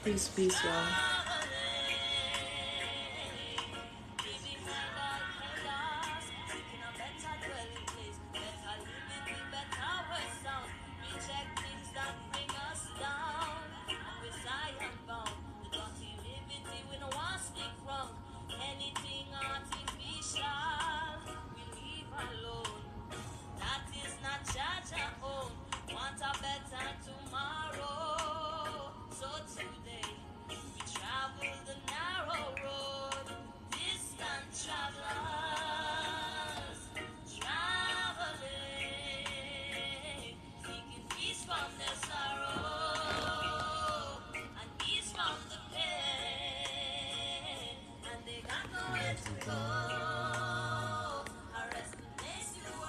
Peace, peace, y'all.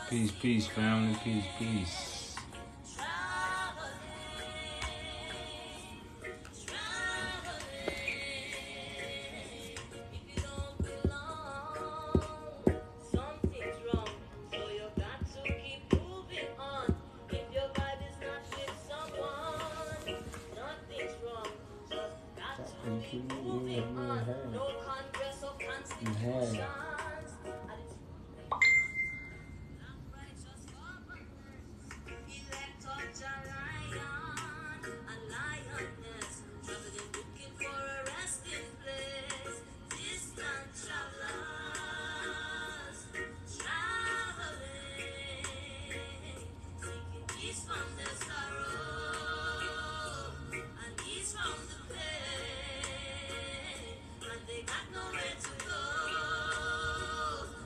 Peace, peace, family. Peace, peace.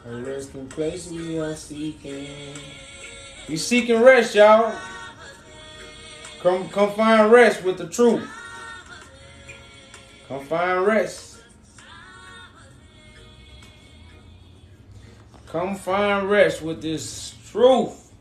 A resting place we are seeking. We seeking rest, y'all. Come find rest with the truth. Come find rest. Come find rest with this truth.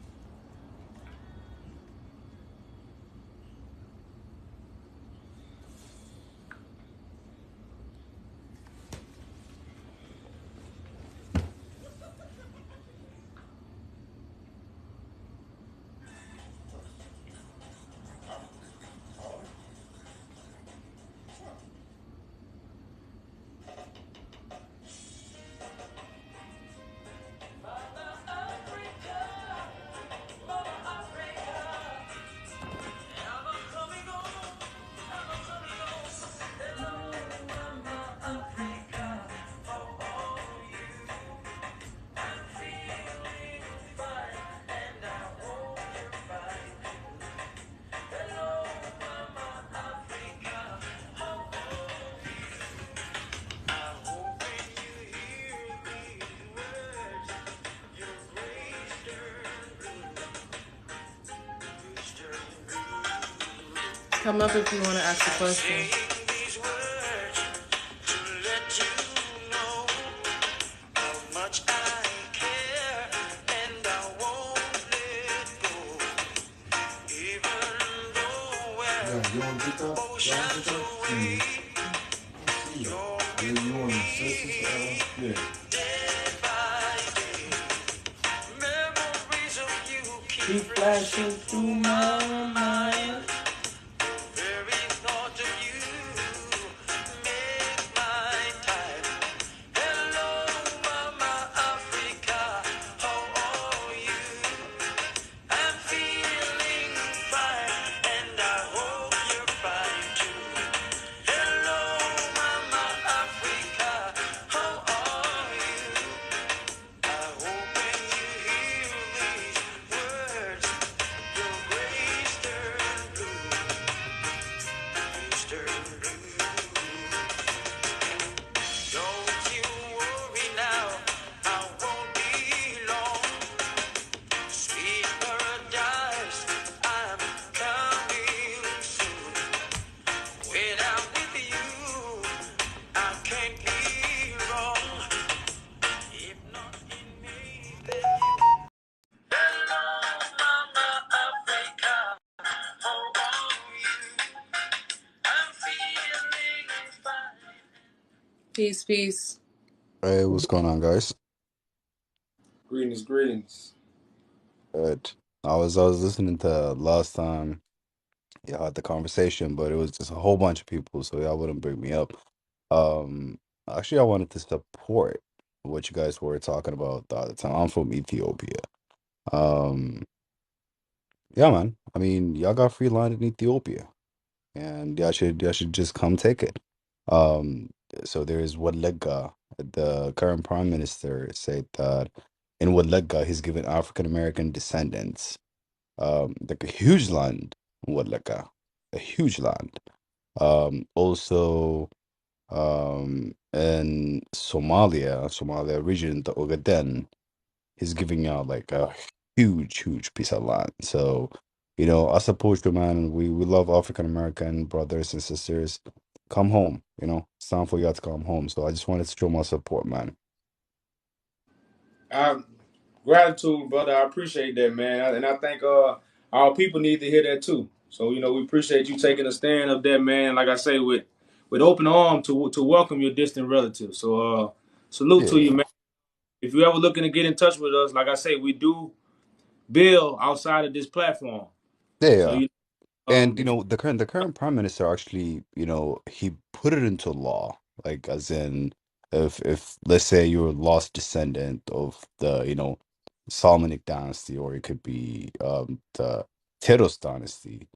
Come up if you want to ask a question. You want to get that? You want to say yeah. Keep flashing through my mind. Peace, peace. Hey, what's going on, guys? Greetings, greetings. But I was listening to last time y'all had the conversation, but it was just a whole bunch of people, so y'all wouldn't bring me up. Um, Actually, I wanted to support what you guys were talking about the other time. I'm from Ethiopia. Um, yeah, man. I mean, y'all got free land in Ethiopia, and y'all should just come take it. Um, so there's Wadlega. The current prime minister said that in Wadlega, he's given African American descendants like a huge land, Wadlega, a huge land. Also, in Somalia region, the Ogaden, he's giving out like a huge piece of land. So, I support you, man. We love African American brothers and sisters. Come home, it's time for y'all to come home. So I just wanted to show my support, man. I Gratitude, brother. I appreciate that, man. And I think our people need to hear that too. So we appreciate you taking a stand up there, man. Like I say, with open arm to welcome your distant relatives. So salute to you, Yeah, man. If you're ever looking to get in touch with us, like I say, we do build outside of this platform. So yeah. you And if the current prime minister actually, he put it into law, like as in if let's say you're a lost descendant of the, Solomonic dynasty, or it could be the Teros dynasty,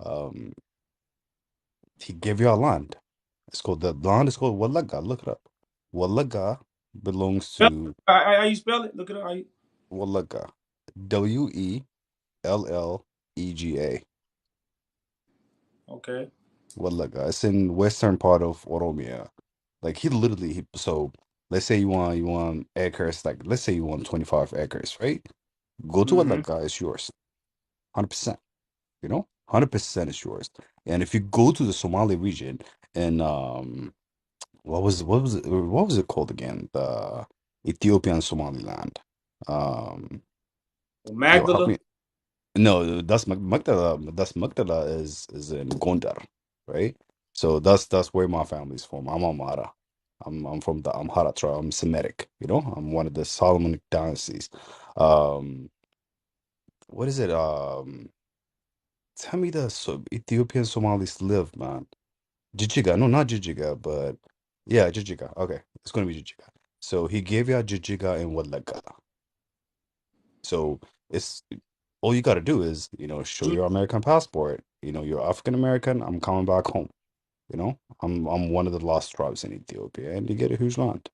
um, he gave you a land. The land is called Wallaga. Look it up. Wallaga belongs spell to how you spell it? Look at it. Wallaga. Wellega. Okay. Wallaga. It's in western part of Oromia. Like so let's say you want acres, like let's say you want 25 acres, right? Go to Mm-hmm. Wallaga, it's yours. 100%, 100% is yours. And if you go to the Somali region and what was it called again? The Ethiopian Somaliland. Um yo, help Magdala. me. No, that's Magdala. That's Magdala is in Gondar, right? So that's where my family's from. I'm Amhara. I'm from the Amhara tribe. I'm Semitic. I'm one of the Solomonic dynasties. Um, what is it? Tell me Ethiopian Somalis live, man. Jijiga, no, not Jijiga, but yeah, Jijiga. Okay, it's gonna be Jijiga. So he gave you a Jijiga in Walaga. So it's all you got to do is, show your American passport. You're African American. I'm coming back home. I'm one of the lost tribes in Ethiopia, and you get a huge land.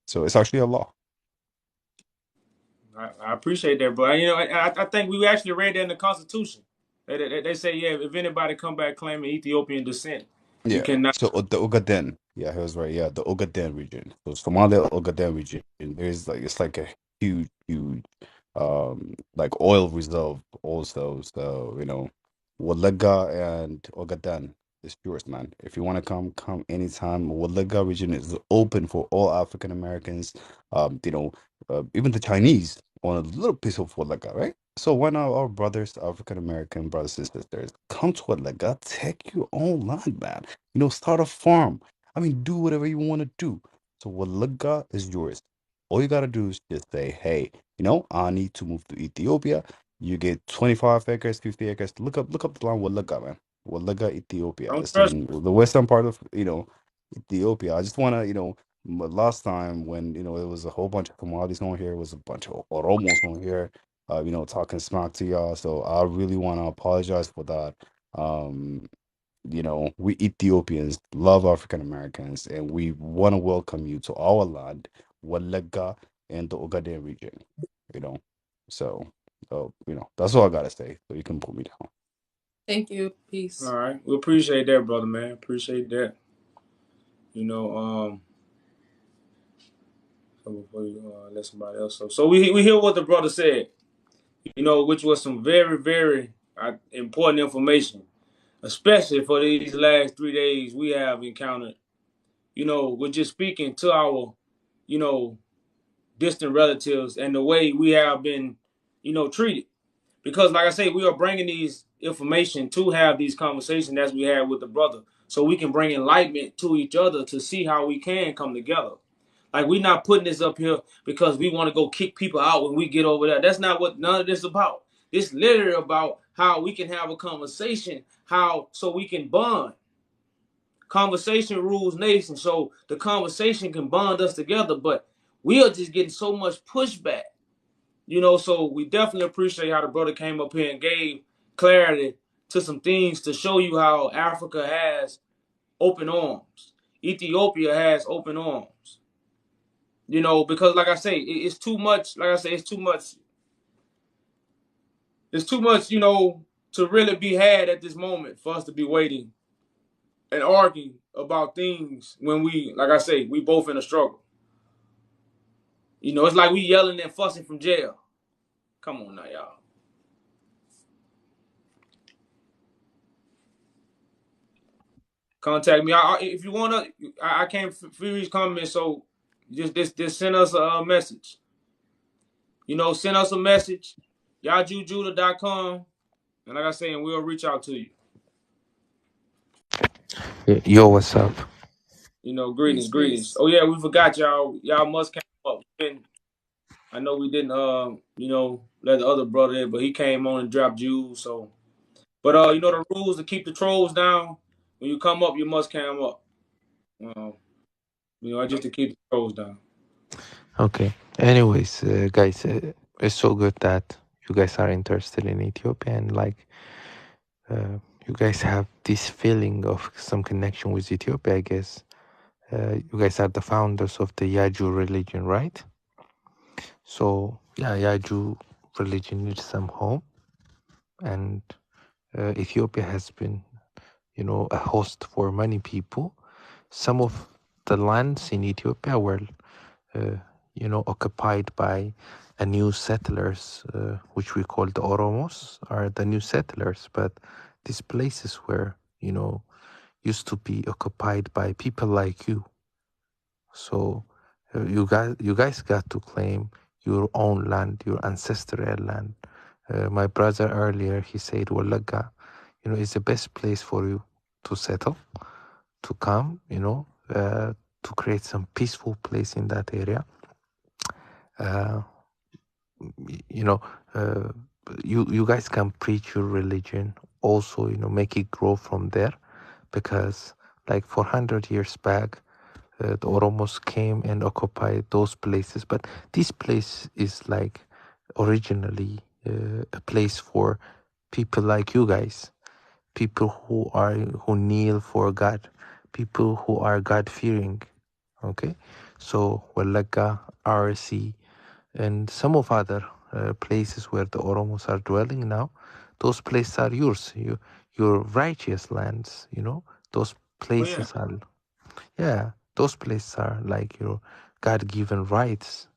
So it's actually a law. I appreciate that, bro. I think we actually read that in the Constitution. They say, yeah, if anybody come back claiming Ethiopian descent, you Yeah. cannot. So the Ogaden, yeah, he was right. Yeah, the Ogaden region. So Somalia Ogaden region. There's like it's like a huge, like oil reserve also. So Walega and Ogaden is yours, man. If you want to come anytime. Walega region is open for all African Americans. Even the Chinese on a little piece of Walega, right? So why not our brothers, African American brothers and sisters, come to Walega, take your own land, man. Start a farm. I mean, do whatever you want to do. So Walaga is yours. All you gotta do is just say, hey, I need to move to Ethiopia. You get 25 acres, 50 acres. Look up the land Walaga, man. Walaga, Ethiopia. Don't It's trust. in the western part of, Ethiopia. I just wanna, last time when, there was a whole bunch of commodities on here, was a bunch of Oromos on here, talking smack to y'all. So I really wanna apologize for that. Um, we Ethiopians love African Americans, and we want to welcome you to our land, Walega and the Ogaden region. You know, so that's all I gotta say. So you can put me down. Thank you. All Peace. right, we appreciate that, brother, man. Appreciate that. You know, so before you let somebody else. So we hear what the brother said. Which was some very important information, especially for these last 3 days we have encountered. We're just speaking to our, you know, distant relatives and the way we have been, treated. Because, like I say, we are bringing these information to have these conversations as we had with the brother, so we can bring enlightenment to each other to see how we can come together. Like we not putting this up here because we want to go kick people out when we get over there. That's not what none of this about. It's literally about how we can have a conversation, how so we can bond. Conversation rules nation, so the conversation can bond us together. But we are just getting so much pushback, So we definitely appreciate how the brother came up here and gave clarity to some things to show you how Africa has open arms. Ethiopia has open arms. Because like I say, it's too much. Like I say, it's too much. It's too much, to really be had at this moment for us to be waiting and arguing about things when we, like I say, we both in a struggle. It's like we yelling and fussing from jail. Come on now, y'all. Contact me. If you wanna, I can't freeze comments, so just send us a message. Send us a message. YahJujudah.com. And like I say, and we'll reach out to you. Yo, what's up? Greetings, greetings. Oh yeah, we forgot y'all. Y'all must come up. I know we didn't let the other brother in, but he came on and dropped Jews. So but the rules to keep the trolls down. When you come up, you must come up. Just to keep the trolls down. Okay. Anyways, guys, it's so good that you guys are interested in Ethiopia and you guys have this feeling of some connection with Ethiopia. I guess you guys are the founders of the Yaju religion, right? So yeah, Yaju religion needs some home, and Ethiopia has been, a host for many people. Some of the lands in Ethiopia were uh, occupied by a new settlers, which we call the Oromos, are the new settlers. But these places were, used to be occupied by people like you. So you guys got to claim your own land, your ancestral land. My brother earlier, he said, Wallaga, is the best place for you to settle, to come, to create some peaceful place in that area. Uh, you know, uh, you guys can preach your religion, also, make it grow from there, because like 400 years back, the Oromos came and occupied those places, but this place is like originally a place for people like you guys, people who kneel for God, people who are God fearing. Okay, so Wallaga, RC, and some of other places where the Oromos are dwelling now, those places are yours, your righteous lands. Those places are, yeah, those places are like your God-given rights.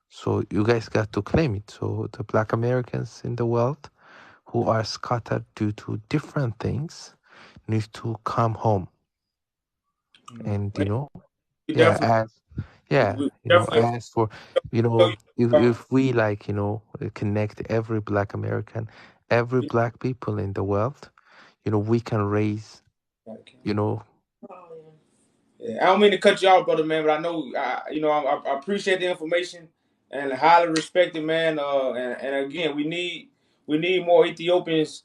So you guys got to claim it. So the Black Americans in the world who are scattered due to different things need to come home. And yeah, as for if we connect every Black American, every Black people in the world, we can raise, Yeah, I don't mean to cut you off, brother, man, but I know, I appreciate the information and highly respect it, man. And again, we need more Ethiopians,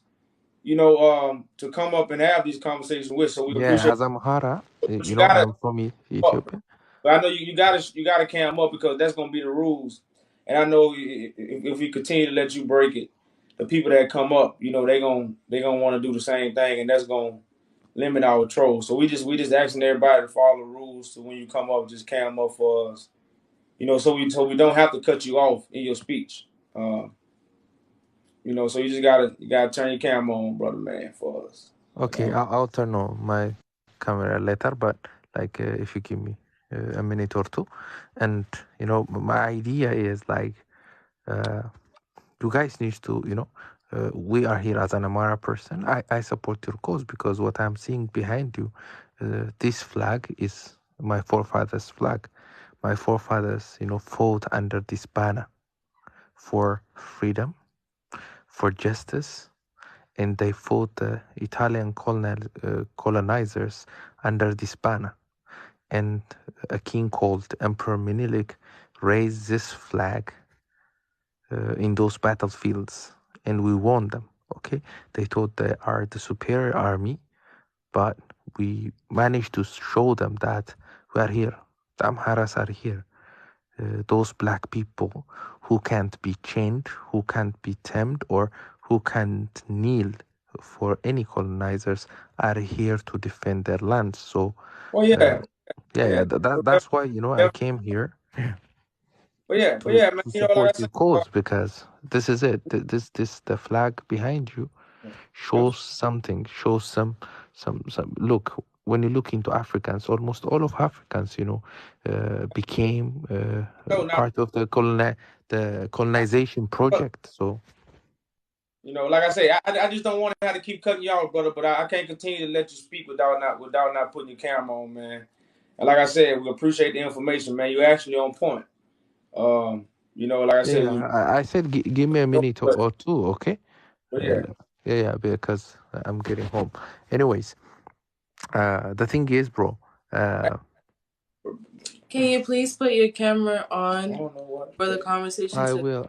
to come up and have these conversations with. So we appreciate. as Amhara, But you gotta, I'm from Ethiopia. but I know you gotta cam up because that's gonna be the rules. And I know if we continue to let you break it, the people that come up, they gonna want to do the same thing, and that's gonna limit our trolls. So we just asking everybody to follow the rules. So when you come up, just cam up for us. So we don't have to cut you off in your speech. So you gotta turn your camera on, brother man, for us. Okay, I'll turn on my camera later, but if you give me a minute or two, and my idea is you guys need to, we are here as an Amara person. I support your cause because what I'm seeing behind you, this flag is my forefathers' flag. My forefathers, fought under this banner for freedom, for justice, and they fought the Italian colonizers under this banner. and a king called Emperor Menelik raised this flag in those battlefields, and we won them. Okay, they thought they are the superior army, but we managed to show them that we are here. The Amharas are here. Those black people who can't be chained, who can't be tamed, or who can't kneel for any colonizers are here to defend their lands. So, Well, yeah, that's why I came here but yeah, man. to You know, like I support said, your cause, because this is it. This the flag behind you shows something, shows some look. When you look into Africans, almost all of Africans, became so now, part of the colonization project. So you know, like I say, I just don't want to have to keep cutting y'all, brother. But I can't continue to let you speak without not putting your camera on, man. And like I said, we appreciate the information, man. You're actually on point. You know, like I said, I said, give me a minute or two, okay? but yeah. Because I'm getting home. Anyways, the thing is, bro. Can you please put your camera I on don't know what. for the conversation? I will.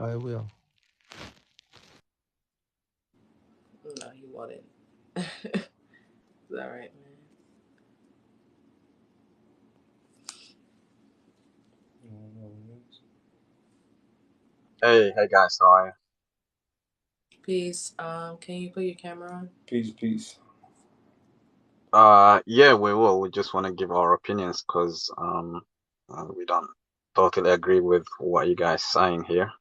No, he wouldn't. Is that right, man? Hey guys, how are you? Peace. Can you put your camera on? Peace. Yeah, we will. We just want to give our opinions because we don't totally agree with what you guys saying here.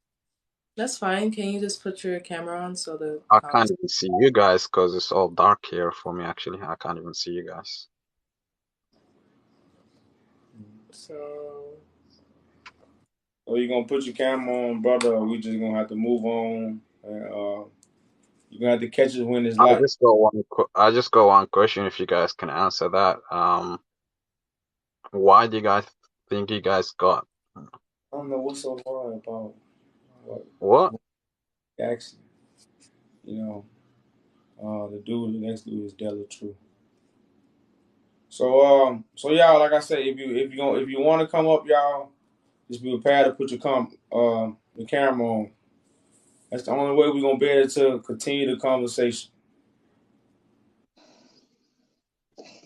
That's fine. Can you just put your camera on so the I can't even see you guys because it's all dark here for me. Actually, I can't even see you guys. So you gonna put your camera on, brother? Or we just gonna have to move on. And, you're gonna have to catch us when it's light. I just got one question. If you guys can answer that, why do you guys think you guys got? I don't know what's so hard about What? Actually, you know, the next dude is Della True. So y'all, like I say, if you want to come up, y'all, just be prepared to put the camera on. That's the only way we're gonna be able to continue the conversation.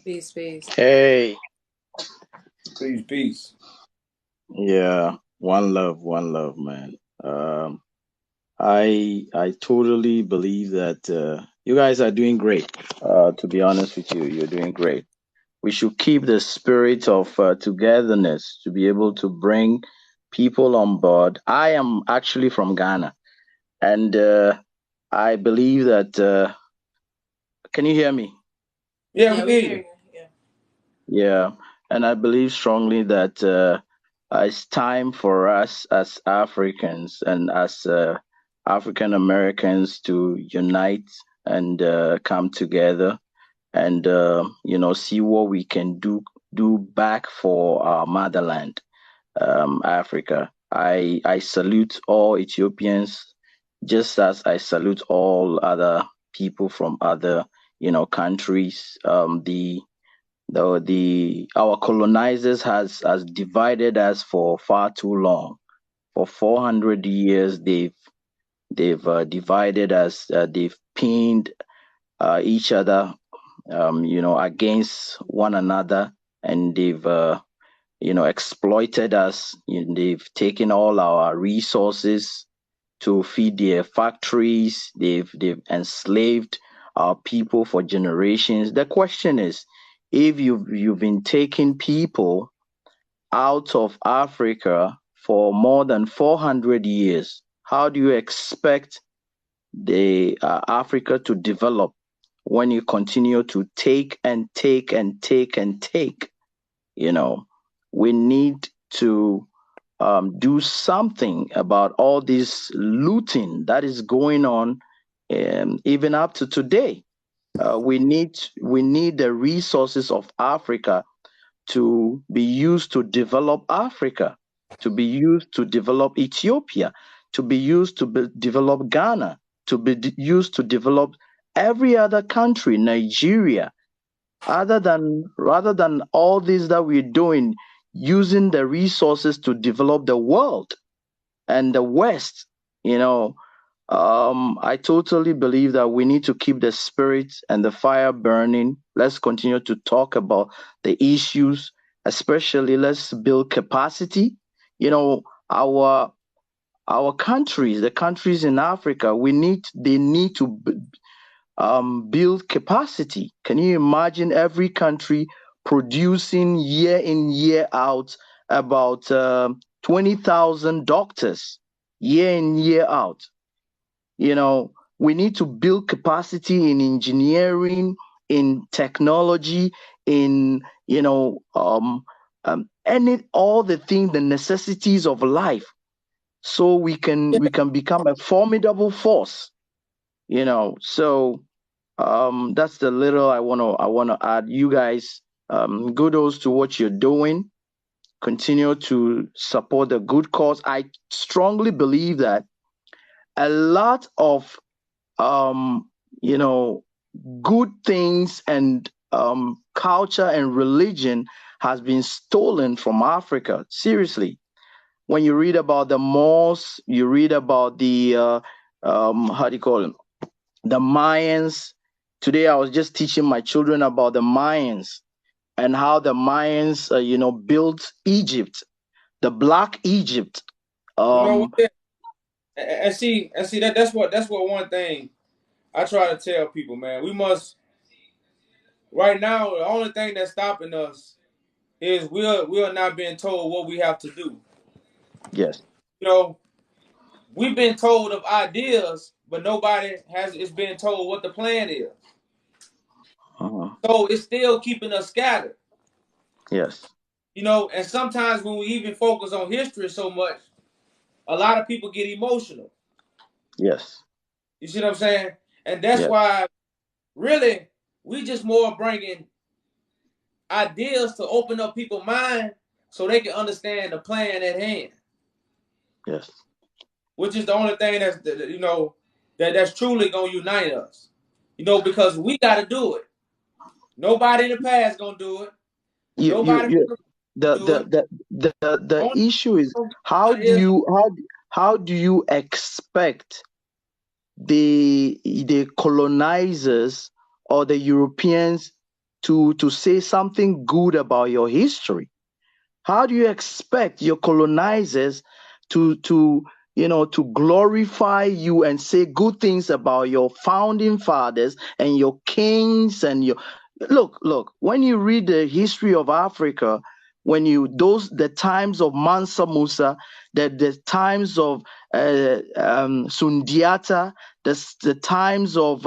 peace. Hey. Peace. Yeah, one love, man. I totally believe that you guys are doing great. To be honest with you, you're doing great. We should keep the spirit of togetherness to be able to bring people on board. I am actually from Ghana, and I believe that. Can you hear me? Yeah, we hear you. Yeah, and I believe strongly that it's time for us as Africans and as African Americans to unite and come together and see what we can do back for our motherland, Africa. I salute all Ethiopians, just as I salute all other people from other countries. Our colonizers has divided us for far too long. For 400 years, they've divided us. They've pinned each other, against one another, and they've exploited us. They've taken all our resources to feed their factories. They've enslaved our people for generations. The question is, if you've been taking people out of Africa for more than 400 years, how do you expect the Africa to develop when you continue to take and take and take and take? We need to do something about all this looting that is going on, even up to today. We need the resources of Africa to be used to develop Africa, to be used to develop Ethiopia, to be used to develop Ghana, to be used to develop every other country, Nigeria. rather than all this that we're doing, using the resources to develop the world and the West, I totally believe that we need to keep the spirit and the fire burning. Let's continue to talk about the issues, especially let's build capacity. Our countries, the countries in Africa, they need to build capacity. Can you imagine every country producing year in, year out about 20,000 doctors year in, year out? We need to build capacity in engineering, in technology, in all the things, the necessities of life, so we can become a formidable force. So that's the little I wanna add. You guys, kudos to what you're doing. Continue to support the good cause. I strongly believe that a lot of good things and culture and religion has been stolen from Africa. Seriously, when you read about the Moors, you read about the how do you call them, the Mayans. Today, I was just teaching my children about the Mayans and how the Mayans, built Egypt, the Black Egypt. And see that's what one thing I try to tell people, man. We must right now. The only thing that's stopping us is we're not being told what we have to do. Yes. We've been told of ideas, but nobody is being told what the plan is. So it's still keeping us scattered. Yes. And sometimes when we even focus on history so much, a lot of people get emotional. Yes. You see what I'm saying? And that's why, really, we just more bringing ideas to open up people's mind so they can understand the plan at hand. Yes. Which is the only thing that's truly gonna unite us. Because we got to do it. Nobody in the past gonna do it. The issue is how do you expect the colonizers or the Europeans to say something good about your history? How do you expect your colonizers to glorify you and say good things about your founding fathers and your kings and your look, when you read the history of Africa, the times of Mansa Musa, the times of Sundiata, the times of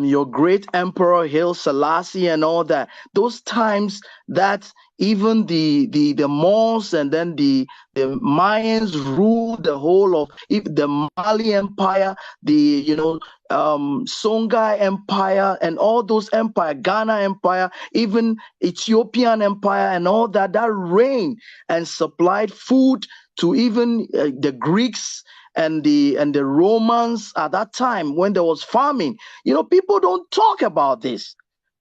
your great emperor Haile Selassie and all that, those times that even the Moors and then the Mayans ruled the whole of the Mali Empire, the Songhai Empire and all those empire, Ghana Empire, even Ethiopian Empire and all that reigned and supplied food to even the Greeks and the Romans at that time when there was famine. People don't talk about this.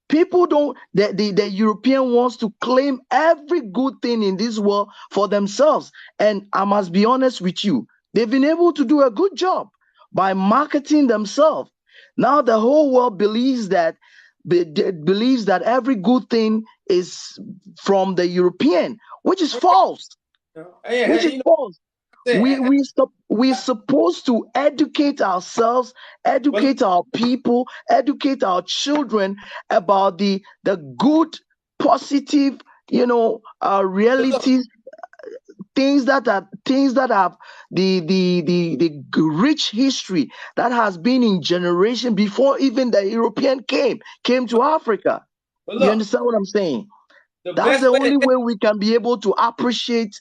People don't. The European wants to claim every good thing in this world for themselves. And I must be honest with you, they've been able to do a good job by marketing themselves. Now the whole world believes that every good thing is from the European, which is false. Which is false. We're supposed to educate ourselves, educate our people, educate our children about the good, positive, realities, things that have the rich history that has been in generation before even the European came to Africa. You understand what I'm saying? That's the only way we can be able to appreciate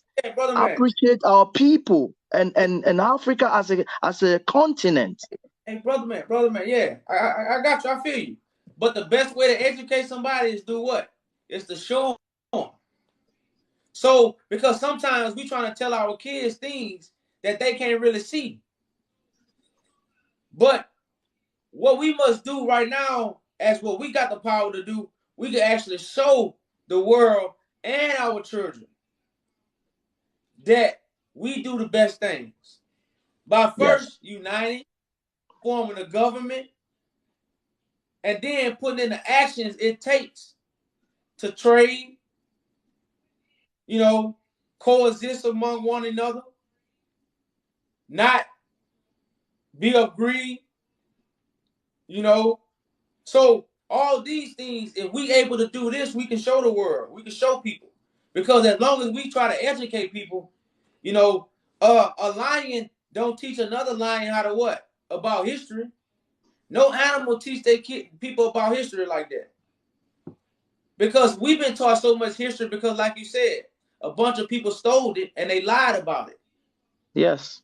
our people and Africa as a continent. Hey, brother man, yeah, I got you. I feel you. But the best way to educate somebody is do what? It's to show them. So, because sometimes we trying to tell our kids things that they can't really see. But what we must do right now, as what we got the power to do, we can actually show the world and our children that we do the best things by Yes. first uniting, forming a government, and then putting in the actions it takes to trade, coexist among one another, not be of greed, So all these things, if we able to do this, we can show the world, we can show people. Because as long as we try to educate people, a lion don't teach another lion how to what? About history. No animal teach their people about history like that. Because we've been taught so much history because, like you said, a bunch of people stole it and they lied about it. Yes.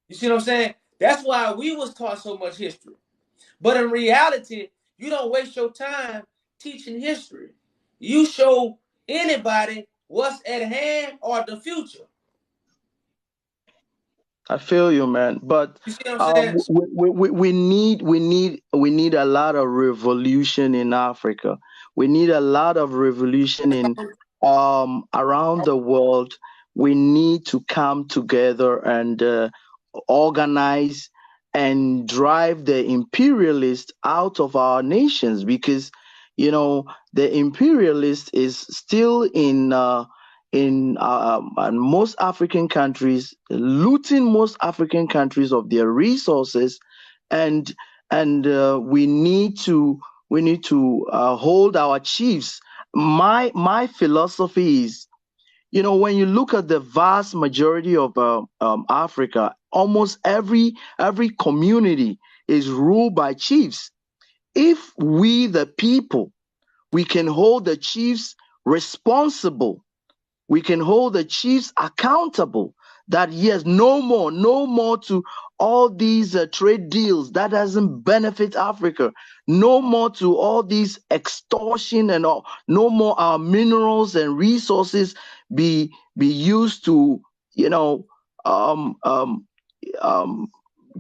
You see what I'm saying? That's why we was taught so much history. But in reality, you don't waste your time teaching history. You show anybody what's at hand or the future. I feel you, man. But You see what I'm saying? we need a lot of revolution in Africa. We need a lot of revolution in around the world. We need to come together and organize and drive the imperialists out of our nations, because the imperialist is still in most African countries, looting most African countries of their resources, and we need to hold our chiefs. My philosophy is, when you look at the vast majority of Africa, almost every community is ruled by chiefs. If we, the people, we can hold the chiefs responsible, we can hold the chiefs accountable, that yes, no more to all these trade deals that doesn't benefit Africa, no more to all these extortion and all, no more our minerals and resources be used to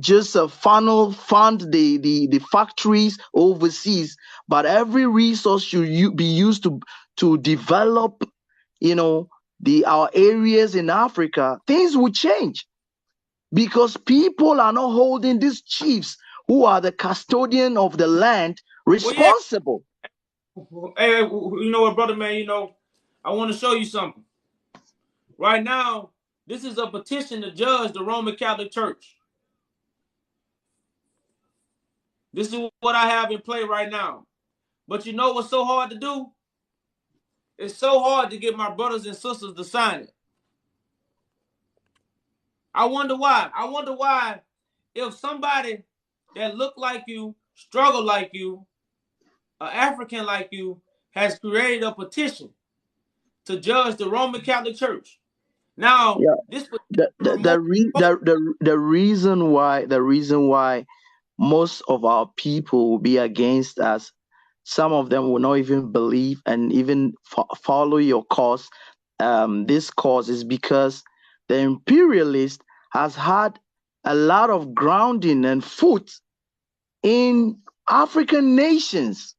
just fund the factories overseas, but every resource should be used to develop our areas in Africa. Things will change because people are not holding these chiefs who are the custodian of the land Well, yeah. responsible. Hey, you know what, brother, man? I want to show you something. Right now, this is a petition to judge the Roman Catholic Church. This is what I have in play right now. But you know what's so hard to do? It's so hard to get my brothers and sisters to sign it. I wonder why. I wonder why, if somebody that look like you, struggle like you, an African like you, has created a petition to judge the Roman Catholic Church. Now, Yeah, this the petition the the, removes re- the reason why most of our people will be against us, some of them will not even believe and even follow your cause. This cause is because the imperialist has had a lot of grounding and foot in African nations,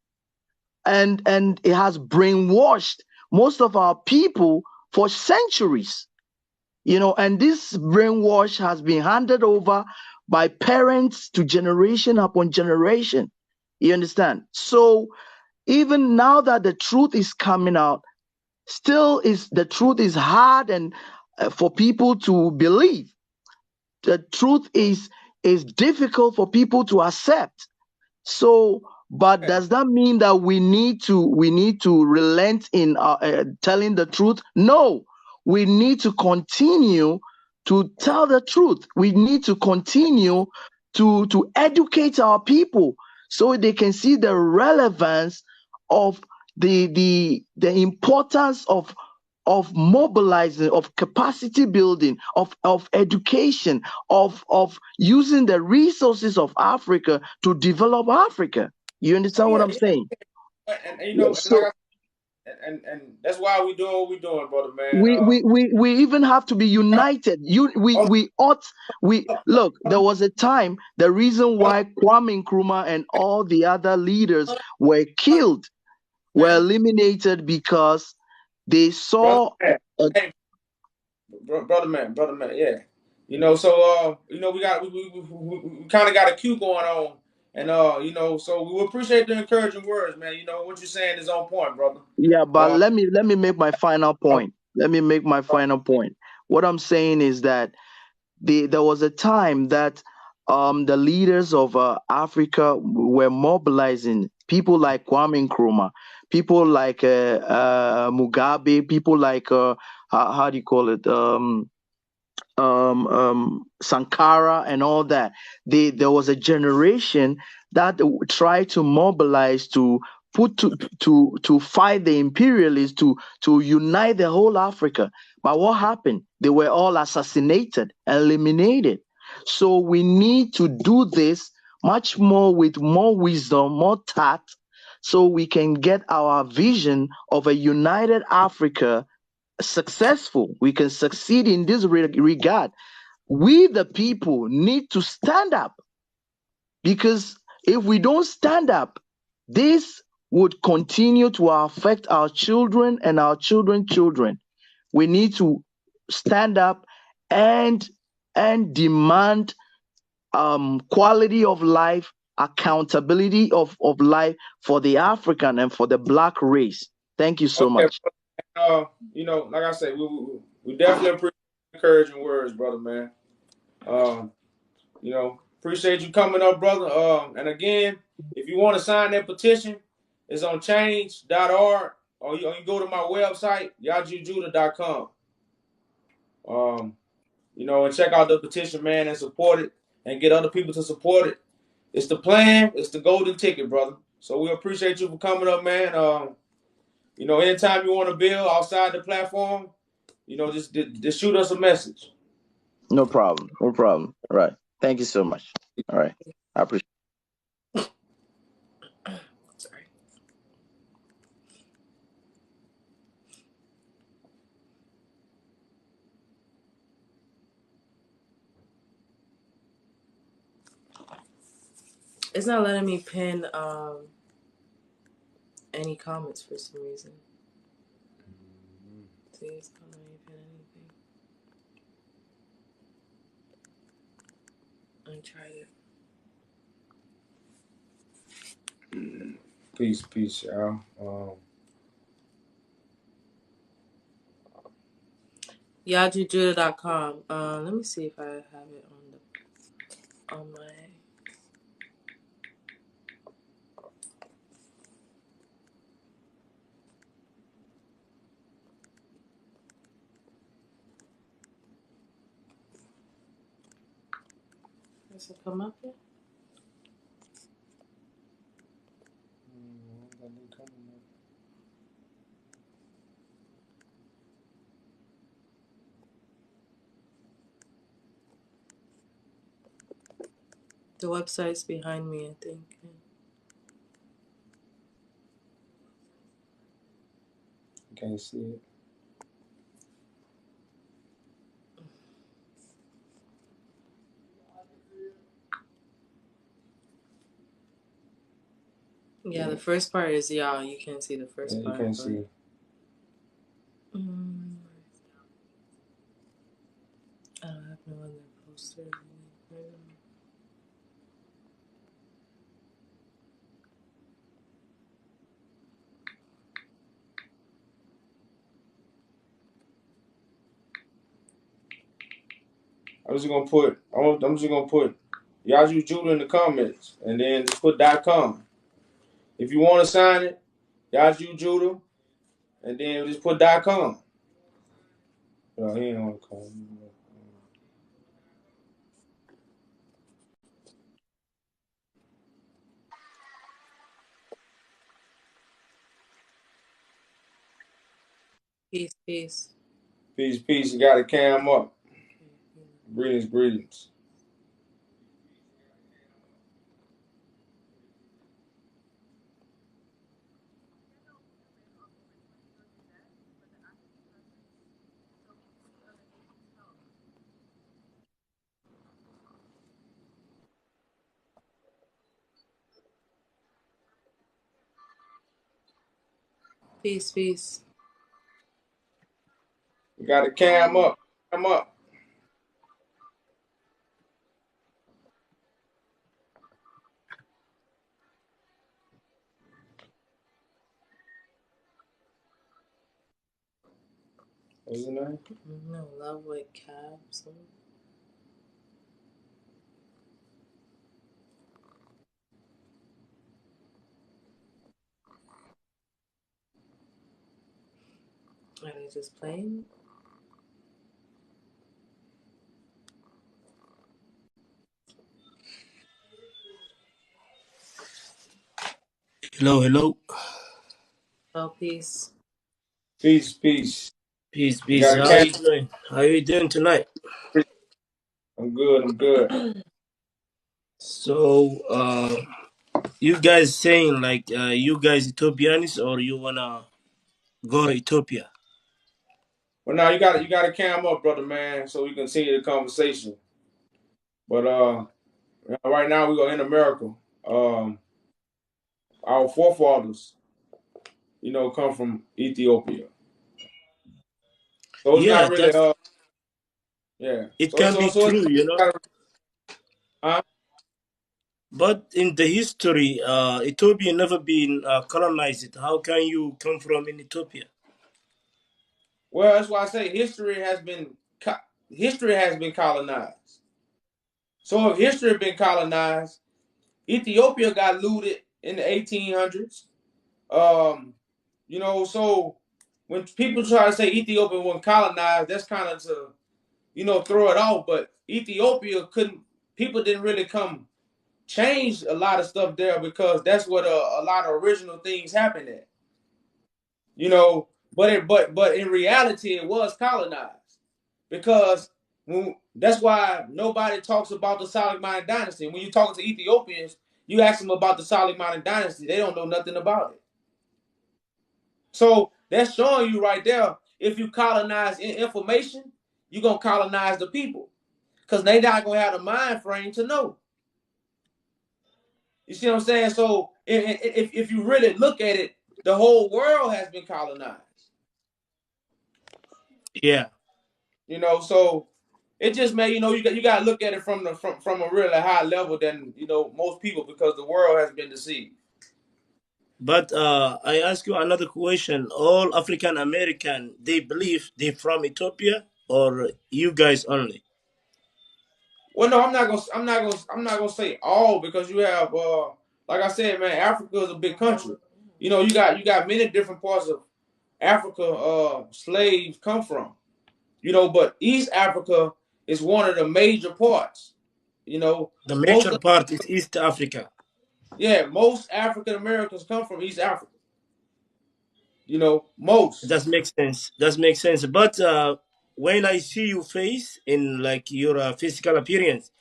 and it has brainwashed most of our people for centuries. And this brainwash has been handed over by parents to generation upon generation. You understand? So even now that the truth is coming out, the truth is hard and for people to believe. The truth is difficult for people to accept. So, but does that mean that we need to relent in telling the truth? No, we need to continue to tell the truth. We need to continue to educate our people so they can see the relevance of the importance of mobilizing, of capacity building, of education, of using the resources of Africa to develop Africa. You Oh understand what yeah, I'm saying? and Yeah, like so and that's why we doing what we doing, brother man. We even have to be united. We look, there was a time, the reason why Kwame Nkrumah and all the other leaders were killed, were eliminated, because they brother saw man, hey, brother man, yeah. You know, so you know, we kind of got a queue going on, and you know, so we appreciate the encouraging words, man. You know what you're saying is on point, brother. Yeah, but let me make my final point. Let me make my final point. What I'm saying is that there was a time that the leaders of Africa were mobilizing people like Kwame Nkrumah, people like Mugabe, people like how do you call it? Sankara and all that. There was a generation that tried to mobilize to put to fight the imperialists, to unite the whole Africa. But what happened? They were all assassinated, eliminated. So we need to do this much more with more wisdom, more tact, so we can get our vision of a united Africa successful. We can succeed in this regard. We, the people, need to stand up, because if we don't stand up, this would continue to affect our children and our children's children. We need to stand up and demand quality of life, accountability of life for the African and for the Black race. Thank you so Okay, much. you know, like I said, we definitely appreciate encouraging words, brother man. You know, appreciate you coming up, brother. And again, if you want to sign that petition, it's on change.org, or you go to my website, yajujudah.com. You know, and check out the petition, man, and support it, and get other people to support it. It's the plan. It's the golden ticket, brother. So we appreciate you for coming up, man. You know, anytime you want to build outside the platform, you know, just shoot us a message. No problem. No problem. All right. Thank you so much. All right. I appreciate Sorry. It's not letting me pin any comments for some reason. See, it's not letting me pin anything. I tried it. Peace, y'all. YajuJudah.com. Let me see if I have it on my. Does it come up yet? The website's behind me, I think. Can't see it. Yeah, the first part is y'all. You can't see the first part. You can't see it. I don't have no other poster. I'm just gonna put Yazoo Judah in the comments, and then just put .com. If you want to sign it, Yazoo Judah, and then just put .com. No, he ain't on the call. Peace. Peace. You got to cam up. Greetings. Peace, peace. You got to cam up. Come up. What's your name? No love with cabs. Are they just playing? Hello, hello. Oh, peace. Peace, peace. Peace, You peace. got to How are cam. you doing? How are you doing tonight? I'm good. I'm good. So, you guys saying like you guys Ethiopians or you wanna go to Ethiopia? Well, now you got to cam up, brother man, so we can continue the conversation. But right now we go in America. Our forefathers, come from Ethiopia. So it's Yeah, not really that's yeah. it So can so be so it's true, you know. uh, But in the history, Ethiopia never been colonized. How can you come from in Ethiopia? well, that's why I say history has been colonized. So if history had been colonized, Ethiopia got looted in the 1800s. Um, so when people try to say Ethiopia wasn't colonized, that's kind of to throw it off. But Ethiopia couldn't. People didn't really come change a lot of stuff there because that's what a lot of original things happened at. But in reality, it was colonized because that's why nobody talks about the Solomonic dynasty. When you talk to Ethiopians, you ask them about the Solomonic dynasty, they don't know nothing about it. So that's showing you right there. If you colonize information, you're gonna colonize the people because they not gonna have the mind frame to know. You see what I'm saying? So if you really look at it, the whole world has been colonized. Yeah, So it just may you got to look at it from a really high level than most people because the world has been deceived. but I ask you another question. All African American they believe they from Ethiopia or you guys only? Well, no, I'm not gonna say all because you have like I said, man, Africa is a big country. You got many different parts of Africa slaves come from. But East Africa is one of the major parts. The Most major part is East Africa. most African Americans come from East Africa. Most. That makes sense. That makes sense. But when I see your face in like your physical appearance,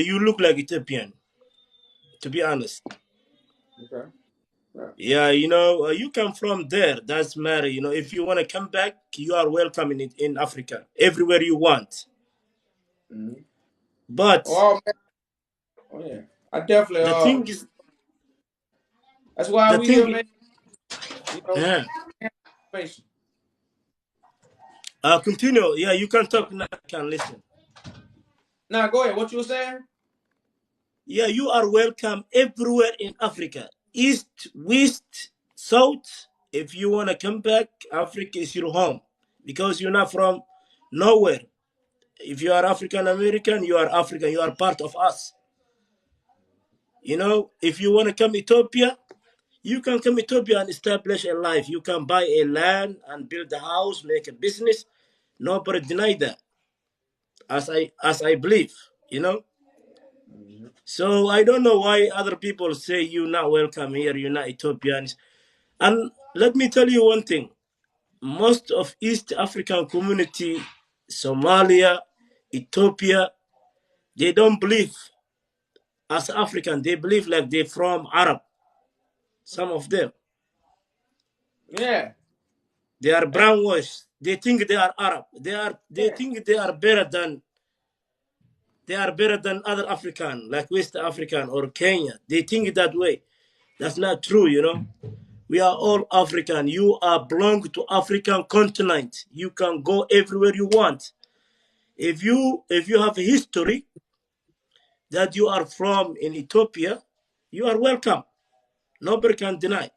you look like Ethiopian. To be honest, Okay. Yeah. yeah, you come from there. That's matter. If you want to come back, you are welcome in Africa, everywhere you want. Mm-hmm. But Oh man. Oh yeah. I definitely. the thing is, That's why the we here, thing, man. uh, Information. continue. Yeah, you can talk now. I can listen. Now go ahead. What you were saying? Yeah, you are welcome everywhere in Africa, east, west, south. If you want to come back, Africa is your home because you're not from nowhere. If you are African American, you are African. You are part of us. If you want to come Ethiopia, you can come Ethiopia and establish a life. You can buy a land and build a house, make a business. Nobody deny that. As I believe, you know. Mm-hmm. So I don't know why other people say you're not welcome here. You're not Ethiopians. And let me tell you one thing. Most of East African community, Somalia, Ethiopia, they don't believe as African. They believe like they're from Arab. Some of them. Yeah. They are And, brainwashed. They think they are Arab. They yeah. think they are better than other African, like West African or Kenya. They think that way. That's not true. We are all African. You are belong to African continent. You can go everywhere you want. If you have a history that you are from in Ethiopia, you are welcome. Nobody can deny.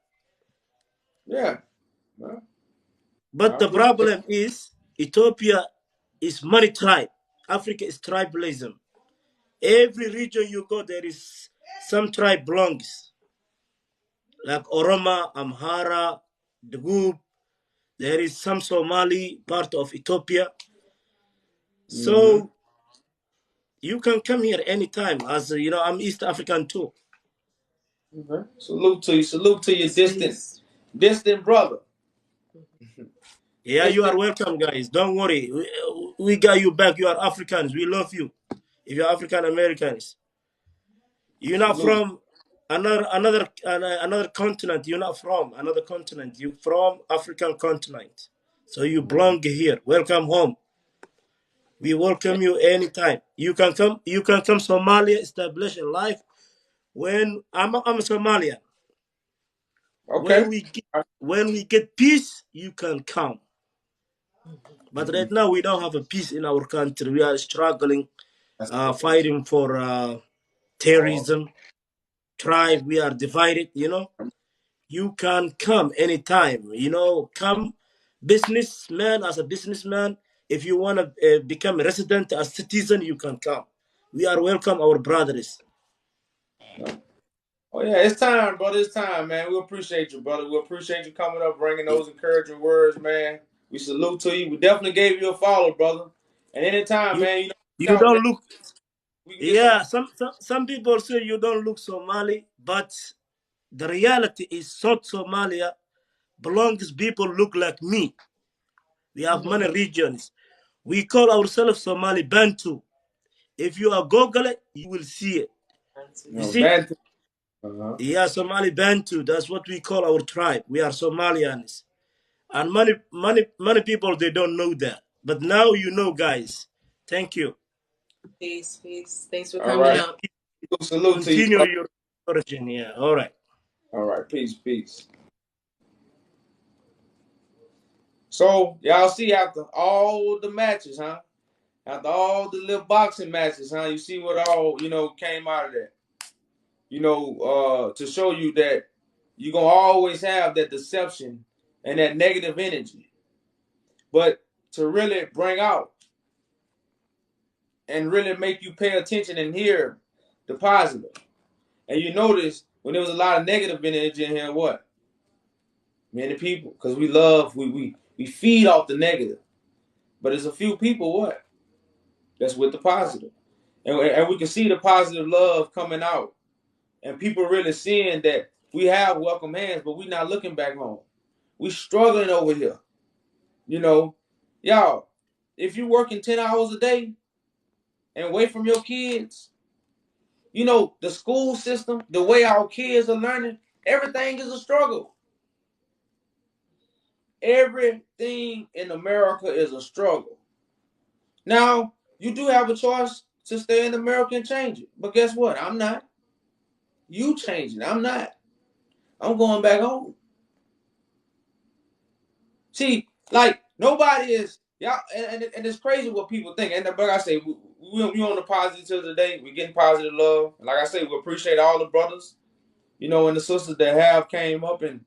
Yeah. Well, I But the appreciate it. problem is Ethiopia is money tribe. Africa is tribalism. Every region you go, there is some tribe belongs. Like Oroma, Amhara, Dagub. There is some Somali part of Ethiopia. Mm-hmm. So you can come here anytime. As you know, I'm East African too. Okay. Salute to you. Salute to your distant brother. Yeah, you are Distant. welcome, guys. Don't worry. We got you back. You are Africans. We love you. If you're African Americans, you're not Salute. from another continent. You're not from another continent. You're from African continent. So you belong here. Welcome home. We welcome you anytime. You can come. You can come Somalia, establish a life. When I'm Somalia. Okay. When we get peace, you can come. But Mm-hmm. right now we don't have a peace in our country. We are struggling, That's the fighting for terrorism, tribe. We are divided. You can come anytime. Come businessman as a businessman. If you want to become a resident as citizen, you can come. We are welcome, our brothers. Oh yeah, it's time, brother. It's time, man. We appreciate you, brother. We appreciate you coming up, bringing those encouraging words, man. We salute to you. We definitely gave you a follow, brother. And anytime, You man, you reach out, man. don't look. We can get some. Yeah, some people say you don't look Somali, but the reality is South Somalia belongs people look like me. We have many regions. We call ourselves Somali Bantu. If you are Google it, you will see it. You see? Bad. Uh-huh. Yeah, Somali Bantu. That's what we call our tribe. We are Somalians. And many people, they don't know that. But now you know, guys. Thank you. Peace, peace. Thanks for All coming right. up. Salute to you, Continue brother. your origin. Yeah, all right. All right. Peace, peace. So y'all see after all the matches, huh? After all the little boxing matches, huh? You see what all came out of that. To show you that you're gonna always have that deception and that negative energy. But to really bring out and really make you pay attention and hear the positive. And you notice when there was a lot of negative energy in here, what? Many people, because we feed off the negative. But there's a few people what? That's with the positive. And we can see the positive love coming out. And people really seeing that we have welcome hands, but we're not looking back home. We struggling over here. Y'all, if you working 10 hours a day and away from your kids, the school system, the way our kids are learning, everything is a struggle. Everything in America is a struggle. Now, you do have a choice to stay in America and change it. But guess what? I'm not. You changing. I'm not. I'm going back home. See, like nobody is y'all, and it's crazy what people think. And like I say, we on the positive today. We're getting positive love. And like I say, we appreciate all the brothers, and the sisters that have came up and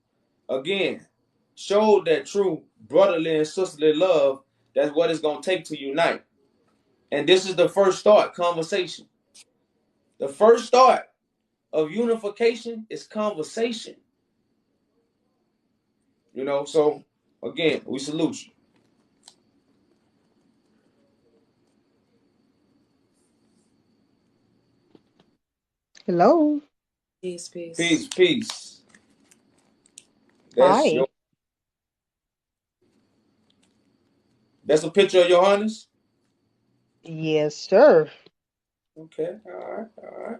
again showed that true brotherly and sisterly love. That's what it's gonna take to unite. And this is the first start, conversation. The first start of unification is conversation. So again, we salute you. Hello. Peace, peace. Peace, peace. Hi. That's a picture of Johannes? Yes, sir. Okay, all right.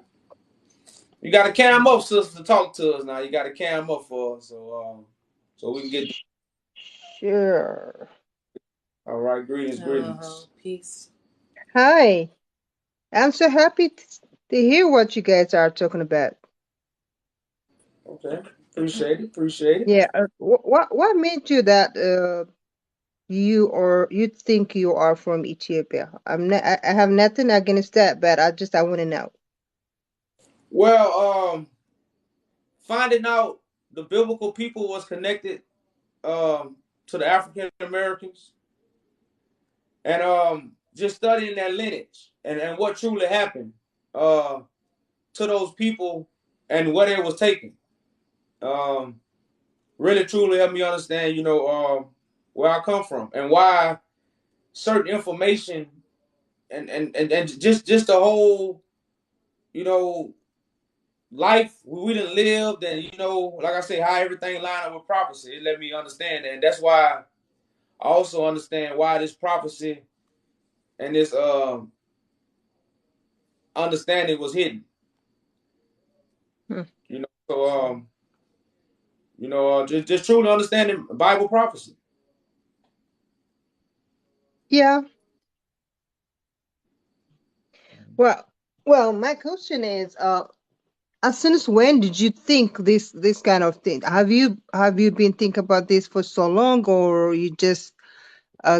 You got to cam up, sister, to talk to us now. You got to cam up for us, so we can get. Sure. All right, greetings. Peace. Hi. I'm so happy to hear what you guys are talking about. Okay. Appreciate it. Appreciate it. Yeah. What made you that you think you are from Ethiopia? I have nothing against that, but I want to know. Well, finding out the biblical people was connected to the African Americans, and just studying their lineage and what truly happened to those people and where they was taken. Um, really truly helped me understand, where I come from and why certain information and just the whole, you know, life we didn't live, and like I say, how everything lined up with prophecy. It let me understand that, and that's why I also understand why this prophecy and this understanding was hidden. Hmm. So just truly understanding Bible prophecy. Yeah. Well, my question is, since when did you think this kind of thing? Have you been thinking about this for so long, or you just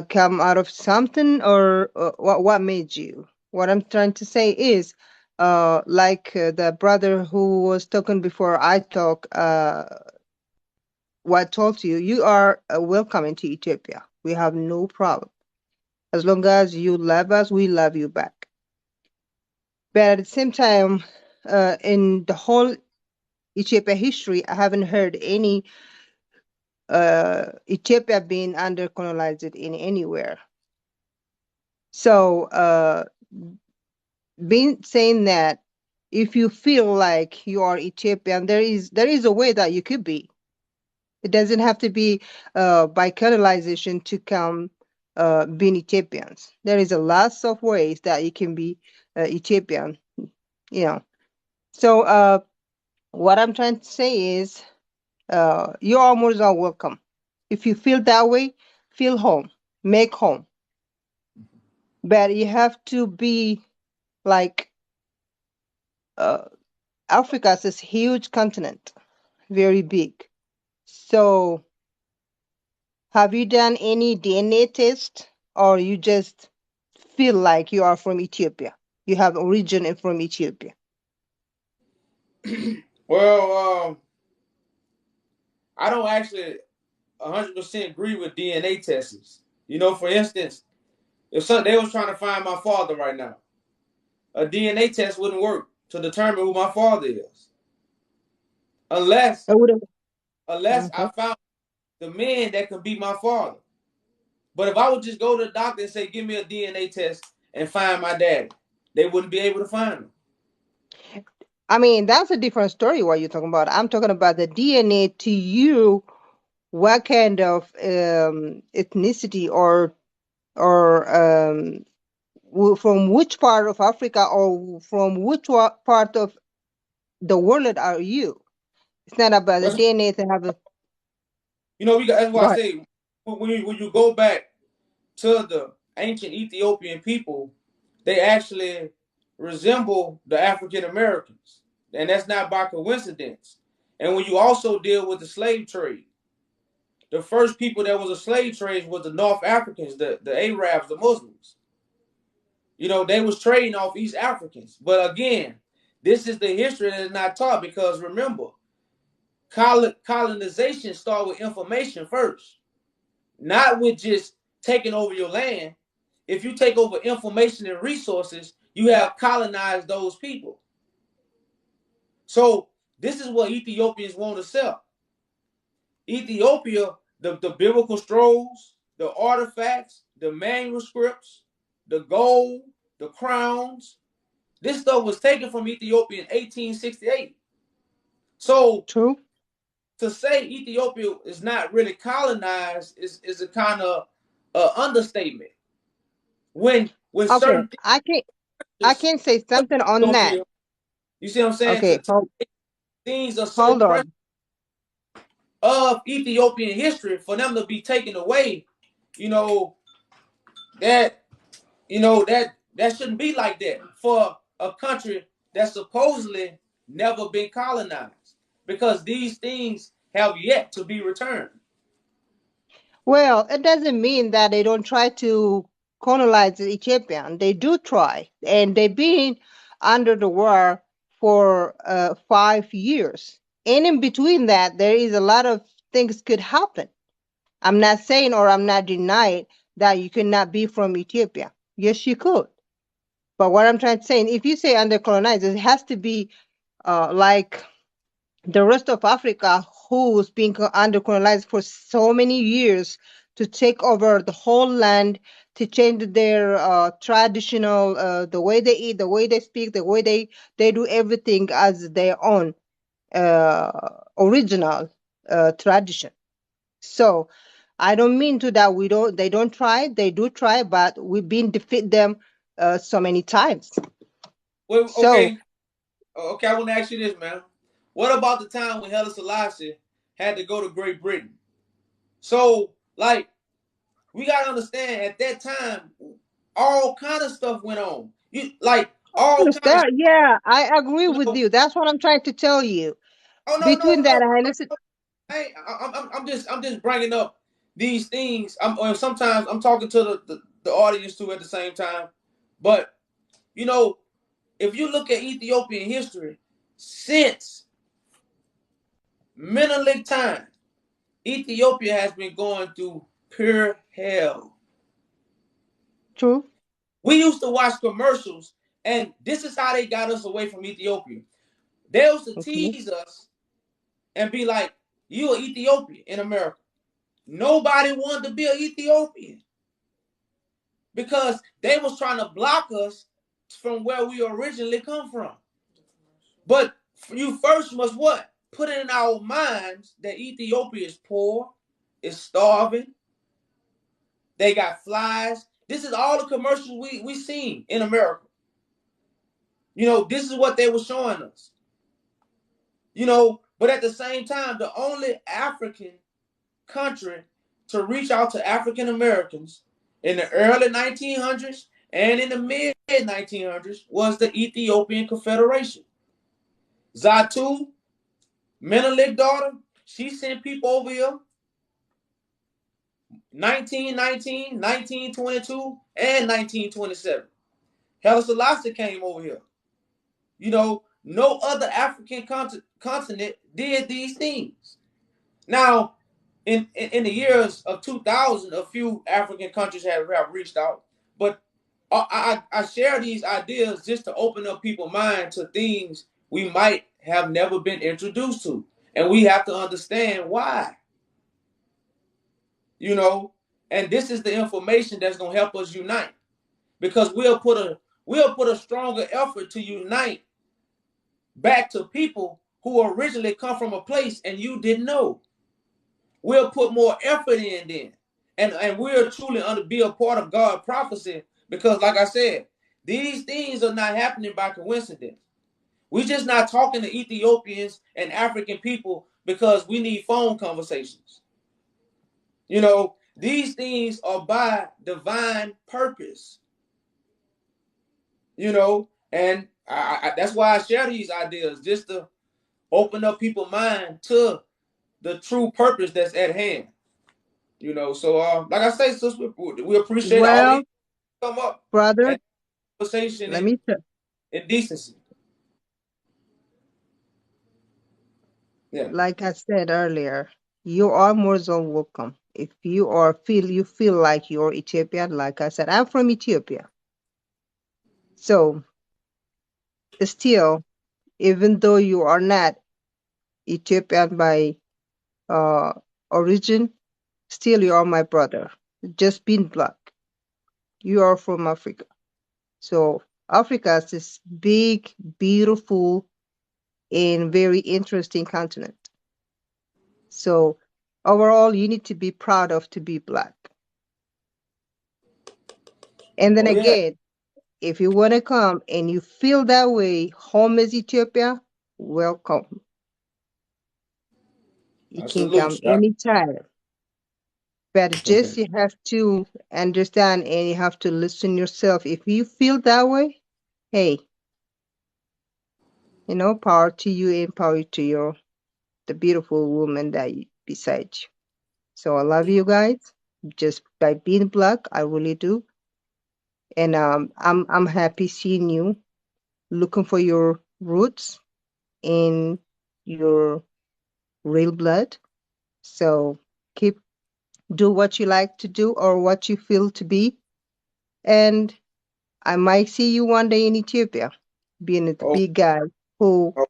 come out of something, or what made you? What I'm trying to say is, like the brother who was talking before I talk, what told you, you are welcome into Ethiopia. We have no problem. As long as you love us, we love you back. But at the same time, in the whole Ethiopia history, I haven't heard any Ethiopia being under colonized in anywhere. So, being saying that, if you feel like you are Ethiopian, there is a way that you could be. It doesn't have to be by colonization to come being Ethiopians. There is a lots of ways that you can be Ethiopian. You know. So what I'm trying to say is, you're almost all welcome. If you feel that way, feel home, make home. But you have to be like, uh, Africa is this huge continent, very big. So, have you done any DNA test, or you just feel like you are from Ethiopia? You have origin from Ethiopia. Well, I don't actually 100% agree with DNA tests. For instance, if they was trying to find my father right now, a DNA test wouldn't work to determine who my father is, unless I would have. I Okay. found the man that could be my father. But if I would just go to the doctor and say, "Give me a DNA test and find my daddy," they wouldn't be able to find him. I mean, that's a different story. What you're talking about? I'm talking about the DNA to you. What kind of ethnicity, or from which part of Africa, or from which part of the world are you? It's not about the That's, DNA to have a. that's why Go I ahead. say when you go back to the ancient Ethiopian people, they actually resemble the African Americans, and that's not by coincidence. And when you also deal with the slave trade, the first people that was a slave trade was the North Africans, the Arabs, the Muslims. They was trading off East Africans. But again, this is the history that is not taught, because remember, colonization started with information first, not with just taking over your land. If you take over information and resources, you have colonized those people. So this is what Ethiopians want to sell. Ethiopia, the biblical scrolls, the artifacts, the manuscripts, the gold, the crowns. This stuff was taken from Ethiopia in 1868. So True. to say Ethiopia is not really colonized is a kind of understatement. When Okay, certain I things can say something on that. Ethiopia, you see what I'm saying? Okay, Things are so hold present on. of Ethiopian history, for them to be taken away, you know that that shouldn't be like that for a country that supposedly never been colonized. because these things have yet to be returned. Well, it doesn't mean that they don't try to colonize Ethiopia. They do try, and they've been under the war for 5 years. And in between that, there is a lot of things could happen. I'm not saying or I'm not denying that you could not be from Ethiopia. Yes, you could. But what I'm trying to say, if you say under colonized, it has to be like the rest of Africa who's been under colonized for so many years to take over the whole land, to change their traditional, the way they eat, the way they speak, the way they do everything as their own original tradition. So I don't mean to that they don't try, they do try, but we've been defeat them so many times. Well, So okay, I want to ask you this, man. What about the time when Haile Selassie had to go to Great Britain? So, like, we gotta understand at that time, all kind of stuff went on. You like all kind of, yeah, I agree you with know. you. That's what I'm trying to tell you. Oh no, Between no, that, no. I listen. I'm just bringing up these things. Or sometimes I'm talking to the audience too at the same time. But you know, if you look at Ethiopian history, since Menelik time, Ethiopia has been going through pure hell. True. We used to watch commercials, and this is how they got us away from Ethiopia. They used to Okay. tease us and be like, "You are Ethiopian in America." Nobody wanted to be an Ethiopian because they was trying to block us from where we originally come from. But you first must what? Put it in our minds that Ethiopia is poor, is starving, they got flies. This is all the commercials we seen in America. You know, this is what they were showing us. You know, but at the same time, the only African country to reach out to African Americans in the early 1900s and in the mid 1900s was the Ethiopian Confederation. Zatu, Menelik daughter, she sent people over here 1919, 1922, and 1927. Haile Selassie came over here. You know, no other African continent did these things. Now, in the years of 2000, a few African countries have reached out, but I share these ideas just to open up people's mind to things we might have never been introduced to, and we have to understand why. You know, and this is the information that's gonna help us unite, because we'll put a stronger effort to unite back to people who originally come from a place and you didn't know. We'll put more effort in then. And we'll truly be a part of God's prophecy, because like I said, these things are not happening by coincidence. We're just not talking to Ethiopians and African people because we need phone conversations. You know, these things are by divine purpose. You know, and that's why I share these ideas, just to open up people's mind to the true purpose that's at hand. You know, so like I say, sis, we appreciate all these Well, come up brother, and conversation let me tell. in decency. Yeah, Like I said earlier, you are more than welcome. If you feel like you're Ethiopian, like I said, I'm from Ethiopia. So still, even though you are not Ethiopian by uh, origin, still you are my brother. Just being black, you are from Africa. So Africa is this big, beautiful, and very interesting continent. So overall, you need to be proud of to be black. And then oh yeah, again, if you want to come and you feel that way, home is Ethiopia, welcome. You I can salute come you. anytime. But Okay, just you have to understand and you have to listen yourself. If you feel that way, hey, power to you and power to your the beautiful woman that beside you. So I love you guys. Just by being black, I really do. And I'm happy seeing you looking for your roots in your real blood. So keep do what you like to do or what you feel to be. And I might see you one day in Ethiopia, being the Oh, big guy who oh,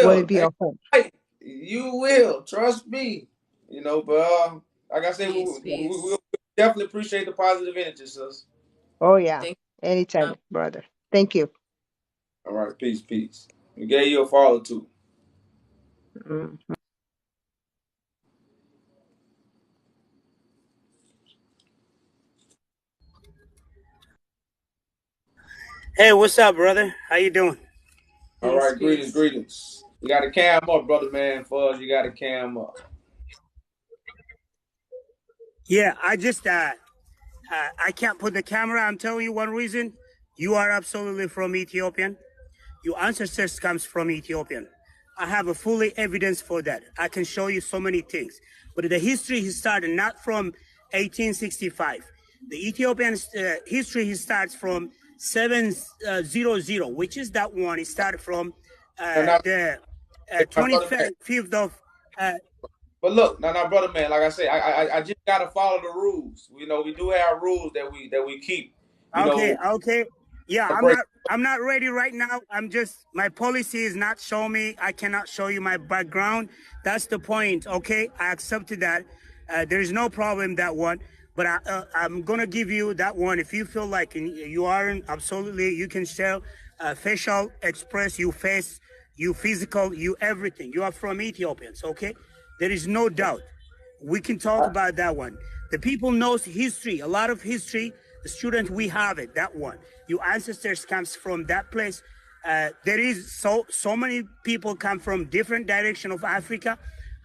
want to will. be a home. Hey, you will. Trust me. You know, but like I said, Peace, we peace. definitely appreciate the positive energy, sis. Oh yeah, Thank anytime, you. brother. Thank you. All right, peace, peace. We gave you a follow too. Mm. Hey, what's up, brother? How you doing? All Peace, right, greetings, peace. greetings. You got to cam up, brother man. For us, you got to cam up. Yeah, I can't put the camera. I'm telling you one reason. You are absolutely from Ethiopian. Your ancestors comes from Ethiopian. I have a fully evidence for that. I can show you so many things. But the history he started not from 1865. The Ethiopian history he starts from 700, which is that one. He started from Now, now, the my brother man. 25th of uh, But look, now, brother man. Like I say, I just got to follow the rules. You know, we do have rules that we keep. You Okay, know, okay. Yeah, to break. I'm not ready right now. I'm just my policy is not show me. I cannot show you my background. That's the point. Okay, I accepted that. There's no problem that one. But I'm gonna give you that one. If you feel like you aren't absolutely, you can show facial express, you face, you physical, you everything. You are from Ethiopians. Okay, there is no doubt. We can talk about that one. The people knows history, a lot of history. The student, we have it, that one. Your ancestors comes from that place. There is so many people come from different direction of Africa,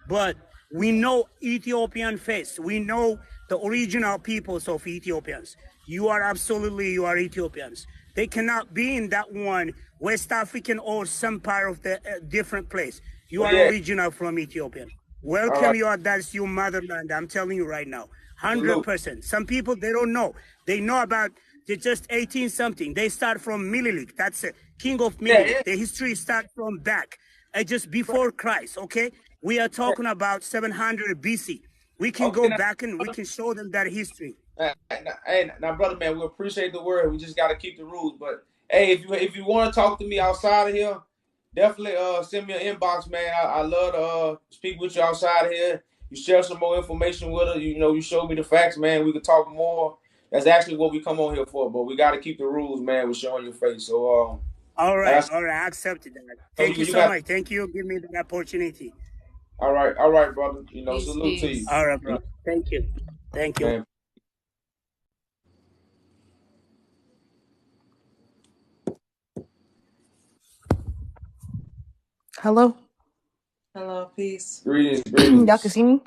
but we know Ethiopian face. We know the original peoples of Ethiopians. You are absolutely, you are Ethiopians. They cannot be in that one, West African or some part of the different place. You Well, are yeah. original from Ethiopian. All Welcome right. you, that's your motherland. I'm telling you right now, Salute. 100%. Some people, they don't know. They know about, they're just 18 something. They start from Mililik. That's a king of Yeah, Mililik. yeah. The history starts from back, just before Christ, okay? We are Yeah. talking about 700 BC. We can Okay, go now, back and we can show them that history. now, brother man, we appreciate the word. We just got to keep the rules. But hey, if you want to talk to me outside of here, definitely send me an inbox, man. I love to speak with you outside of here. You share some more information with us. You know, you show me the facts, man. We can talk more. That's actually what we come on here for. But we got to keep the rules, man. With showing your face. So like I said, All right, I accepted that. so Thank you you so got much. Thank you. Give me the opportunity. all right, brother. You know, Peace, salute to you. peace. All right, You bro. know, Thank you. Thank you. man. Hello? Hello, peace. Greetings, Y'all can greetings. see me?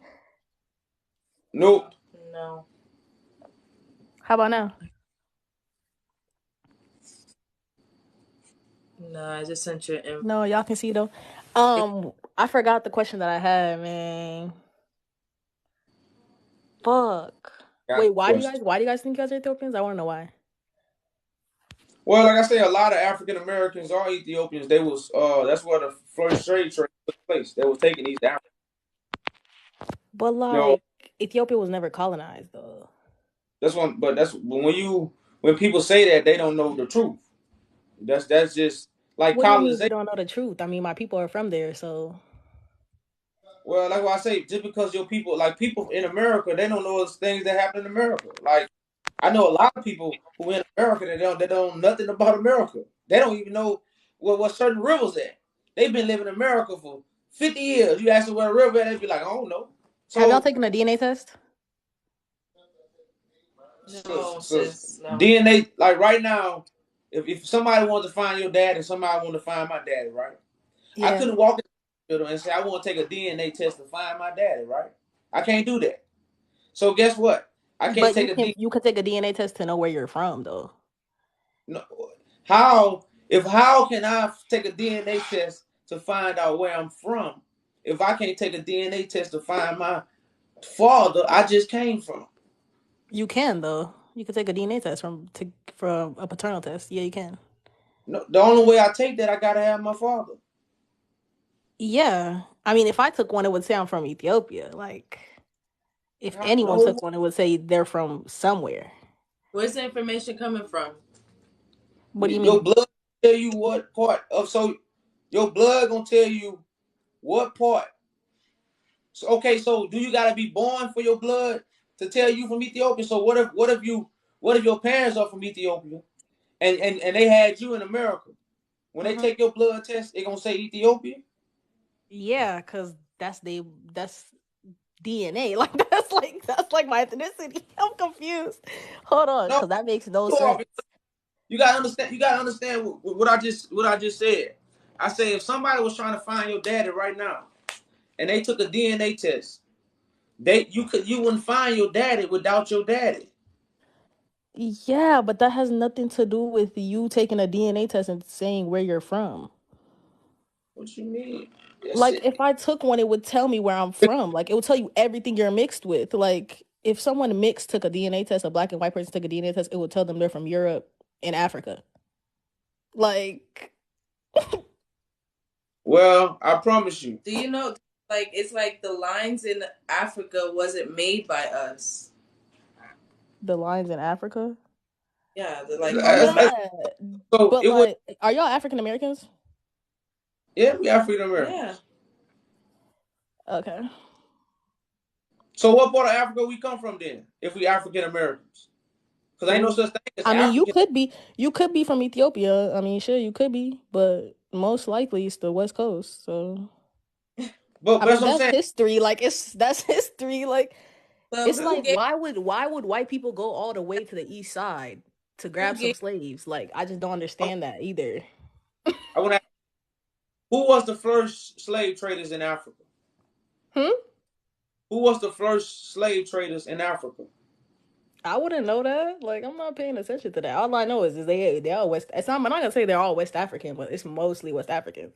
Nope. No, How about now? no, I just sent you an No, y'all can see though. invite. I forgot the question that I had, man. Fuck. Got Wait, the question. why do you guys think you guys are Ethiopians? I wanna know why. Well, like I say, a lot of African Americans are Ethiopians. They was that's where the first slave trade took place. They was taking East Africa. But You know, like Ethiopia was never colonized though. that's when people say that they don't know the truth. That's just like What do you mean we colonization. don't know the truth? I mean my people are from there, so Well, like what I say, just because your people, like people in America, they don't know those things that happen in America. Like I know a lot of people who in America that don't know nothing about America. They don't even know what certain rivers at. They've been living in America for 50 years. You ask them where a river at, they'd be like, I don't know. have y'all So, taken a DNA test? No, so sis, no. DNA, like right now, if somebody wants to find your dad and somebody want to find my daddy, right? I Yeah. couldn't walk in the hospital and say I want to take a DNA test to find my daddy, right? I can't do that. So guess what? I can't But take a DNA. you could take a DNA test to know where you're from though. No, how can I take a DNA test to find out where I'm from? if I can't take a DNA test to find my father I just came from? You can though. You can take a DNA test from a paternal test. Yeah, you can. No, the only way I take that, I gotta have my father. Yeah. I mean, if I took one, it would say I'm from Ethiopia. Like, if anyone No, took one, it would say they're from somewhere. Where's the information coming from? What do you your mean? blood tell you what part of so your blood gonna tell you what part. So, okay, so do you gotta be born for your blood to tell you from Ethiopia? So what if your parents are from Ethiopia and they had you in America? When they take your blood test, they gonna say Ethiopia? Yeah, because that's DNA. That's like my ethnicity. I'm confused. Hold on, No, because that makes no you are. sense. You gotta understand. You gotta understand what I just said. I say if somebody was trying to find your daddy right now, and they took a DNA test, you wouldn't find your daddy without your daddy. Yeah, but that has nothing to do with you taking a DNA test and saying where you're from. What you mean? Yes, Like, it. if I took one, it would tell me where I'm from. Like, it would tell you everything you're mixed with. Like, if someone mixed took a DNA test, a black and white person took a DNA test, it would tell them they're from Europe and Africa. Like, Well, I promise you. Do you know, like, it's like the lines in Africa wasn't made by us. the lines in Africa. Yeah, like I- the Yeah, so but it was. like, are y'all African Americans? Yeah, we African yeah. Americans. Okay. So what part of Africa we come from then? If we African Americans, because ain't no such thing as I mean, African. you could be from Ethiopia. I mean, sure, you could be, but most likely it's the West Coast. So, But I that's mean, what I'm that's saying. history. Like, that's history. Like, So it's who like, gave why would white people go all the way to the east side to who grab some gave slaves? Like, I just don't understand that either. I want to. Who was the first slave traders in Africa? Hmm? Who was the first slave traders in Africa? I wouldn't know that. Like, I'm not paying attention to that. All I know is they all West. I'm not gonna say they're all West African, but it's mostly West Africans.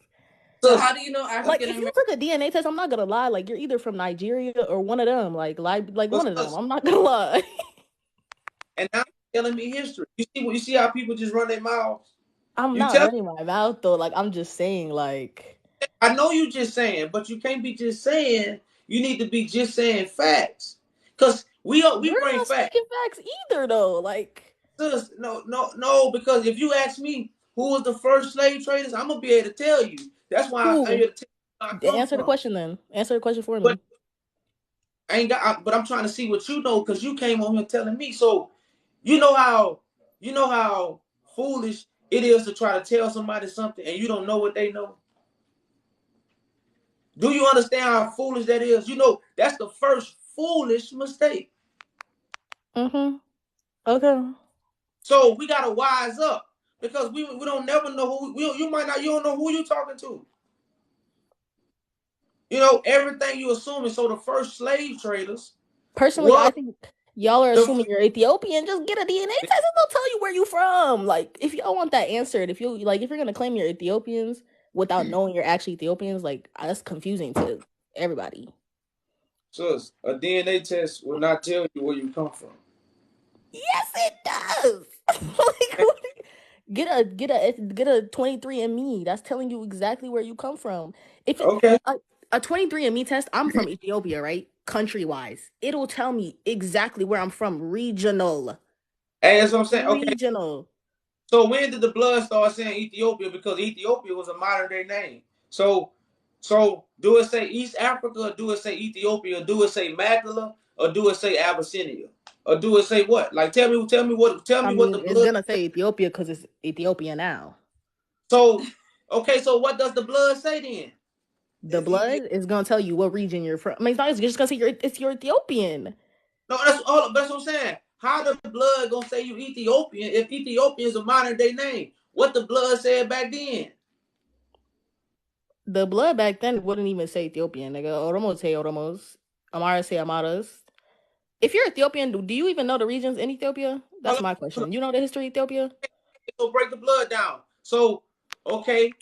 so Sus, how do you know Like, African if you American? took a DNA test, I'm not gonna lie. Like, you're either from Nigeria or one of them. Like but one of them. sus, I'm not gonna lie. and now you're telling me history. You see how people just run their mouths. I'm You not tell. running my mouth though. Like, I'm just saying. Like, I know you just saying, but you can't be just saying. You need to be just saying facts, cause we we're bring not facts. speaking facts either, though. Like, Sus, no, because if you ask me who was the first slave traders, I'm gonna be able to tell you. That's why I'm who? here to tell you where I come Answer the from. question then. Answer the question for But me. I ain't got. But I'm trying to see what you know, because you came on here telling me. So you know how foolish it is to try to tell somebody something and you don't know what they know. Do you understand how foolish that is? You know that's the first foolish mistake. Mm-hmm. Okay. So we gotta wise up because we don't never know who you might not you don't know who you talking to. You know everything you assuming. So the first slave traders Personally, were I think y'all are the assuming you're Ethiopian. Just get a DNA test and they'll tell you where you from. Like, if y'all want that answered, if you're gonna claim you're Ethiopians without knowing you're actually Ethiopians, like, that's confusing to everybody. sus, a DNA test will not tell you where you come from. Yes, it does. Like, get a 23andMe. That's telling you exactly where you come from. If it, Okay, a 23andMe test, I'm from Ethiopia, right? Country wise, it'll tell me exactly where I'm from. Regional, hey, that's what I'm saying. Okay, regional. so when did the blood start saying Ethiopia? Because Ethiopia was a modern day name. So do it say East Africa, or do it say Ethiopia, or do it say Magdala, or do it say Abyssinia, or do it say what? Like tell I me what the mean, it's blood. gonna say Ethiopia because it's Ethiopia now. So okay, so what does the blood say then? The It's Ethiopia. blood is gonna tell you what region you're from. I mean, it's not just gonna say you're Ethiopian. No, that's what I'm saying. How the blood gonna say you Ethiopian if Ethiopia is a modern day name? What the blood said back then? The blood back then wouldn't even say Ethiopian. Nigga, Oromos say Oromos. Amaras say Amaras. If you're Ethiopian, do you even know the regions in Ethiopia? That's Hold my on, question. You know the history of Ethiopia? so break the blood down. So okay,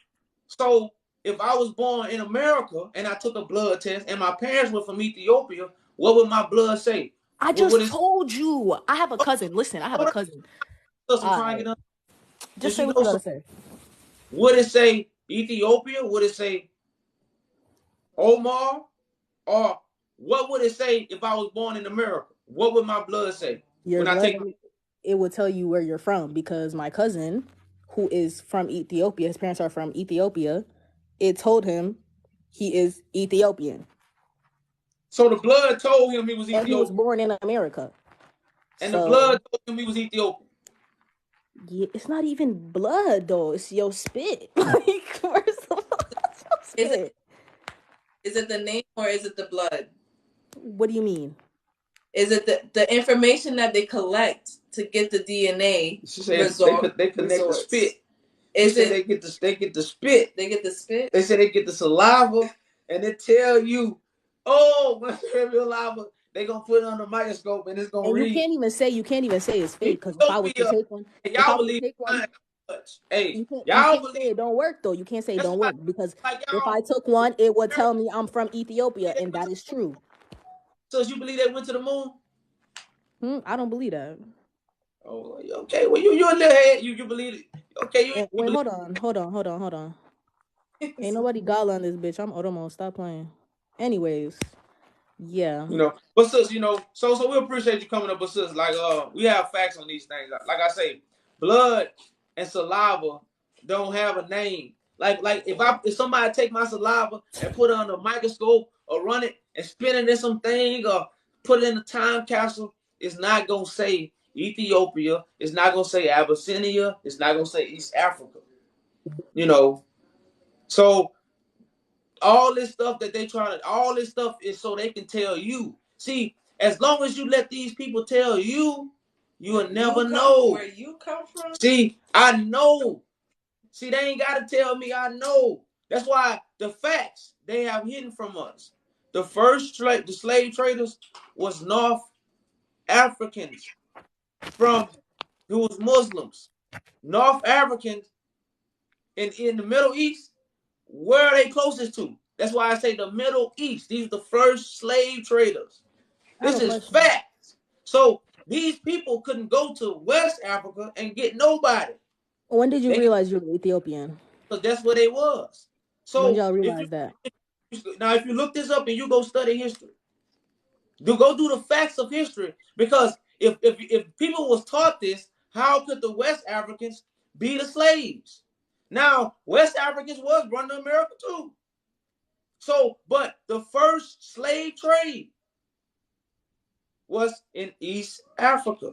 so if I was born in America and I took a blood test and my parents were from Ethiopia, what would my blood say? I What would just it? told you. I have a cousin. Listen, I have a Hold on, cousin. I'm All trying to right. get on. Just If say you what know you gotta something, say. would it say Ethiopia? Would it say Omar? Or what would it say if I was born in America? What would my blood say Your when I blood, take my? it will tell you where you're from because my cousin, who is from Ethiopia, his parents are from Ethiopia, it told him he is Ethiopian. So the blood told him he was And he was Ethiopian, born in America. and the So blood told him he was Ethiopian. yeah, it's not even blood though. It's your spit. Like, first of all, it's your spit. Is it the name or is it the blood? What do you mean? Is it the information that they collect to get the DNA She said result? they connect the spit. She Is said it they get the spit. they get the spit? They said they get the saliva, and they tell you, oh, when they have your saliva, they gonna put it on the microscope and it's gonna And you read. can't even say it's fake because if I was to Ethiopia. take one, if I Y'all was to believe take one, science much. Hey, you y'all can't say believe it don't work though. You can't say it that's don't why work because like if y'all I took one, it would tell me I'm from Ethiopia, and that is true. so you believe they went to the moon? I don't believe that. Oh, okay. Well, you a little head. You believe it? Okay, you Wait, believe. hold on. Ain't nobody gala on this bitch. I'm Otomo. Stop playing. Anyways, yeah. But sis, so we appreciate you coming up. But sis, like we have facts on these things. Like I say, blood and saliva don't have a name. Like if somebody take my saliva and put it under a microscope or run it and spin it in something or put it in a time capsule, it's not gonna say Ethiopia. It's not gonna say Abyssinia. It's not gonna say East Africa. So all this stuff that they all this stuff is so they can tell you. See, as long as you let these people tell you, you will never know where you come from. See, I know. See, they ain't got to tell me. I know. That's why the facts they have hidden from us. The first the slave traders was North Africans who was Muslims. North Africans in the Middle East. Where are they closest to? That's why I say the Middle East. These are the first slave traders. I have This a is question. facts. So these people couldn't go to West Africa and get nobody. When did you realize you were Ethiopian? Because that's where they was. When did So y'all if realize that? you look this up and you go study history, go do the facts of history. Because if people was taught this, how could the West Africans be the slaves? Now, West Africans was running America too. So, but the first slave trade was in East Africa.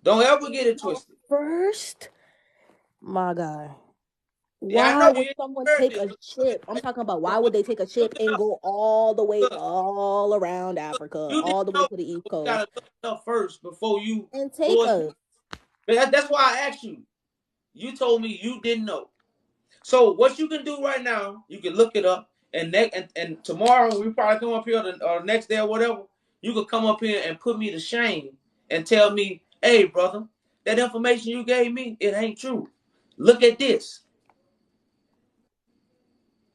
Don't ever get it twisted. First, my guy. Yeah, I Why know would you someone heard take this. a ship? I'm talking about why But would they take a ship look it and up. go all the way Look, all around Africa, you didn't all the way know. to the East You Coast gotta look it up first before you and go take into us? it. That's why I asked you. You told me you didn't know. So what you can do right now, you can look it up, and tomorrow we probably come up here or next day or whatever. You could come up here and put me to shame and tell me, "Hey, brother, that information you gave me, it ain't true. Look at this."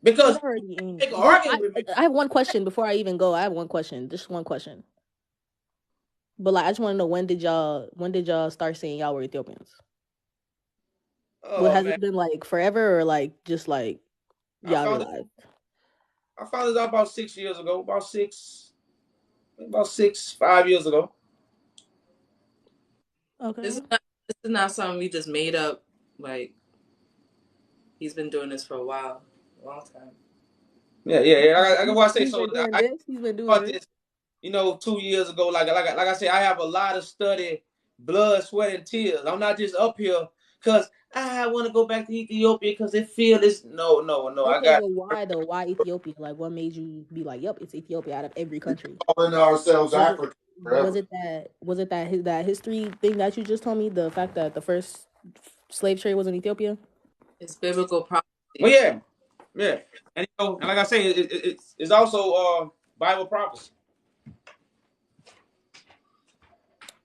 It Because you already ain't. make an But argument with me. I have one question before I even go. I have one question, just one question. But like, I just want to know when did y'all start saying y'all were Ethiopians? What Oh has man, it been like forever or like just like I y'all found it. realized? I found this out about 6 years ago. About 5 years ago. Okay. This is not something we just made up. Like, he's been doing this for a while, a long time. Yeah. I can watch say He's so. been doing I this. He's been doing bought this. this, 2 years ago. Like I said, I have a lot of study, blood, sweat, and tears. I'm not just up here because I want to go back to Ethiopia because they feel this. No. I Okay, got but why though? Why Ethiopia? Like, what made you be like, "Yep, it's Ethiopia"? Out of every country, Calling ourselves was it African was forever. it that history thing that you just told me? The fact that the first slave trade was in Ethiopia. It's biblical Well, prophecy. yeah, and like I say, it's also Bible prophecy.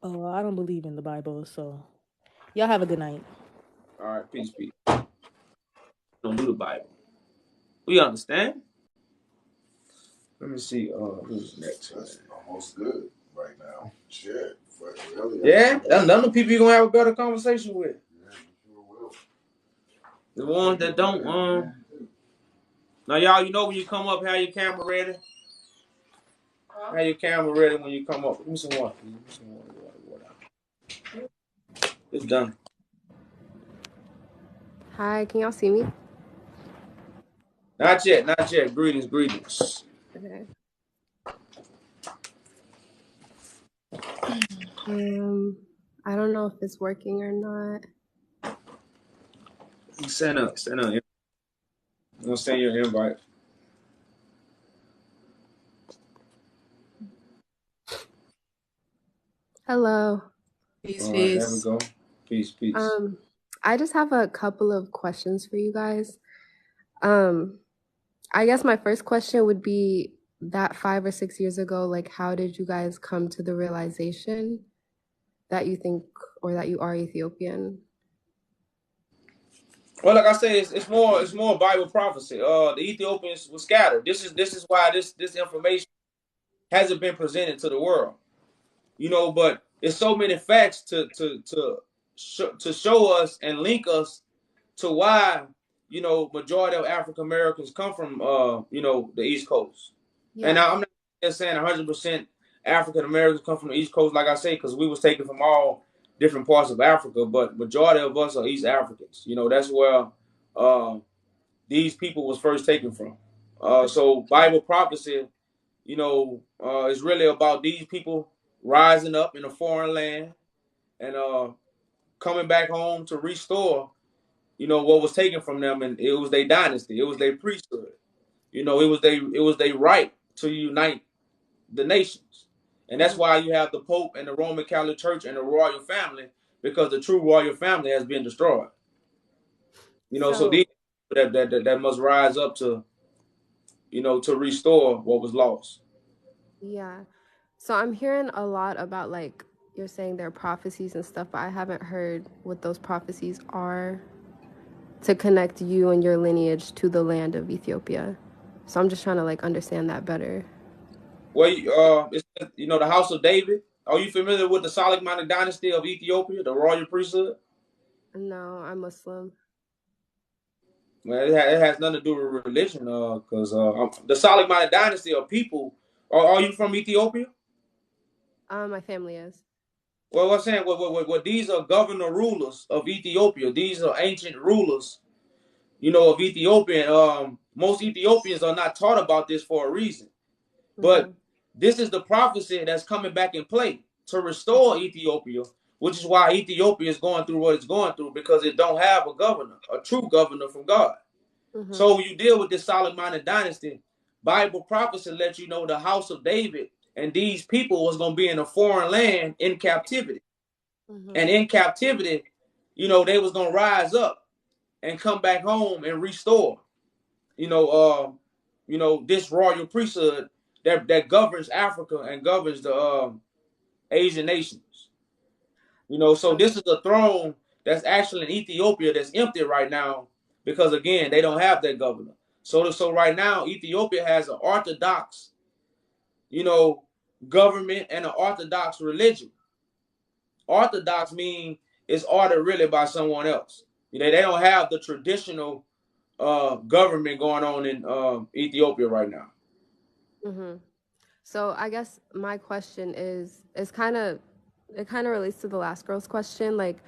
Oh, I don't believe in the Bible, so y'all have a good night. All right, peace. Don't do the Bible. We understand. Let me see. Who's next? That's almost good right now. Shit. Really, Yeah, none of the people you gonna have a better conversation with. Yeah, you sure will. The ones that don't. Now y'all, you know when you come up, have your camera ready. Have your camera ready when you come up. Give me some water. Give me some water. It's done. Hi, can y'all see me? Not yet. Not yet. Greetings. Greetings. Okay. I don't know if it's working or not. Send up. I'm gonna send you an invite. Hello. Peace, All right, there we peace. go. Peace. I just have a couple of questions for you guys. I guess my first question would be that 5 or 6 years ago, like, how did you guys come to the realization that you think or that you are Ethiopian? Well, like I say, it's more Bible prophecy. The Ethiopians were scattered. This is why this information hasn't been presented to the world. You know, but it's so many facts to show us and link us to why, you know, majority of African Americans come from you know, the East Coast. Yeah. And I'm not just saying 100% African Americans come from the East Coast, like I say, because we was taken from all different parts of Africa, but majority of us are East Africans. You know, that's where these people was first taken from. So Bible prophecy, you know, is really about these people rising up in a foreign land and coming back home to restore, you know, what was taken from them, and it was their dynasty, it was their priesthood. You know, it was their right to unite the nations. And that's why you have the Pope and the Roman Catholic Church and the royal family, because the true royal family has been destroyed. You know, so these that must rise up to, you know, to restore what was lost. Yeah. So I'm hearing a lot about, like, you're saying there are prophecies and stuff, but I haven't heard what those prophecies are to connect you and your lineage to the land of Ethiopia. So I'm just trying to, like, understand that better. Well, it's, you know, the House of David. Are you familiar with the Solomonic dynasty of Ethiopia, the royal priesthood? No, I'm Muslim. Well, it has nothing to do with religion, because the Solomonic dynasty of people. Are you from Ethiopia? My family is. Well, I'm saying, what these are governor rulers of Ethiopia. These are ancient rulers, you know, of Ethiopia. Most Ethiopians are not taught about this for a reason. But this is the prophecy that's coming back in play to restore Ethiopia, which is why Ethiopia is going through what it's going through, because it don't have a governor, a true governor from God. So when you deal with this Solomonic dynasty, Bible prophecy lets you know the house of David and these people was going to be in a foreign land in captivity. And in captivity, you know, they was going to rise up and come back home and restore, you know, this royal priesthood that governs Africa and governs the Asian nations. You know, so this is a throne that's actually in Ethiopia that's empty right now, because again, they don't have that governor. So right now, Ethiopia has an orthodox, you know, government and an orthodox religion. Orthodox mean it's ordered really by someone else. You know, they don't have the traditional government going on in Ethiopia right now. So I guess my question is it kind of relates to the last girl's question. Like,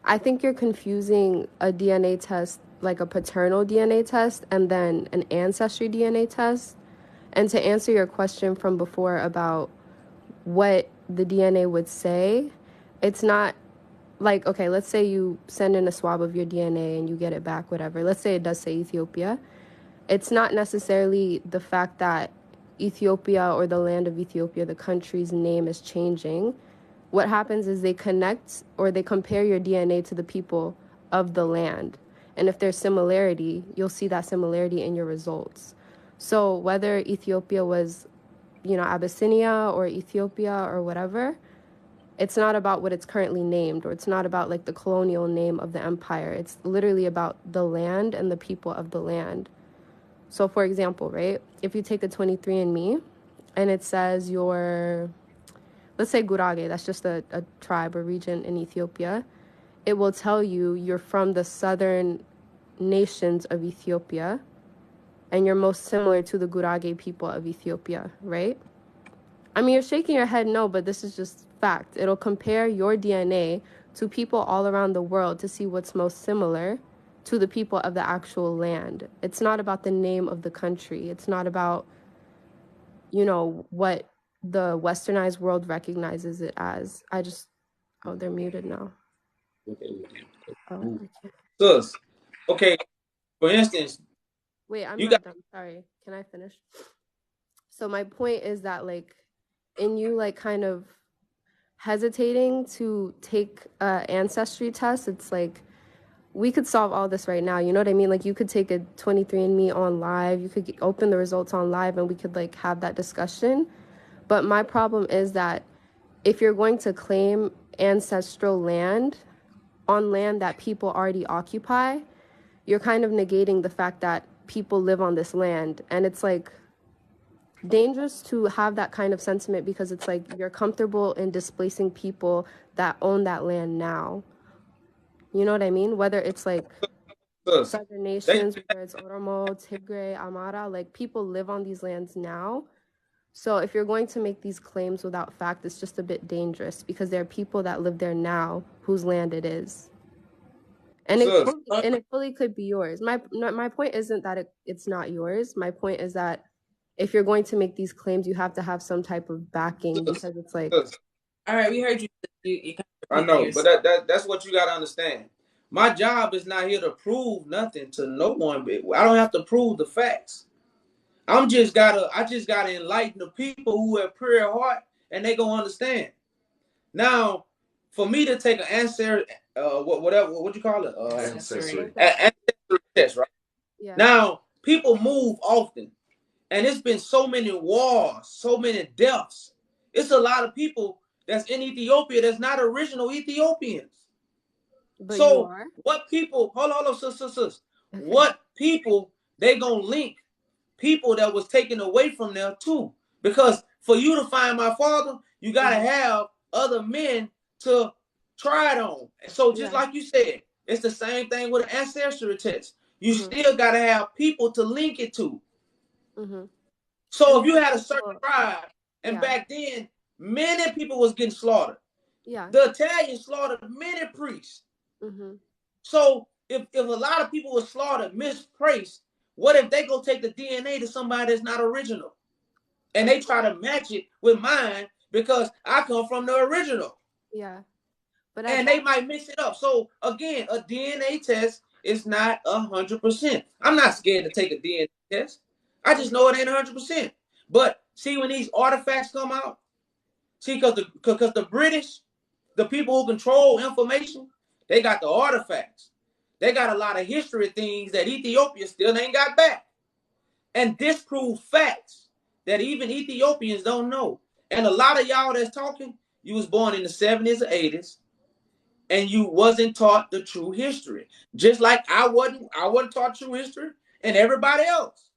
I think you're confusing a DNA test, like a paternal DNA test, and then an ancestry DNA test. And to answer your question from before about what the DNA would say, it's not like, okay, let's say you send in a swab of your DNA and you get it back, whatever. Let's say it does say Ethiopia. It's not necessarily the fact that Ethiopia or the land of Ethiopia, the country's name is changing. What happens is they connect or they compare your DNA to the people of the land. And if there's similarity, you'll see that similarity in your results. So whether Ethiopia was, you know, Abyssinia or Ethiopia or whatever, it's not about what it's currently named, or it's not about like the colonial name of the empire. It's literally about the land and the people of the land. So for example, right, if you take a 23andMe and it says let's say Gurage, that's just a tribe or region in Ethiopia, it will tell you you're from the southern nations of Ethiopia and you're most similar to the Gurage people of Ethiopia, right? I mean, you're shaking your head no, but this is just fact. It'll compare your DNA to people all around the world to see what's most similar to the people of the actual land. It's not about the name of the country. It's not about, what the westernized world recognizes it as. Oh, they're muted now. Oh, okay. Sus, okay, for instance, Wait, I'm you not got done. Sorry. Can I finish? So my point is that, like, in you, like, kind of hesitating to take an ancestry test, it's like, we could solve all this right now. You know what I mean? Like, you could take a 23andMe on live. You could open the results on live and we could, like, have that discussion. But my problem is that if you're going to claim ancestral land on land that people already occupy, you're kind of negating the fact that people live on this land. And it's like dangerous to have that kind of sentiment because it's like you're comfortable in displacing people that own that land now. You know what I mean? Whether it's like sus. southern They, nations, whether it's Oromo, Tigray, Amara, like people live on these lands now. So if you're going to make these claims without fact, it's just a bit dangerous because there are people that live there now whose land it is. And sus. it fully could be yours. My point isn't that it's not yours. My point is that if you're going to make these claims, you have to have some type of backing because it's like. Sus. All right, we heard you. You I know, but that's what you got to understand. My job is not here to prove nothing to no one. I don't have to prove the facts. I just gotta enlighten the people who have pure heart, and they gonna understand. Now, for me to take an answer, what you call it, Ancestry. ancestry test, right? Yeah. Now, people move often, and it's been so many wars, so many deaths. It's a lot of people that's in Ethiopia that's not original Ethiopians. But you So are? what people? Hold on, sis. Okay. What people they gonna link people that was taken away from there too? Because for you to find my father, you gotta have other men to try it on. So just like you said, it's the same thing with an ancestry test. You still gotta have people to link it to. So if you had a certain tribe, and back then many people was getting slaughtered. Yeah. The Italians slaughtered many priests. So if a lot of people were slaughtered, misplaced, what if they go take the DNA to somebody that's not original? And they try to match it with mine because I come from the original. Yeah. But and they might mix it up. So again, a DNA test is not 100%. I'm not scared to take a DNA test. I just know it ain't 100%. But see, when these artifacts come out, see, because the British, the people who control information, they got the artifacts. They got a lot of history things that Ethiopia still ain't got back. And disprove facts that even Ethiopians don't know. And a lot of y'all that's talking, you was born in the 70s or 80s, and you wasn't taught the true history. Just like I wasn't taught true history, and everybody else.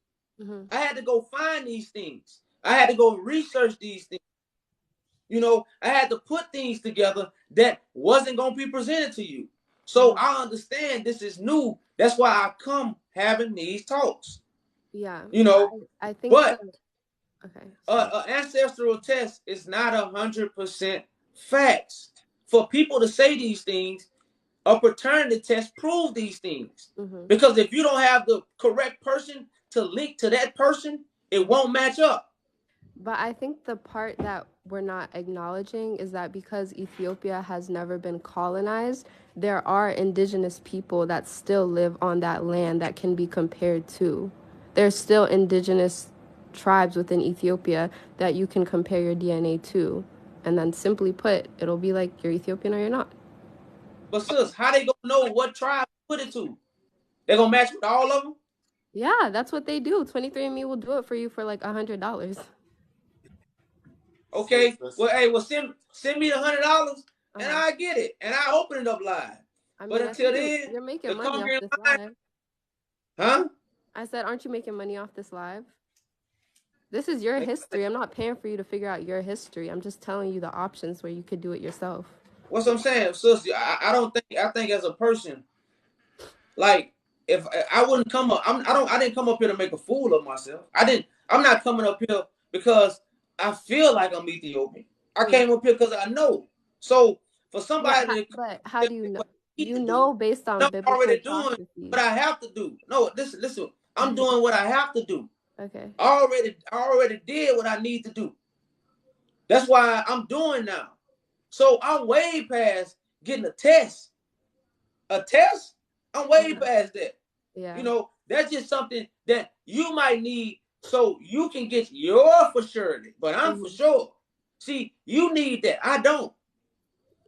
I had to go find these things. I had to go research these things. You know, I had to put things together that wasn't going to be presented to you. So I understand this is new. That's why I come having these talks. Yeah. You know, I think but okay. An ancestral test is not 100% facts. For people to say these things, a paternity test prove these things. Because if you don't have the correct person to link to that person, it won't match up. But I think the part that we're not acknowledging is that because Ethiopia has never been colonized, there are indigenous people that still live on that land that can be compared to. There's still indigenous tribes within Ethiopia that you can compare your DNA to. And then simply put, it'll be like you're Ethiopian or you're not. But sis, how they gonna know what tribe to put it to? They gonna match with all of them? Yeah, that's what they do. 23andMe will do it for you for like $100. Okay. Well, hey, send me the $100 and I get it. And I open it up live. I mean, but until then, you're making the money off Conquering this Live. live. Huh? I said, aren't you making money off this live? This is your history. I'm not paying for you to figure out your history. I'm just telling you the options where you could do it yourself. What's I'm saying, sister? I don't think. I think as a person, like if I wouldn't come up, I didn't come up here to make a fool of myself. I'm not coming up here because I feel like I'm Ethiopian. I came up here because I know. So for somebody but how do you know? You to know based on I'm biblical already doing prophecies. what I have to do. No, listen. I'm doing what I have to do. Okay. I already did what I need to do. That's why I'm doing now. So I'm way past getting a test. A test? I'm way past that. Yeah. You know, that's just something that you might need so you can get your for surety. But I'm for sure. See, you need that. I don't.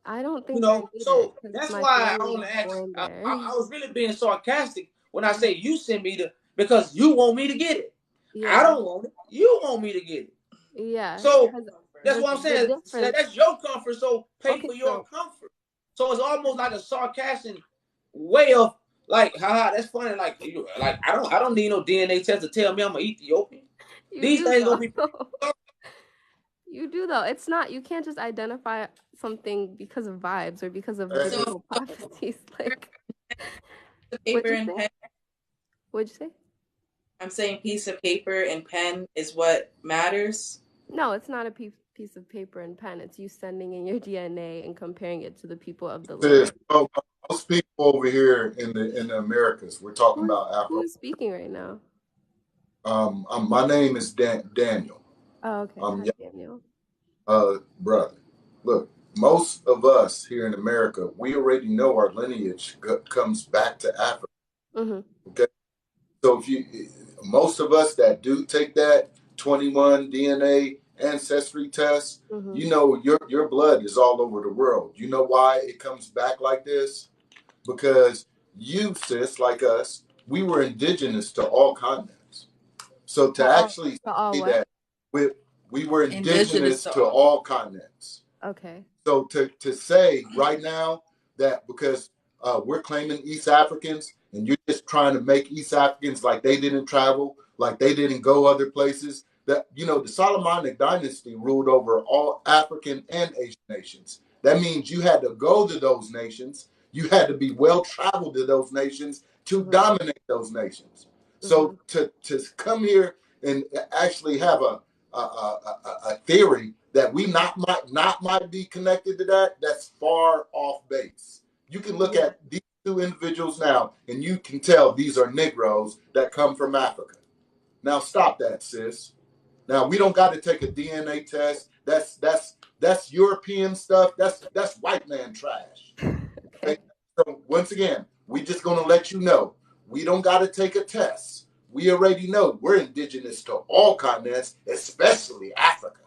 I don't think You know, I need so it that's my why I family only was ask. born I there. was really being sarcastic when I say you send me because you want me to get it. Yeah. I don't want it. You want me to get it. Yeah. So that's what I'm saying. Difference. That's your comfort. So pay for your comfort. So it's almost like a sarcastic way of like, haha, that's funny. Like I don't need no DNA test to tell me I'm an Ethiopian. These things gonna be. You do though. It's not. You can't just identify something because of vibes or because of biblical prophecies. Like paper and pen. What'd you say? I'm saying piece of paper and pen is what matters. No, it's not a piece of paper and pen. It's you sending in your DNA and comparing it to the people of the land. Most people over here in the Americas, we're talking about Afro. Who's speaking right now? My name is Daniel. Oh, okay. Hi, Daniel. Brother, look, most of us here in America, we already know our lineage comes back to Africa. Mm-hmm. Okay, so most of us that do take that 21 DNA ancestry test, you know your blood is all over the world. You know why it comes back like this? Because you, sis, like us, we were indigenous to all continents. So to actually say that we were indigenous to all continents. Okay. So to say right now that because we're claiming East Africans and you're just trying to make East Africans like they didn't travel, like they didn't go other places, that, you know, the Solomonic dynasty ruled over all African and Asian nations. That means you had to go to those nations. You had to be well traveled to those nations to dominate those nations. So to come here and actually have a theory that we might be connected to that's far off base. You can look at these two individuals now and you can tell these are Negroes that come from Africa. Now stop that, sis. Now we don't got to take a DNA test. That's European stuff. That's white man trash. Okay. So once again, we just gonna let you know we don't got to take a test. We already know we're indigenous to all continents, especially Africa.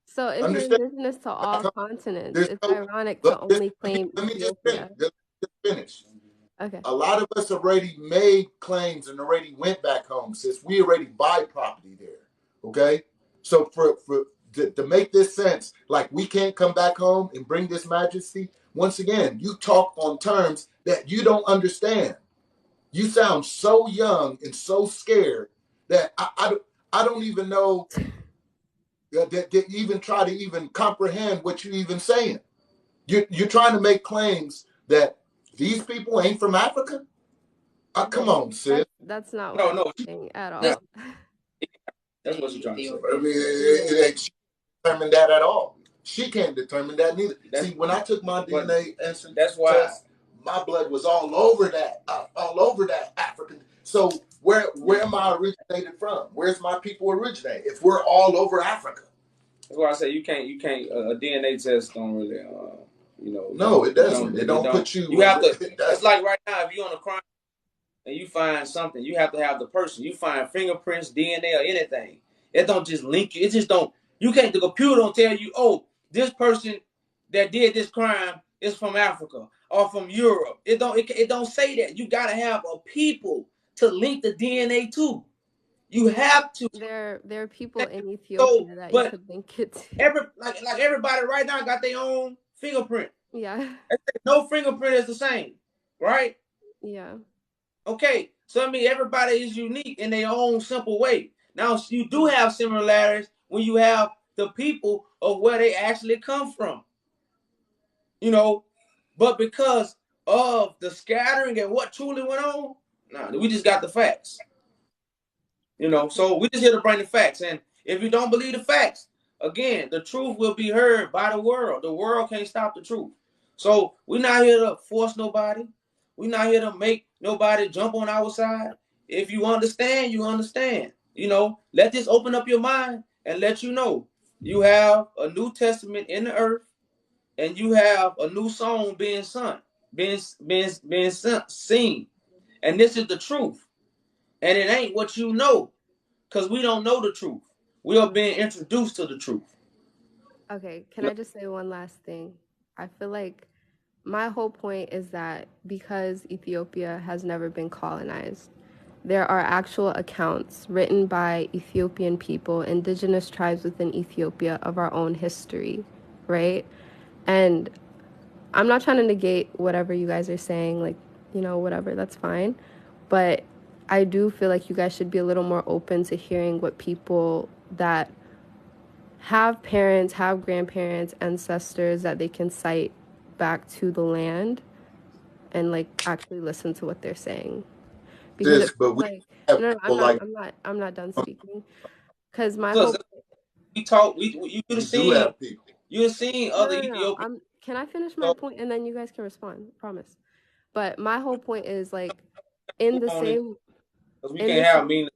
So if you're indigenous to all continents, it's ironic to only claim Ethiopia. Let me just finish. Okay. A lot of us already made claims and already went back home, since we already buy property there. Okay? So to make this sense, like we can't come back home and bring this majesty, once again, you talk on terms that you don't understand. You sound so young and so scared that I don't even know that even try to even comprehend what you're even saying. You're trying to make claims that these people ain't from Africa? Come on, sis. That's not what I'm saying at all. That's what you're trying to say. I mean, she can't determine that at all. She can't determine that neither. See, when I took my DNA test, my blood was all over that African. So where am I originated from? Where's my people originate? If we're all over Africa. That's why I say you can't a DNA test don't really No, it doesn't. It don't put you. You have to. It's like right now, if you're on a crime and you find something, you have to have the person. You find fingerprints, DNA, or anything. It don't just link you. It just don't. You can't. The computer don't tell you, oh, this person that did this crime is from Africa or from Europe. It don't say that. You gotta have a people to link the DNA to. You have to. There are people in Ethiopia that you could link it to. Like everybody right now got their own fingerprint. Yeah. No fingerprint is the same, right? Yeah. Okay, so I mean everybody is unique in their own simple way. Now you do have similarities when you have the people of where they actually come from, you know, but because of the scattering and what truly went on, nah, we just got the facts, you know. Okay. So we just here to bring the facts, and if you don't believe the facts, again, the truth will be heard by the world. The world can't stop the truth. So we're not here to force nobody. We're not here to make nobody jump on our side. If you understand, you understand. You know, let this open up your mind and let you know you have a New Testament in the earth, and you have a new song being sung, being seen, and this is the truth, and it ain't what you know, because we don't know the truth. We are being introduced to the truth. Okay, can I just say one last thing? I feel like my whole point is that because Ethiopia has never been colonized, there are actual accounts written by Ethiopian people, indigenous tribes within Ethiopia, of our own history, right? And I'm not trying to negate whatever you guys are saying, like, whatever, that's fine. But I do feel like you guys should be a little more open to hearing what people that have parents, have grandparents, ancestors that they can cite back to the land and like actually listen to what they're saying. Because it Sis, but feels we like have no, people like I'm not done speaking. Because my So whole we talk. You could have we do seen. have people. You have seen other no. Ethiopians. Can I finish my So point and then you guys can respond? Promise. But my whole point is like in move the on same because we in can't the have same meaning.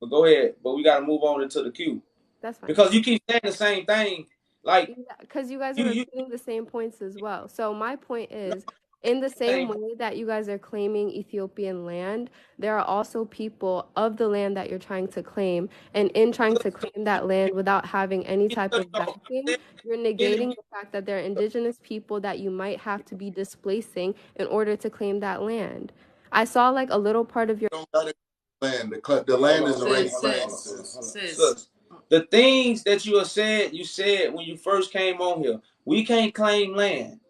But go ahead. But we got to move on into the queue that's fine. because you keep saying the same thing. Like Yeah, because you guys are you repeating the same points as well. So my point no, is, in the same same. way that you guys are claiming Ethiopian land, there are also people of the land that you're trying to claim. And in trying to claim that land without having any type of backing, you're negating the fact that there are indigenous people that you might have to be displacing in order to claim that land. I saw like a little part of your Don't got it land. The land is already claimed. Sis, the things that you said when you first came on here. We can't claim land.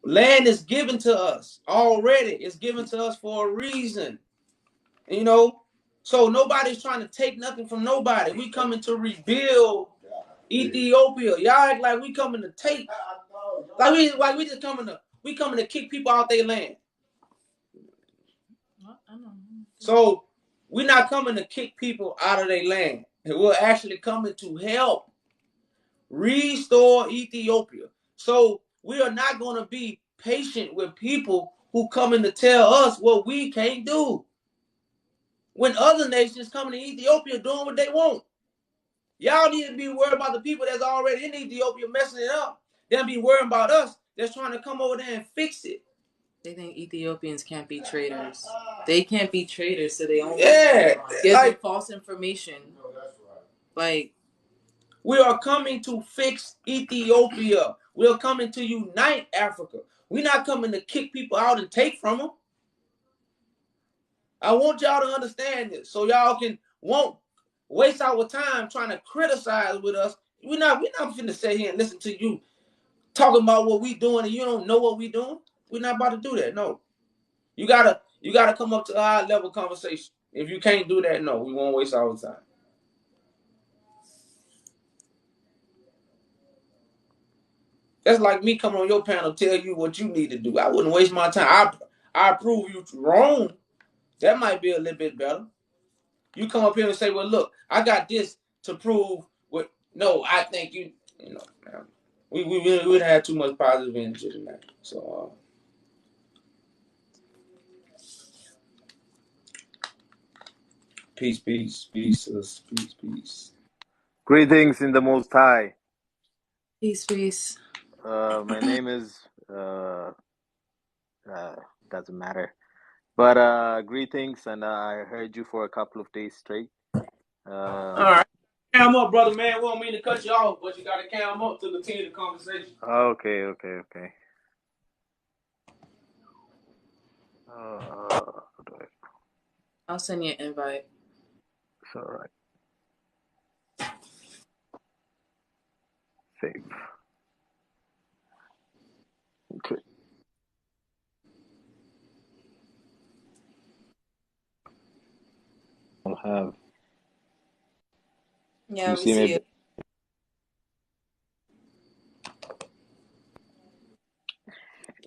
Land is given to us already. It's given to us for a reason. You know, so nobody's trying to take nothing from nobody. We coming to rebuild Ethiopia. Y'all act like we coming to take, like we just coming to kick people out their land. So we're not coming to kick people out of their land. We're actually coming to help restore Ethiopia. So we are not going to be patient with people who coming to tell us what we can't do. When other nations coming to Ethiopia doing what they want. Y'all need to be worried about the people that's already in Ethiopia messing it up. They'll be worried about us that's trying to come over there and fix it. They think Ethiopians can't be traitors. They can't be traitors, so they only give them false information. Like, we are coming to fix Ethiopia. We are coming to unite Africa. We're not coming to kick people out and take from them. I want y'all to understand this so y'all won't waste our time trying to criticize with us. We're not finna sit here and listen to you talking about what we doing and you don't know what we doing. We're not about to do that. No. You gotta come up to a high level conversation. If you can't do that, no, we won't waste our time. That's like me coming on your panel tell you what you need to do. I wouldn't waste my time. I prove you wrong. That might be a little bit better. You come up here and say, well, look, I got this to prove what no, I think you know, man, we would have too much positive energy tonight. So peace, peace. Greetings in the Most High. peace. My name is doesn't matter, but greetings, and I heard you for a couple of days straight. All right. Cam up, brother, man. We don't mean to cut you off, but you got to cam up to continue the conversation. Okay. I'll send you an invite. It's all right. Save. Okay. I'll have. Yeah, You we see see me? it.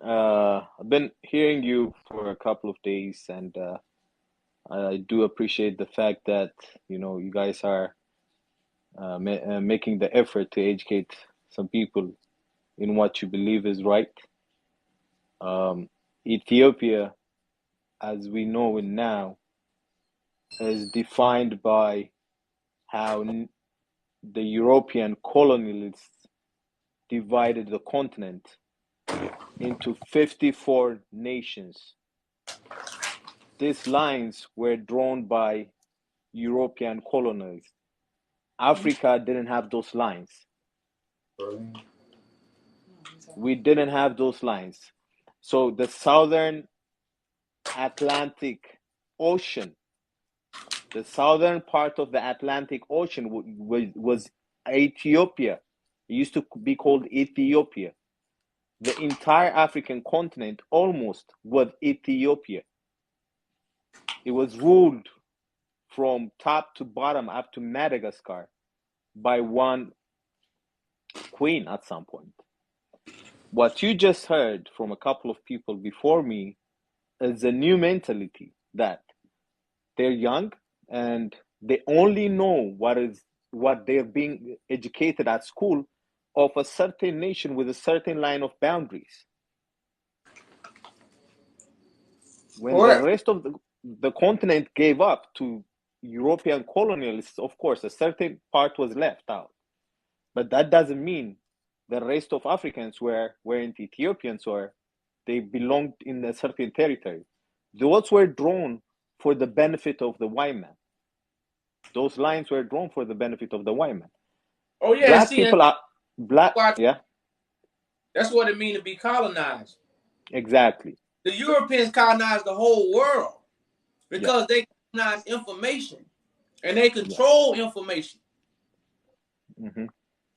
I've been hearing you for a couple of days, and I do appreciate the fact that you guys are making the effort to educate some people in what you believe is right. Ethiopia, as we know it now, is defined by how the European colonialists divided the continent into 54 nations. These lines were drawn by European colonialists. Africa didn't have those lines. We didn't have those lines. So the southern Atlantic Ocean, the southern part of the Atlantic Ocean was Ethiopia. It used to be called Ethiopia. The entire African continent almost was Ethiopia. It was ruled from top to bottom up to Madagascar by one queen at some point. What you just heard from a couple of people before me is a new mentality that they're young and they only know what they're being educated at school of a certain nation with a certain line of boundaries. When the rest of the continent gave up to European colonialists, of course, a certain part was left out. But that doesn't mean the rest of Africans weren't Ethiopians or they belonged in a certain territory. Those were drawn for the benefit of the white man. Those lines were drawn for the benefit of the white man. Oh yeah, Black see, people are black. Yeah, that's what it means to be colonized. exactly. The Europeans colonized the whole world because Yeah. they colonize information and they control information. Mm-hmm.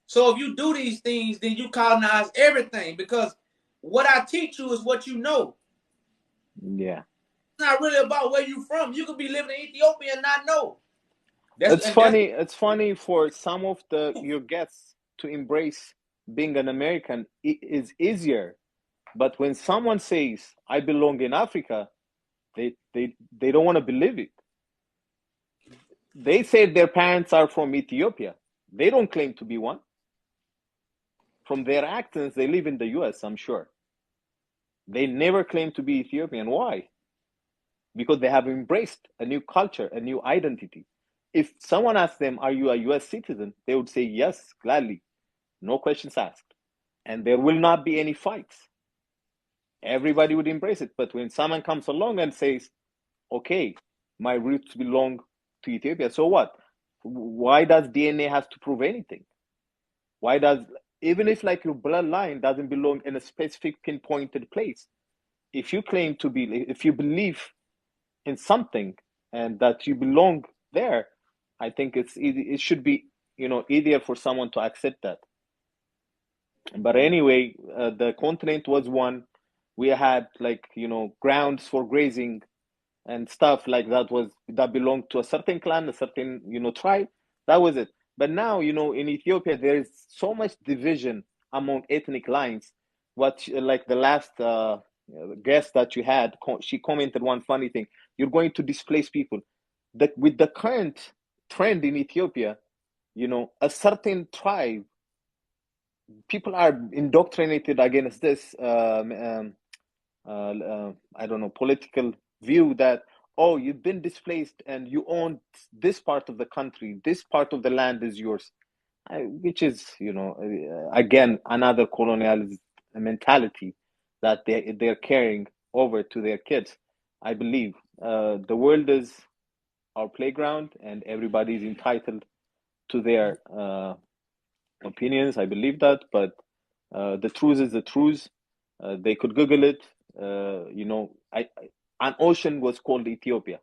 So if you do these things, then you colonize everything because what I teach you is what you know. Yeah. It's not really about where you're from. You could be living in Ethiopia and not know. It's funny for some of your guests to embrace being an American is easier. But when someone says, I belong in Africa, they don't want to believe it. They say their parents are from Ethiopia. They don't claim to be one. From their accents, they live in the US, I'm sure. They never claim to be Ethiopian. Why? Because they have embraced a new culture, a new identity. If someone asked them, are you a US citizen? They would say, yes, gladly. No questions asked. And there will not be any fights. Everybody would embrace it. But when someone comes along and says, okay, my roots belong to Ethiopia, so what? Why does DNA have to prove anything? Why does, even if like your bloodline doesn't belong in a specific pinpointed place, if you claim to be, if you believe in something and that you belong there, I think it should be, easier for someone to accept that. But anyway, the continent was one. We had grounds for grazing and stuff like that belonged to a certain clan, a certain tribe. That was it. But now in Ethiopia there is so much division among ethnic lines. What like the last guest that you had, she commented one funny thing. You're going to displace people. That with the current trend in Ethiopia, a certain tribe, people are indoctrinated against this. I don't know, political view that, oh, you've been displaced and you own this part of the country, this part of the land is yours, which is, again, another colonial mentality that they're carrying over to their kids. I believe the world is our playground and everybody is entitled to their opinions. I believe that, but the truth is the truth. They could Google it. An ocean was called Ethiopia.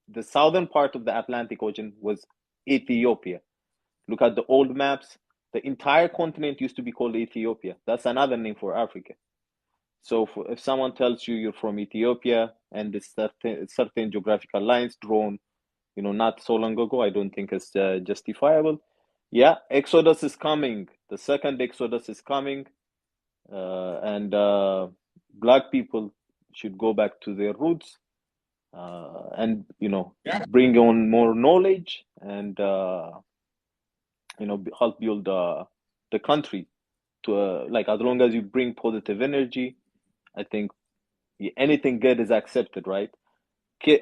The southern part of the Atlantic Ocean was Ethiopia. Look at the old maps. The entire continent used to be called Ethiopia. That's another name for Africa. So if someone tells you you're from Ethiopia and there's certain geographical lines drawn not so long ago. I don't think it's justifiable. Yeah, Exodus is coming. The second Exodus is coming, and black people should go back to their roots, and bring on more knowledge, and help build the country to like, as long as you bring positive energy, I think anything good is accepted, right?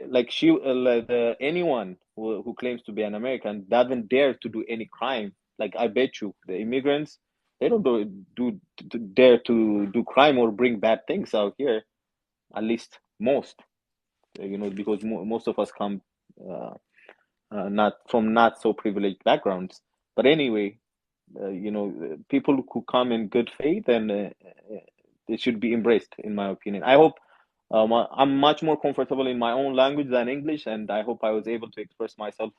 Like anyone who claims to be an American doesn't dare to do any crime. Like, I bet you the immigrants, they don't dare to do crime or bring bad things out here. At least most, because most of us come not from not so privileged backgrounds. But anyway, people who come in good faith, and they should be embraced, in my opinion. I hope I'm much more comfortable in my own language than English, and I hope I was able to express myself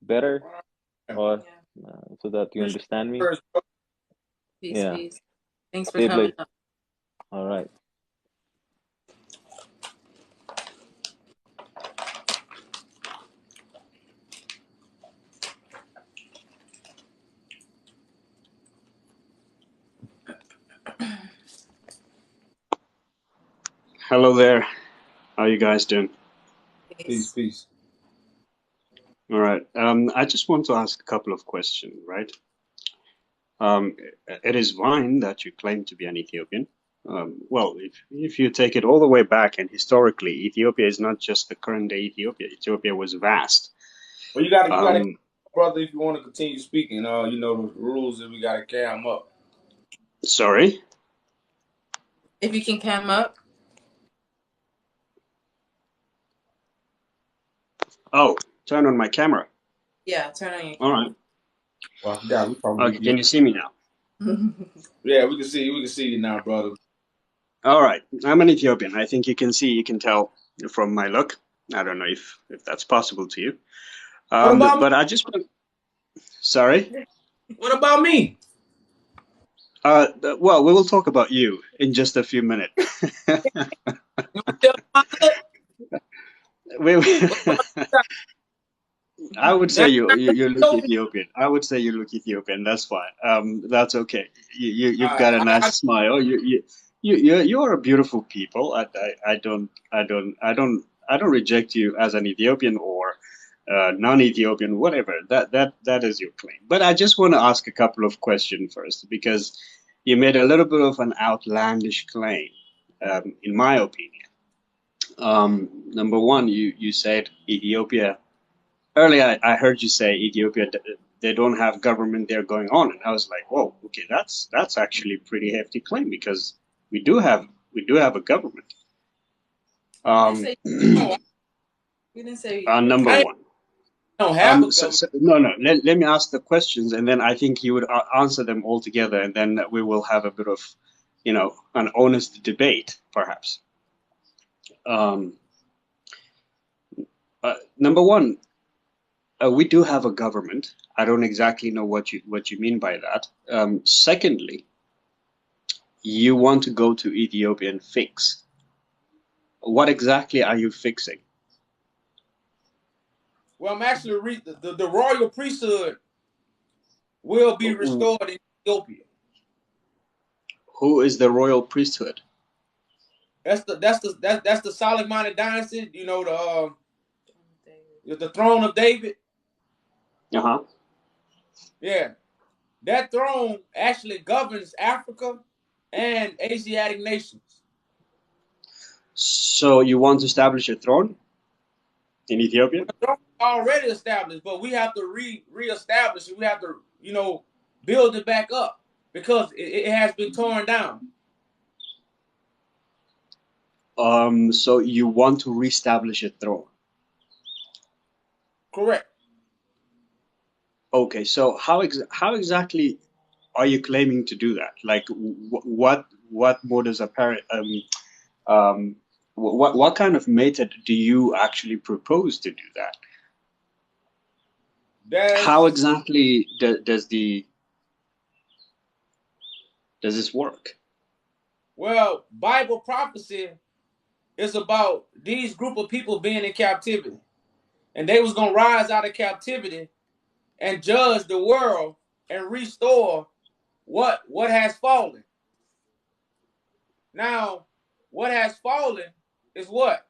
better, or so that you understand me. Peace, Yeah. peace. Thanks for Stay coming blessed. up. All right. Hello there. How you guys doing? Peace, peace. All right. I just want to ask a couple of questions, right? It is fine that you claim to be an Ethiopian. Well, if you take it all the way back and historically, Ethiopia is not just the current day Ethiopia. Ethiopia was vast. Well, you gotta, brother, if you want to continue speaking, the rules that we gotta carry them up. Sorry? If you can come up. Oh, turn on my camera. Yeah, turn on your All camera. right. Well, yeah, we probably. Okay, can you see me now? Yeah, we can see you now, brother. All right. I'm an Ethiopian. I think you can tell from my look. I don't know if that's possible to you. What about but I just want. Sorry? What about me? Well, we will talk about you in just a few minutes. I would say you look Ethiopian. I would say you look Ethiopian. That's fine. That's okay. You've got a nice smile. You're a beautiful people. I don't reject you as an Ethiopian or non-Ethiopian, whatever. That is your claim. But I just want to ask a couple of questions first, because you made a little bit of an outlandish claim, in my opinion. Number one, you said Ethiopia. Earlier, I heard you say Ethiopia, they don't have government there going on, and I was like, whoa, okay, that's actually a pretty hefty claim, because we do have a government. We didn't say Number one. Don't have a no. Let me ask the questions, and then I think you would answer them all together, and then we will have a bit of, an honest debate, perhaps. Number one, we do have a government. I don't exactly know what you mean by that. Secondly, you want to go to Ethiopia and fix. What exactly are you fixing? Well, I'm actually the royal priesthood will be restored in Ethiopia. Who is the royal priesthood? That's the Solomonic dynasty. The throne of David. Uh-huh. Yeah, that throne actually governs Africa and Asiatic nations. So you want to establish a throne in Ethiopia? The throne is already established, but we have to reestablish it. We have to, build it back up, because it has been torn down. So you want to reestablish a throne? Correct. Okay, so how exactly are you claiming to do that? Like, what modus apparent? What kind of method do you actually propose to do that? How exactly does this work? Well, Bible prophecy is about these group of people being in captivity. and they was gonna rise out of captivity and judge the world and restore what has fallen. Now, what has fallen is what?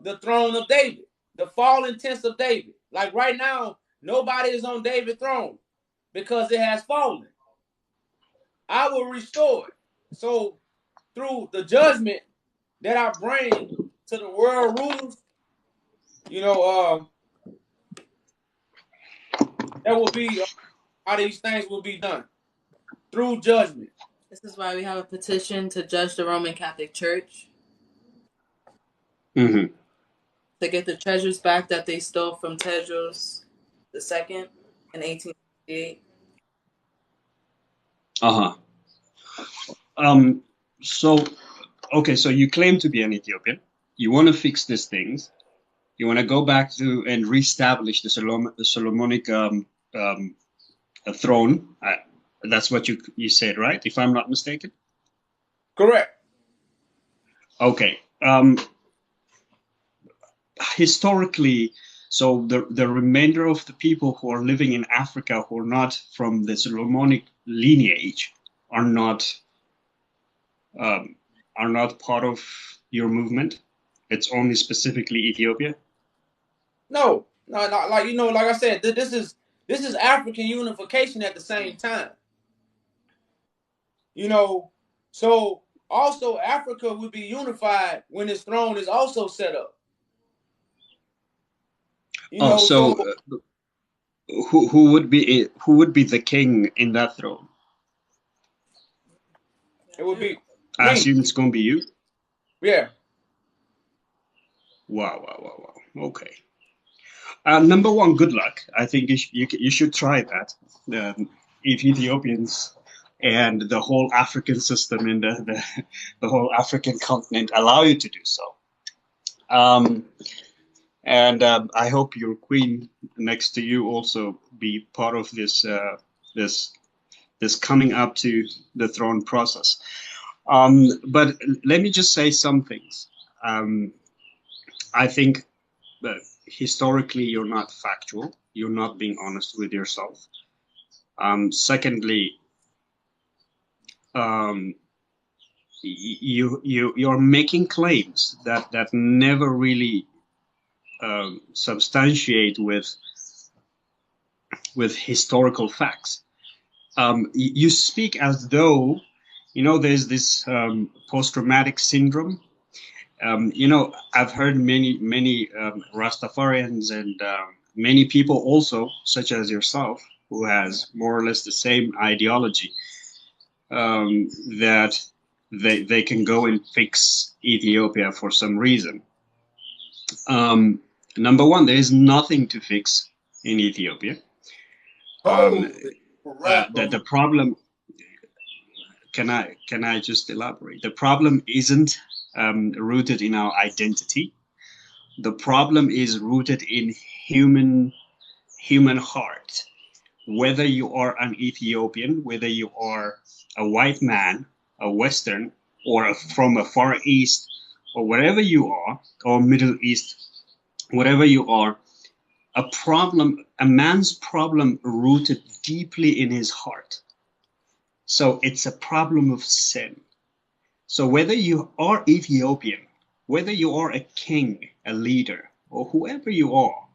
The throne of David, the fallen tents of David. Like right now, nobody is on David's throne because it has fallen. I will restore it. So through the judgment that I bring to the world rulers, that will be how these things will be done through judgment. This is why we have a petition to judge the Roman Catholic Church Mm-hmm. to get the treasures back that they stole from Tedros II in 1868. So, okay, so you claim to be an Ethiopian. You want to fix these things. You want to go back to and reestablish the Solomonic throne. That's what you said, right? If I'm not mistaken. Correct. Okay. Historically, so the remainder of the people who are living in Africa who are not from the Solomonic lineage are not part of your movement. It's only specifically Ethiopia. No, like like I said, this is African unification at the same time. So also Africa would be unified when its throne is also set up. Who would be the king in that throne? It would be. I assume it's going to be you. Yeah. Wow. Okay. Number one, good luck. I think you should try that. If Ethiopians and the whole African system and the whole African continent allow you to do so. And I hope your queen next to you also be part of this coming up to the throne process. But let me just say some things. I think that historically you're not factual. You're not being honest with yourself. Secondly, you're making claims that never really substantiate with historical facts. You speak as though, there's this post-traumatic syndrome. I've heard many Rastafarians and many people also, such as yourself, who has more or less the same ideology, that they can go and fix Ethiopia for some reason. Number one, there is nothing to fix in Ethiopia. The problem, can I just elaborate? The problem isn't rooted in our identity. The problem is rooted in human heart. Whether you are an Ethiopian, whether you are a white man, a Western, or from a Far East, or wherever you are, or Middle East, whatever you are, a man's problem rooted deeply in his heart. So it's a problem of sin. So whether you are Ethiopian, whether you are a king, a leader, or whoever you are,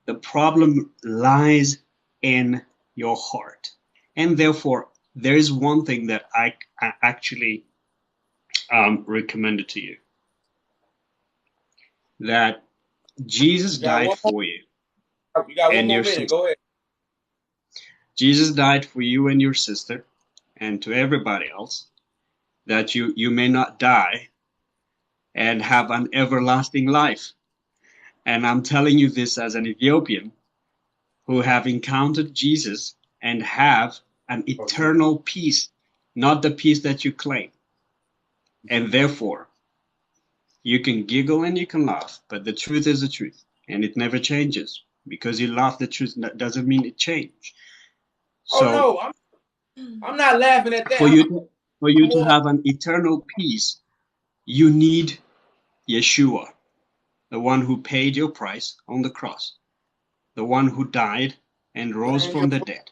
the problem lies in your heart. And therefore, there is one thing that I actually recommended to you. That Jesus died for you. You got one more minute. Go ahead. Jesus died for you and your sister and to everybody else, that you may not die and have an everlasting life. And I'm telling you this as an Ethiopian who have encountered Jesus and have an eternal peace, not the peace that you claim. And therefore, you can giggle and you can laugh, but the truth is the truth, and it never changes. Because you laugh the truth, that doesn't mean it changed. So, no, I'm not laughing at that. For you to have an eternal peace, you need Yeshua. the one who paid your price on the cross, the one who died and rose from the dead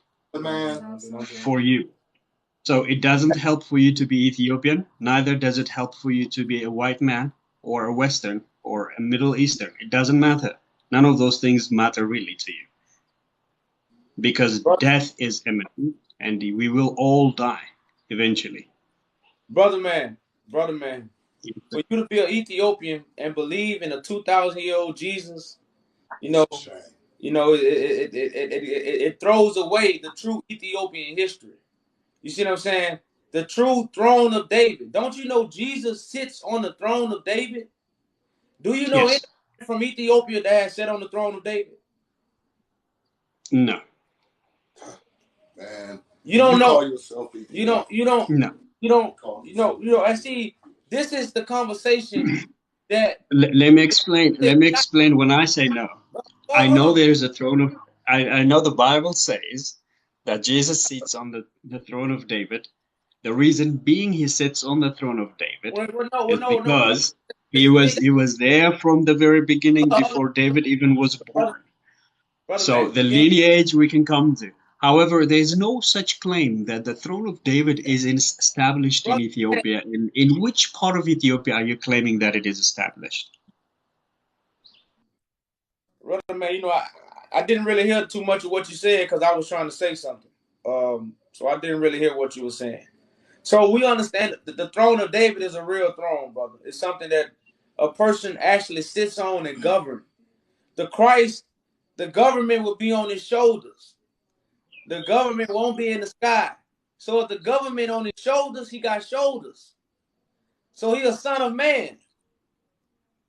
for you. So it doesn't help for you to be Ethiopian, neither does it help for you to be a white man or a Western or a Middle Eastern. It doesn't matter. None of those things matter really to you. Because death is imminent and we will all die eventually. Brother man, for you to be an Ethiopian and believe in a 2,000-year-old Jesus, it throws away the true Ethiopian history. You see what I'm saying? The true throne of David. Don't you know Jesus sits on the throne of David? Do you know anyone from Ethiopia that has sat on the throne of David? No. Man, you don't know. Call yourself Ethiopian. I see. This is the conversation that. Let me explain. Let me explain. When I say no, I know there's a throne of. I know the Bible says that Jesus sits on the throne of David. The reason being he sits on the throne of David is because he was there from the very beginning before David even was born. So the lineage we can come to. However, there is no such claim that the throne of David is established in Ethiopia. In which part of Ethiopia are you claiming that it is established? Brother man, I didn't really hear too much of what you said because I was trying to say something. So I didn't really hear what you were saying. So we understand that the throne of David is a real throne, brother. It's something that a person actually sits on and governs. The government will be on his shoulders. The government won't be in the sky. So if the government on his shoulders, he got shoulders. So he's a son of man.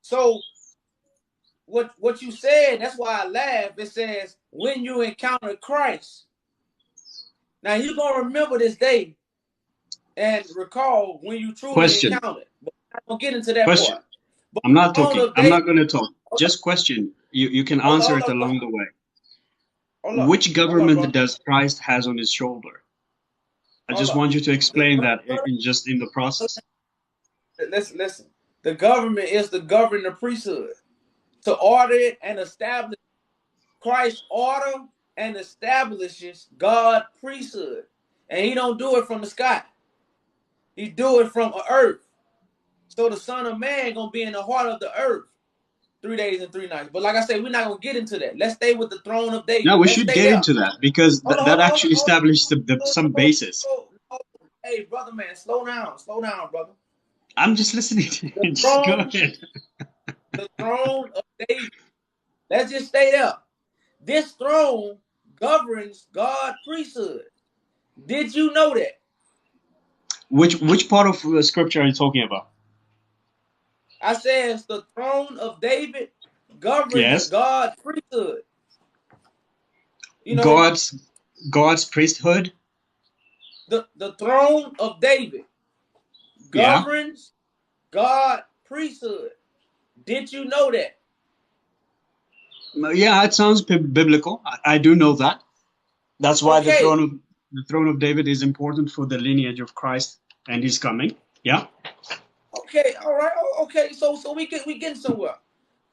So what you said, that's why I laugh. It says, when you encounter Christ. Now you're going to remember this day and recall when you truly encountered. But I don't get into that part. But I'm not talking. I'm not going to talk. Just question. You can answer it along the way. Which government does Christ has on his shoulder? I just want you to explain that in the process. Listen. The government is the governing priesthood to order it and establish. Christ order and establishes God's priesthood, and he don't do it from the sky. He do it from earth. So the Son of Man gonna be in the heart of the earth 3 days and 3 nights. But like I said, we're not gonna get into that. Let's stay with the throne of David. No, we should get into that because that actually established some basis. Hey, brother, man, slow down, brother. I'm just listening to you. Just go ahead. The throne of David. Let's just stay there. This throne governs God's priesthood. Did you know that? Which part of the scripture are you talking about? I said the throne of David governs God's priesthood. God's priesthood. The throne of David governs God's priesthood. Did you know that? Yeah, it sounds biblical. I do know that. That's why the throne of David is important for the lineage of Christ and his coming. Yeah. Okay. All right. Okay. So we getting somewhere.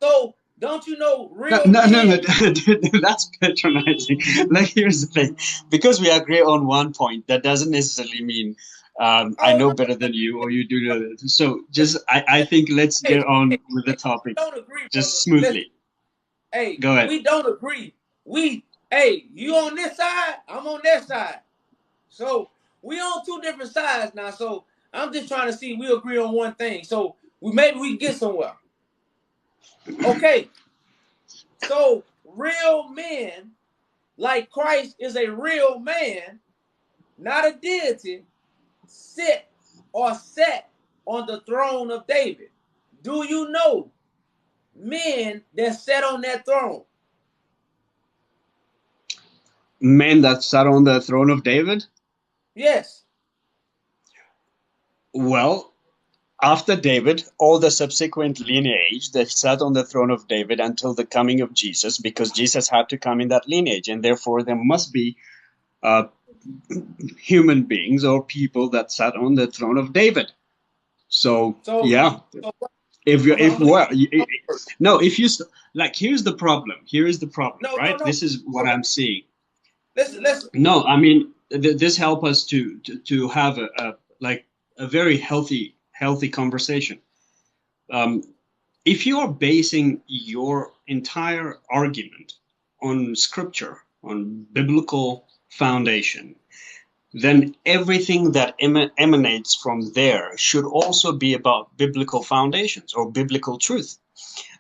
So don't you know real? No, that's patronizing. Like, here's the thing: because we agree on one point, that doesn't necessarily mean I know better than you or you do know. So I think let's get on with the topic. Don't agree, just smoothly. Hey, go ahead. We don't agree. You on this side, I'm on that side. So we on two different sides now. So I'm just trying to see we agree on one thing. So maybe we can get somewhere. Okay. So real men, like Christ is a real man, not a deity, sit or sat on the throne of David. Do you know men that sat on that throne? Men that sat on the throne of David? Yes. Well, after David, all the subsequent lineage that sat on the throne of David until the coming of Jesus, because Jesus had to come in that lineage, and therefore there must be human beings or people that sat on the throne of David. So yeah, If you if Hold on. well no, if you like, here's the problem. Here is the problem, No, no, right? no. This is what I'm seeing. Listen. No, I mean this help us to have a like a very healthy conversation. If you are basing your entire argument on scripture, on biblical foundation, then everything that emanates from there should also be about biblical foundations or biblical truth.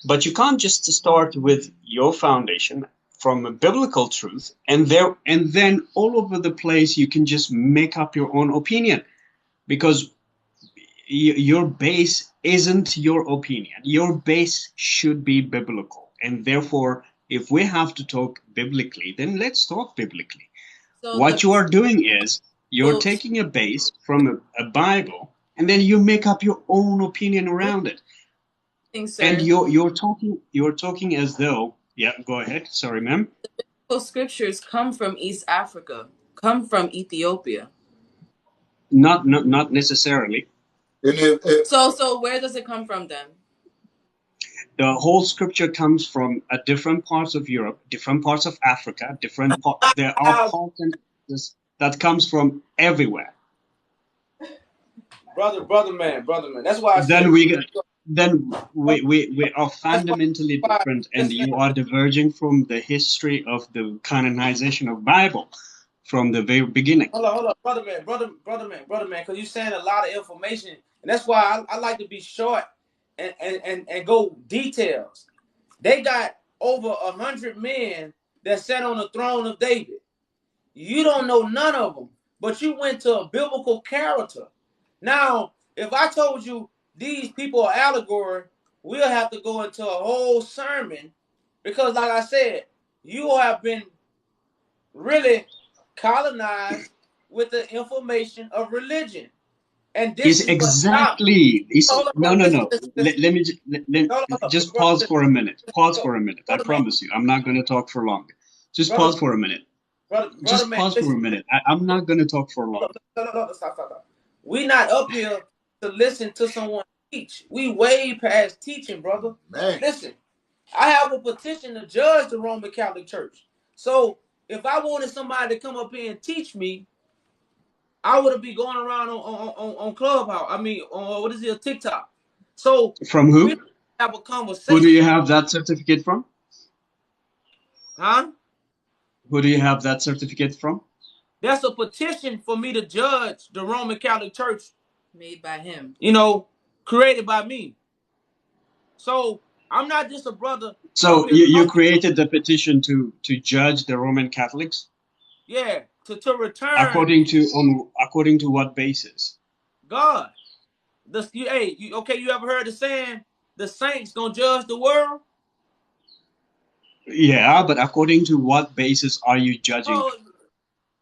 But you can't just start with your foundation from a biblical truth and then all over the place you can just make up your own opinion, because your base isn't your opinion. Your base should be biblical, and therefore if we have to talk biblically, then let's talk biblically. So What you are doing is you're so taking a base from a Bible and then you make up your own opinion around it. And sir. you're talking as though, yeah, go ahead. Sorry, ma'am. Those scriptures come from East Africa, come from Ethiopia. Not necessarily. So where does it come from then? The whole scripture comes from a different parts of Europe, different parts of Africa, there are parts that comes from everywhere. Brother man. That's why I said Then we are fundamentally different, and you are diverging from the history of the canonization of Bible from the very beginning. Hold on, brother man, because you're saying a lot of information, and that's why I like to be short and go details. They got over 100 men that sat on the throne of David. You don't know none of them, but you went to a biblical character. Now, if I told you these people are allegory, we'll have to go into a whole sermon, because, like I said, you have been really colonized with the information of religion. And this is exactly. No. Listen. Let me just pause for a minute. Pause for a minute. I promise you, I'm not going to talk for long. Just pause for a minute. Just pause for a minute. I'm not going to talk for long. No, stop. We not up here to listen to someone teach. We way past teaching, brother. Man. Listen, I have a petition to judge the Roman Catholic Church. So if I wanted somebody to come up here and teach me, I would be going around on Clubhouse. I mean, on what is it, TikTok? So from who? We have a conversation. Who do you have that certificate from? Huh? Who do you have that certificate from? That's a petition for me to judge the Roman Catholic Church, made by him. Created by me. So I'm not just a brother. So you created the petition to judge the Roman Catholics? Yeah, to return. According to what basis? God. You ever heard the saying, the saints gonna judge the world? Yeah, but according to what basis are you judging? Oh,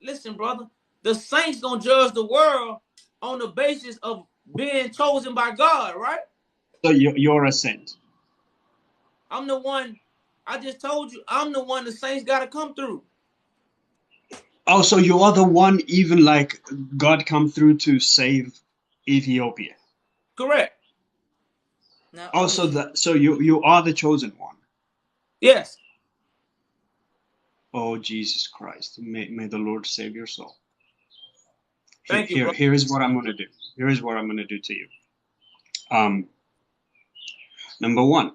listen, brother. The saints gonna judge the world on the basis of being chosen by God, right? So you're a saint. I'm the one. I just told you, I'm the one the saints gotta come through. Oh, so you are the one, even like God come through to save Ethiopia. Correct. Oh, so you are the chosen one. Yes. Oh, Jesus Christ. May the Lord save your soul. Thank you, bro. Here is what I'm going to do. Here is what I'm going to do to you. Number one,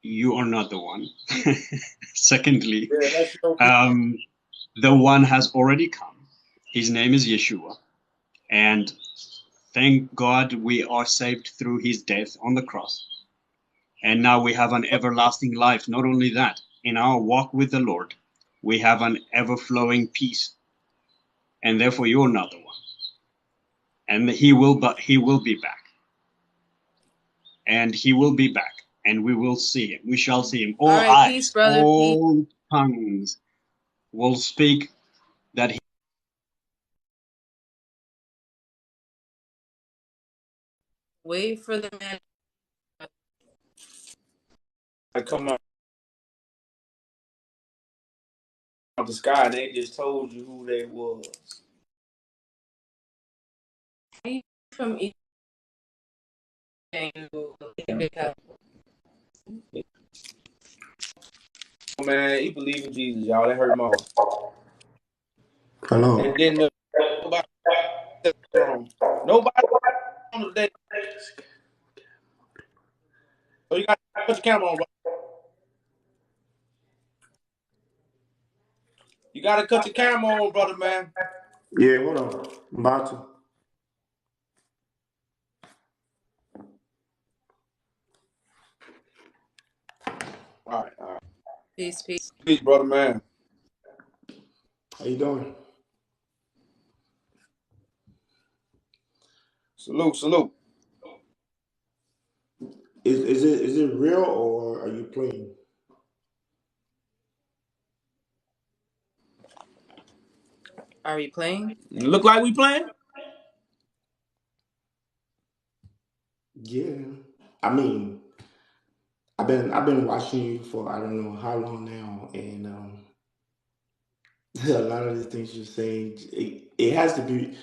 you are not the one. Secondly, the one has already come. His name is Yeshua. And thank God we are saved through his death on the cross. And now we have an everlasting life. Not only that, in our walk with the Lord, we have an ever-flowing peace. And therefore you're not the one. And he will be back. And he will be back. And we will see him. We shall see him. All eyes, peace, brother, all tongues will speak that he... Wait for the man. I come out of the sky and they just told you who they was. From Man, he believe in Jesus, y'all. That hurt my heart. Hello. And then nobody wrong. Nobody on today. So you got to put your camera on, bro. You got to cut your camera on, brother, man. Yeah, hold on. I'm about to. All right, all right. Peace, peace. Peace, brother, man. How you doing? Salute, salute. Is it real or are you playing? Are we playing? You look like we playing? Yeah. I mean, I've been watching you for I don't know how long now, and a lot of the things you're saying, it has to be.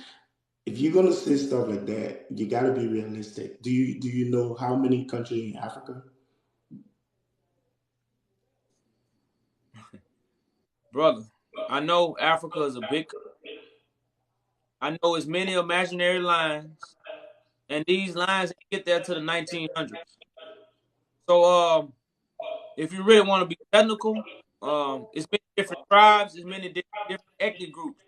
If you're gonna say stuff like that, you gotta be realistic. Do you know how many countries in Africa? Brother, I know Africa is a big. I know it's many imaginary lines, and these lines didn't get there to the 1900s. So, if you really want to be technical, it's many different tribes, it's many different ethnic groups,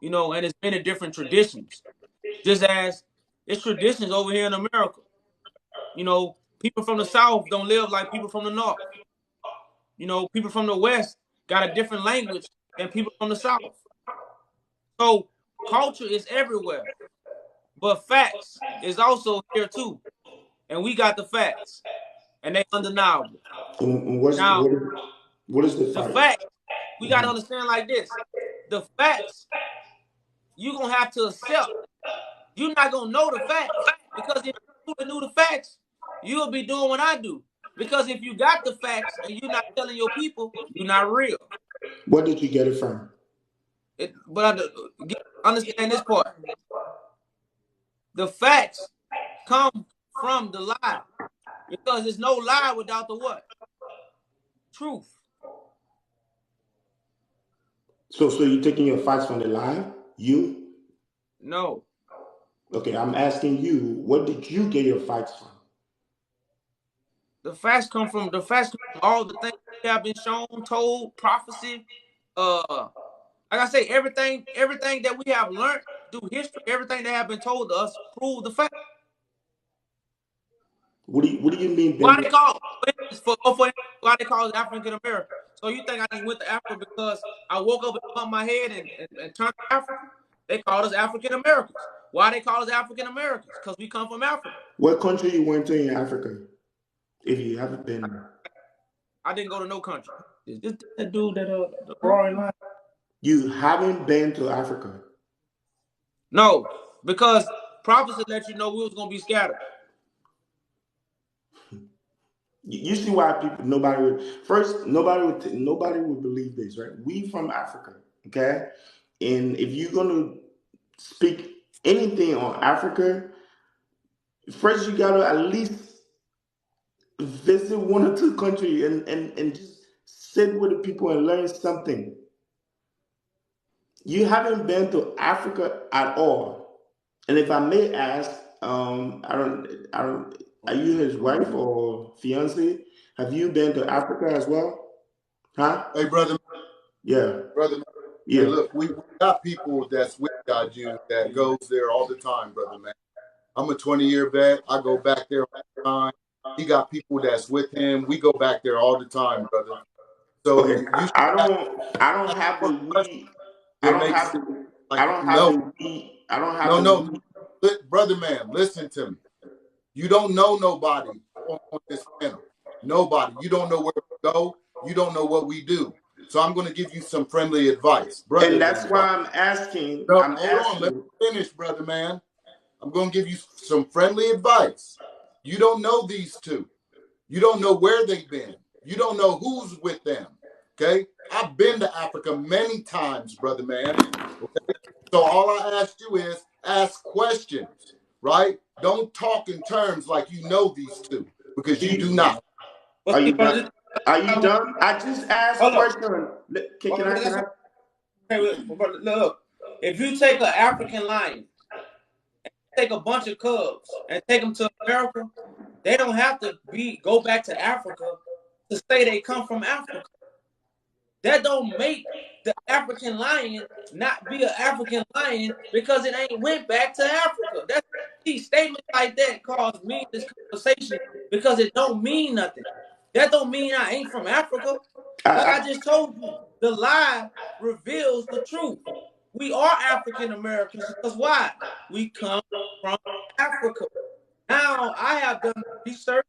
and it's many different traditions. Just as it's traditions over here in America. People from the South don't live like people from the North. People from the West got a different language than people from the South. So culture is everywhere, but facts is also here too. And we got the facts, and they undeniable. And Now, what is the the fight? facts, we got to understand like this. The facts, you're going to have to accept. You're not going to know the facts. Because if you knew the facts, you'll be doing what I do. Because if you got the facts and you're not telling your people, you're not real. Where did you get it from? Understand this part. The facts come from the lie. Because there's no lie without the what? Truth. So you're taking your facts from the lie? You? No. Okay, I'm asking you, where did you get your facts from? The facts come from all the things we have been shown, told, prophecy. Like I say, everything that we have learned through history, everything that have been told to us, prove the fact. What do you mean? Why they call why they call it African American? So you think I just went to Africa because I woke up and bumped my head and turned to African? They called us African Americans. Why they call us African Americans? Because we come from Africa. What country you went to in Africa? If you haven't been, I didn't go to no country. Is this that dude that the roaring line? You haven't been to Africa? No, because prophecy let you know we was gonna be scattered. You see why nobody would believe this, right? We from Africa, okay? And if you're gonna speak anything on Africa, first you gotta at least visit one or two countries and just sit with the people and learn something. You haven't been to Africa at all. And if I may ask, I don't, are you his wife or fiance? Have you been to Africa as well? Huh? Hey, brother. Yeah. Brother. Yeah. Hey, look, we got people that's with God, you that goes there all the time, brother, man. I'm a 20-year vet. I go back there all the time. He got people that's with him. We go back there all the time, brother. So Okay. you should I don't have the we. I it don't makes have sense. the. Like I don't have no, the we. I don't have no, the no, we. brother, man. Listen to me. You don't know nobody on this panel. Nobody. You don't know where we go. You don't know what we do. So I'm going to give you some friendly advice, And brother. that's why I'm asking. No, I'm hold on. Let asking. me finish, brother, man. I'm going to give you some friendly advice. You don't know these two. You don't know where they've been. You don't know who's with them. Okay? I've been to Africa many times, brother, man. Okay? So all I ask you is ask questions, right? Don't talk in terms like you know these two, because you do not. Are you done? Are you done? I just asked a question. Can I? Look, if you take an African lion, take a bunch of cubs, and take them to America, they don't have to go back to Africa to say they come from Africa. That don't make the African lion not be an African lion because it ain't went back to Africa. That's statements like that cause me this conversation because it don't mean nothing. That don't mean I ain't from Africa. Like I just told you, the lie reveals the truth. We are African Americans because why? We come from Africa. Now I have done research,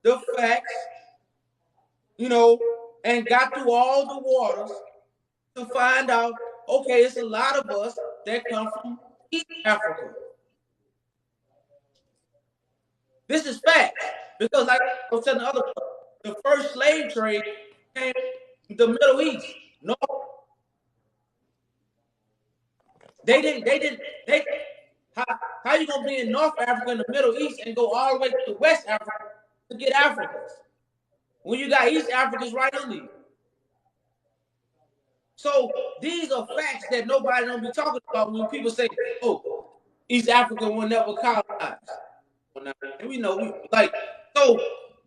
the facts, and got through all the waters to find out, okay, it's a lot of us that come from East Africa. This is facts. Because like I was telling the other one, the first slave trade came from the Middle East. No. How you gonna be in North Africa and the Middle East and go all the way to West Africa to get Africans when you got East Africans right under you? So these are facts that nobody don't be talking about when people say, "Oh, East Africa will never colonize." We know so.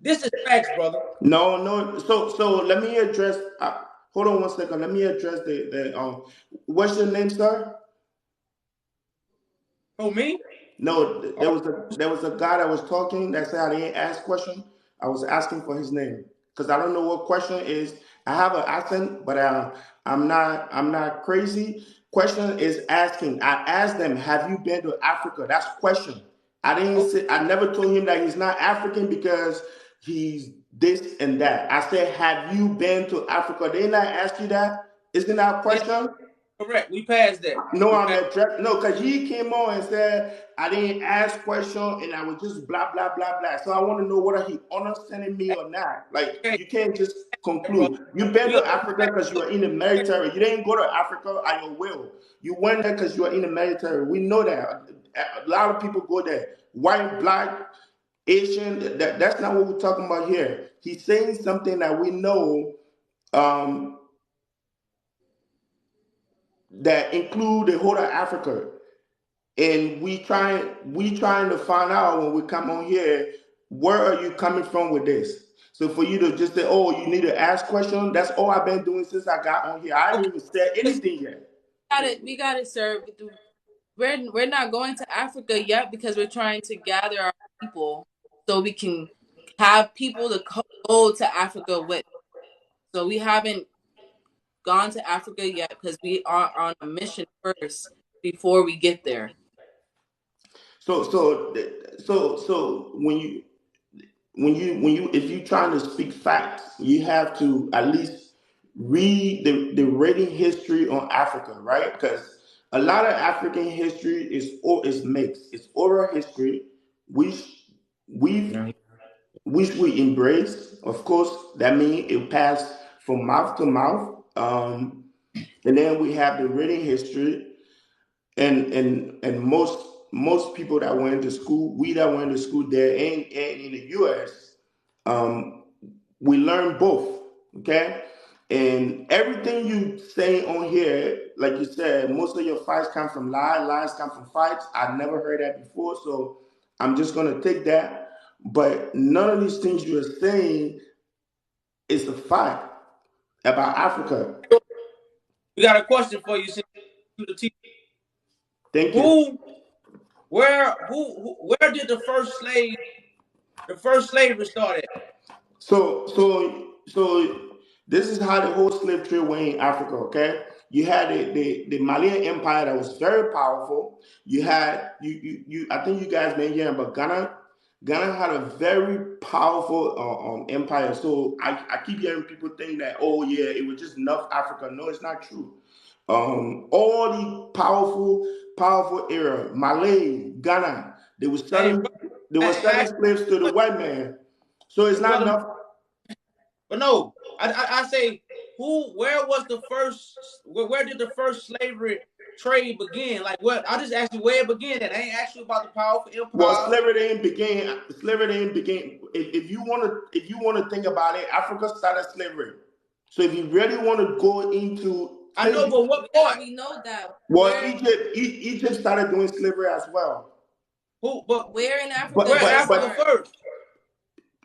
This is facts, brother. No. So let me address. Hold on 1 second. Let me address the. What's your name, sir? Oh, me? No, there was a guy that was talking that said I didn't ask question. I was asking for his name because I don't know what question is. I have an accent, but I'm not crazy. Question is asking. I asked them, "Have you been to Africa?" That's question. I didn't say. I never told him that he's not African because he's this and that. I said, "Have you been to Africa?" Didn't I ask you that? Isn't that a question? Correct. We passed that. No, because he came on and said I didn't ask question and I was just blah blah blah blah. So I want to know whether he understanding me or not. Like you can't just conclude. You've been to Africa because you are in the military. You didn't go to Africa at your will. You went there because you are in the military. We know that. A lot of people go there. White, black, Asian. That's not what we're talking about here. He's saying something that we know. That include the whole of Africa, and we trying to find out when we come on here, where are you coming from with this? So for you to just say, "Oh, you need to ask questions," that's all I've been doing since I got on here. I haven't even said anything yet. We got it, sir. We're not going to Africa yet because we're trying to gather our people so we can have people to go to Africa with. So we haven't gone to Africa yet because we are on a mission first before we get there. So when you if you're trying to speak facts, you have to at least read the written history on Africa, right? Because a lot of African history is mixed. It's oral history, which we embrace. Of course, that means it passed from mouth to mouth. And then we have the written history, and most people that went to school, we that went to school there and in the US, we learn both. Okay. And everything you say on here, like you said, most of your fights come from lies come from fights. I've never heard that before, so I'm just gonna take that. But none of these things you're saying is a fact about Africa. We got a question for you, Thank you. Where did the first slavery start at? So this is how the whole slave trade went in Africa. Okay, you had the Malian Empire that was very powerful. You had you. I think you guys been hearing about Ghana. Ghana had a very powerful empire. So I keep hearing people think that, oh yeah, it was just North Africa. No, it's not true. All the powerful era, Malay, Ghana, they were selling slaves to the white man. So it's not enough. But no, I say, where was the first? Where did the first slavery trade begin? Like, what? I just asked you where it began. And I ain't asked you about the powerful Well, empires. slavery didn't begin. Slavery didn't begin. If you want to think about it, Africa started slavery. So if you really want to go into I know, slavery, but what Yeah, part? we know that. well, Egypt started doing slavery as well. Who? But Where in Africa But where did it but Africa start? but first?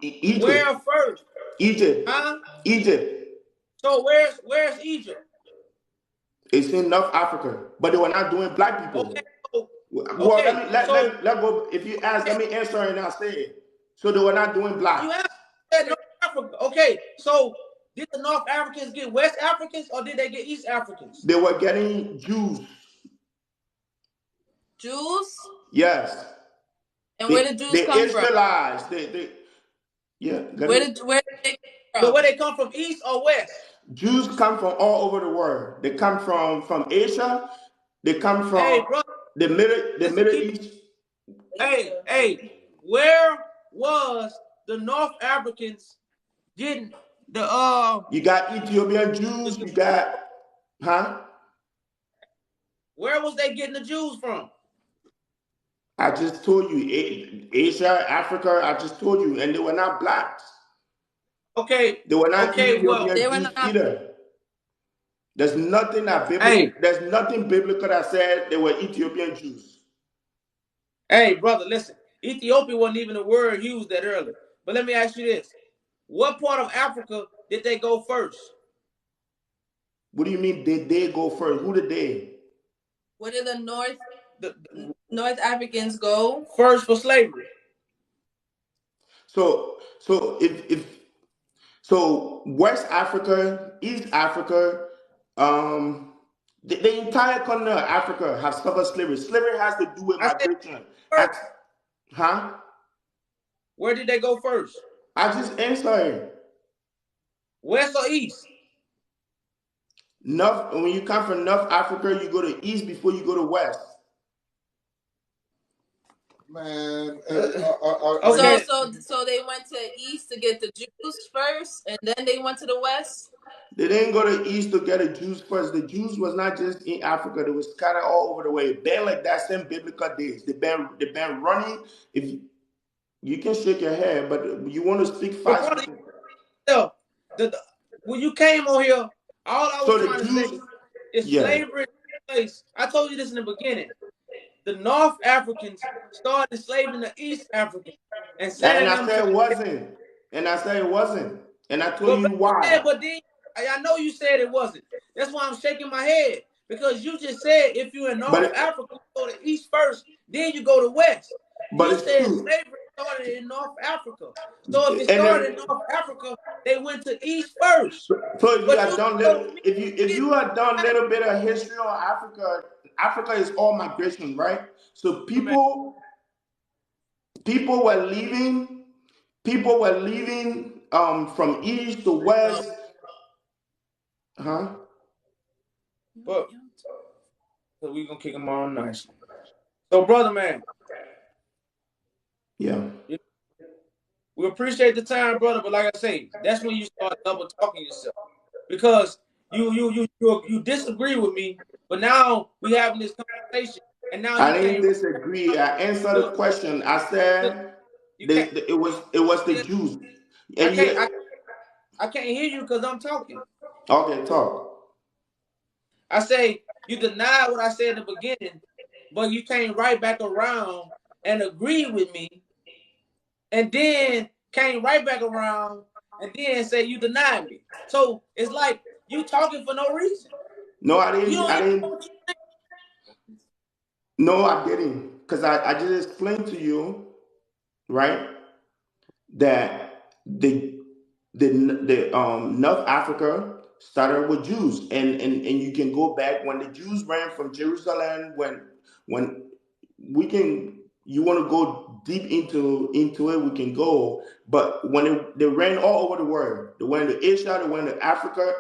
Egypt, Where first? Egypt, Huh? Egypt. So where's Egypt? It's in North Africa, but they were not doing black Okay. people. So, Well, okay. let go. If you ask, let me answer and I'll say it. So they were not doing You blacks. have said North Africa. Okay. So did the North Africans get West Africans or did they get East Africans? They were getting Jews. Jews? Yes. And where did Jews The come from? Israelites. Yeah. Where did they But come where from? they come from, East or West? Jews come from all over the world. They come from Asia. They come Hey, from bro, the listen, Middle keep. East. Hey, where was the North Africans getting You got Ethiopian the, Jews. the You got, huh? where was they getting the Jews from? I just told you, Asia, Africa. I just told you, and they were not blacks. Okay, They were not okay, well, Ethiopian They were Jews not. either. There's nothing that biblical. hey, There's nothing biblical that said they were Ethiopian Jews. hey, brother, listen. Ethiopia wasn't even a word used that early. But let me ask you this: what part of Africa did they go first? What do you mean? Did they go first? Who did they? Where did the The North Africans go? first for slavery. So West Africa, East Africa, the entire continent of Africa have suffered slavery. Slavery has to do with I said migration. first. Huh? Where did they go first? I just answered. West or East? North. When you come from North Africa, you go to East before you go to West. Man, are you? So Okay, so so they went to east to get the Jews first, and then they went to the west. They didn't go to East to get the Jews first. The Jews was not just in Africa; they was scattered all over the way. Been like that since biblical days. They been running. If you can shake your head, but you want to speak but fast. brother, the, the when you came on here, all I was So the trying to say Jews, is yeah. slavery took place. I told you this in the beginning. The North Africans started enslaving the East Africans and And sending I them to. said it wasn't. And I said it wasn't. And I told But you you said, why. but then I know you said it wasn't. That's why I'm shaking my head because you just said if you're in But North Africa, you go to East first, then you go to West. but You it's said true. slavery started in North Africa. So if it And started in North Africa, they went to East first. so if you But had you done told little, me if you had done a little bit of history on Africa, Africa is all migration, right? So man, people were leaving. People were leaving from east to So west. Huh? but so we gonna kick them all nice. So brother man, Yeah. we appreciate the time, brother. But like I say, that's when you start double talking yourself because you disagree with me. But now we having this conversation, and now I you didn't can't. disagree. I answered the Look, question. I look, said you can't. it was the Jews. I And can't. you I can't hear you because I'm talking. okay, talk. I say you deny what I said in the beginning, but you came right back around and agree with me, and then came right back around and then say you denied me. So it's like you talking for no reason. No, You don't I even know didn't what you think. no, I didn't. Because I just explained to you, right, that the North Africa started with Jews. And you can go back when the Jews ran from Jerusalem, when we can you want to go deep into it, we can go. But when they ran all over the world, they went to Asia, they went to Africa.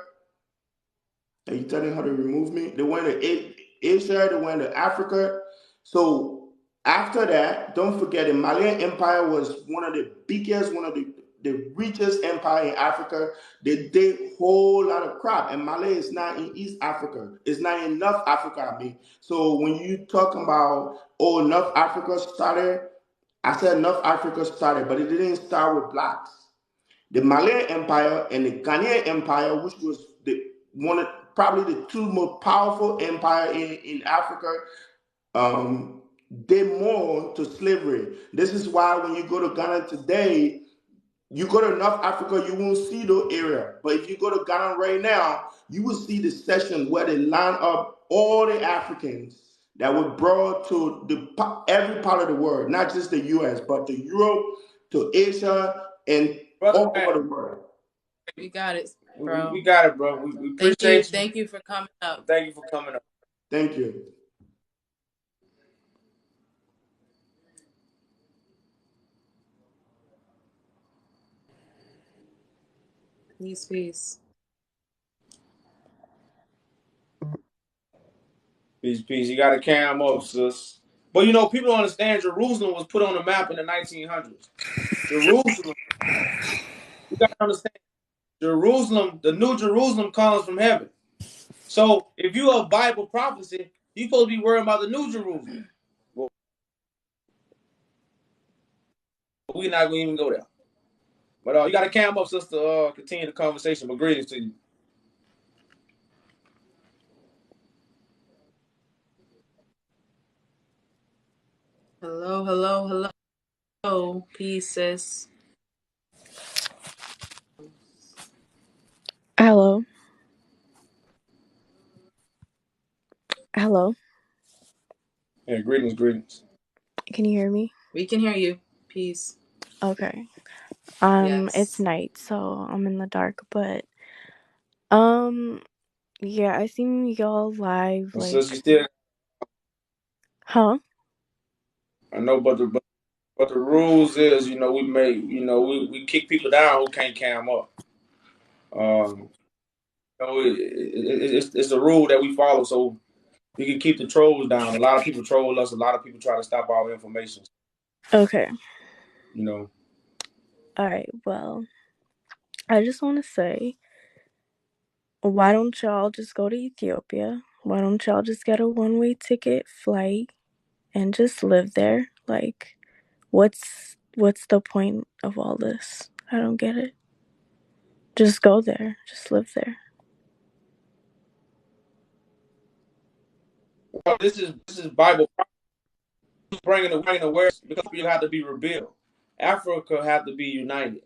Are you telling how to remove me? They went to Asia, they went to Africa. So after that, don't forget the Malian Empire was one of the biggest, one of the the richest empire in Africa. They did whole lot of crap, and Malay is not in East Africa. It's not in North Africa. I mean, so when you talking about North Africa started, I said North Africa started, but it didn't start with blacks. The Malay Empire and the Ghanaian Empire, which was the one of probably the two most powerful empire in Africa, they more to slavery. This is why when you go to Ghana today, you go to North Africa, you won't see the area. But if you go to Ghana right now, you will see the section where they line up all the Africans that were brought to every part of the world, not just the U.S., but to Europe, to Asia, and Brother all man, over the world. We got it, bro. we got it, bro. We Thank you. appreciate you. Thank you for coming up. Thank you for coming up. Thank you. Peace, peace. Peace, peace. You got to cam up, sis. But you know, people don't understand Jerusalem was put on the map in the 1900s. Jerusalem, you got to understand, Jerusalem, the new Jerusalem comes from heaven. So if you have Bible prophecy, you supposed to be worrying about the new Jerusalem. Well, we're not going to even go there. But you got to cam up, sister, continue the conversation. But greetings to you. Hello, hello, hello. Peace, sis. Hello. Hello. Yeah, greetings, greetings. Can you hear me? We can hear you. Peace. Okay. It's Yes. night, so I'm in the dark, but yeah, I seen y'all live, And like, sis, you still, huh? I know, but the rules is, you know, we kick people down who can't cam up. You know, it's a rule that we follow, so we can keep the trolls down. A lot of people troll us. A lot of people try to stop our information. Okay. You know. All right. Well, I just want to say, why don't y'all just go to Ethiopia? Why don't y'all just get a one-way ticket flight and just live there? Like, what's the point of all this? I don't get it. Just go there. Just live there. Well, this is Bible bringing awareness because people have to be rebuilt. Africa have to be united.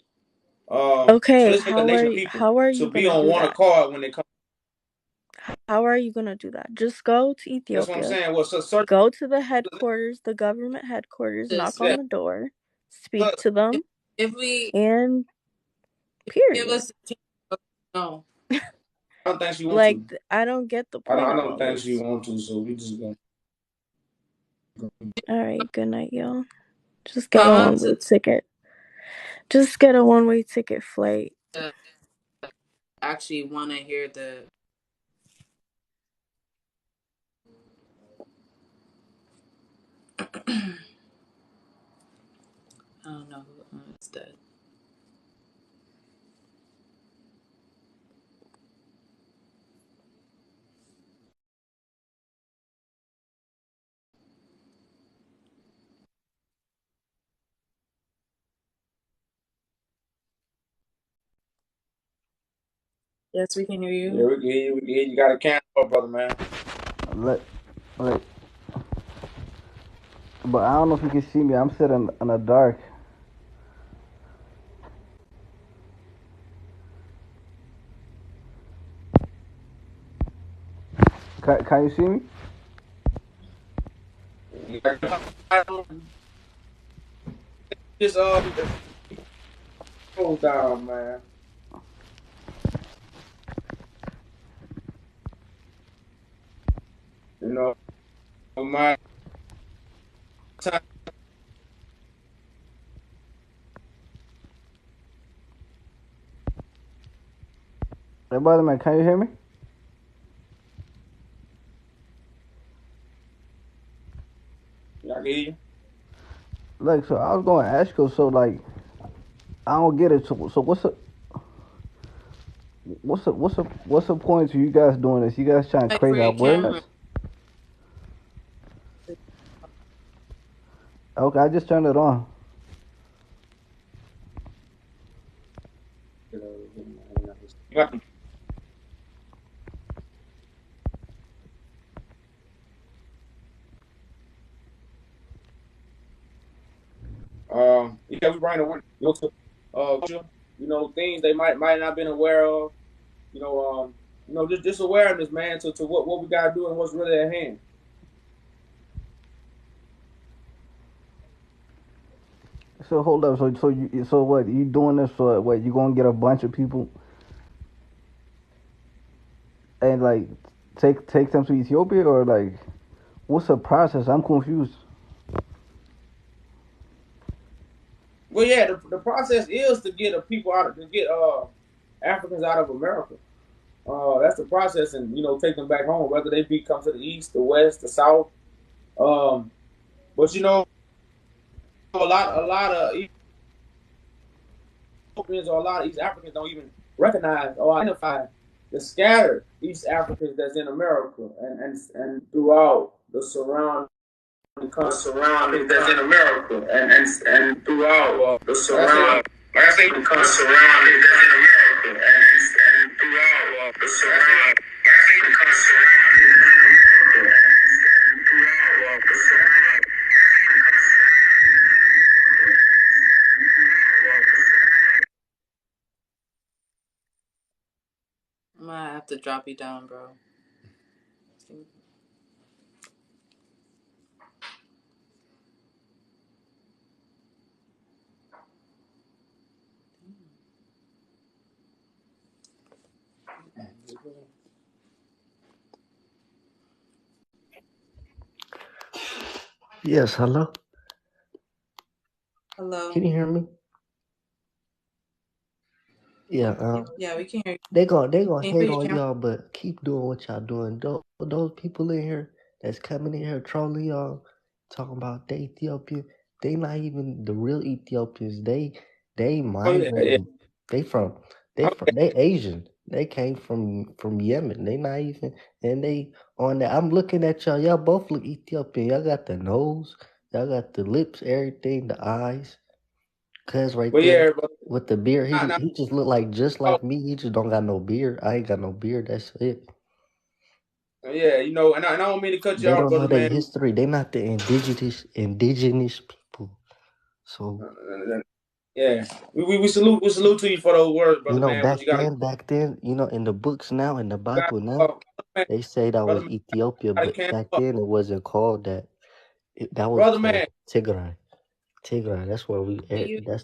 So Okay, let's make a nation of people how are you to be gonna on do one that? accord when they come. How are you gonna do that? Just go to That's what I'm Ethiopia. saying. Well, so certain Go to the headquarters, the government headquarters, knock Sis, on yeah, the door, so speak to if, them, if we and give period. us a chance, no. I don't think she want Like, to. I don't get the point I of don't all think she this. want to. So we just gonna. Alright, good night, y'all. Just get a Come one-way ticket. Just get a one-way ticket flight. to actually want to hear the. I don't know who it's dead. Yes, we can hear Yeah, you. we can hear you. We can hear you. You got to camp up, brother, man. Like, but I don't know if you can see me. I'm sitting in the dark. Can you see me? Just hold down, man. You know, my time. Hey, brother man, can you hear me? I can hear you. Like, so I was going to ask you. So, like, I don't get it. So what's the point to you guys doing this? You guys trying to Like for create your camera. awareness? Okay, I just turned it on. Yeah, we bring awareness, things they might not been aware of. Just awareness, man, to what we gotta do and what's really at hand. So hold up. So what? You doing this for what? You gonna get a bunch of people and like take them to Ethiopia or like what's the process? I'm confused. Well, yeah, the process is to get Africans out of America. That's the process, and take them back home, whether they come to the east, the west, the south. Um, but a lot of Ethiopians or a lot of East Africans don't even recognize or identify the scattered East Africans that's in America and throughout the surrounding that's in America and throughout the surrounding. Like I say, the surrounding that's in America and throughout the surrounding. Like I say, the surrounding that's in America and throughout the surrounding. I might have to drop you down, bro. Yes, hello. Hello. Can you hear me? Yeah. Yeah, we can hear They gonna you. Can you hear hate your on camera? y'all, but keep doing what y'all doing. Those people in here that's coming in here trolling y'all, talking about they Ethiopian. They not even the real Ethiopians. They Oh yeah, yeah. migrated. They Asian. They came from Yemen. They not even and they on that. I'm looking at y'all. Y'all both look Ethiopian. Y'all got the nose. Y'all got the lips, everything, the eyes. Cuz right But there yeah, but with the beard, not he just look like just oh, like me. He just don't got no beard. I ain't got no beard. That's it. yeah, and I don't mean to cut you They off, don't know brother their man. history. They not the indigenous people. So Yeah, we salute to you for those words, brother man. But back then, in the books now, in the you got Bible now, brother man, they say that brother was man, Ethiopia, you gotta but camp back up, then it wasn't called that. That was brother called man, Tigray. Tigray. That's where You that's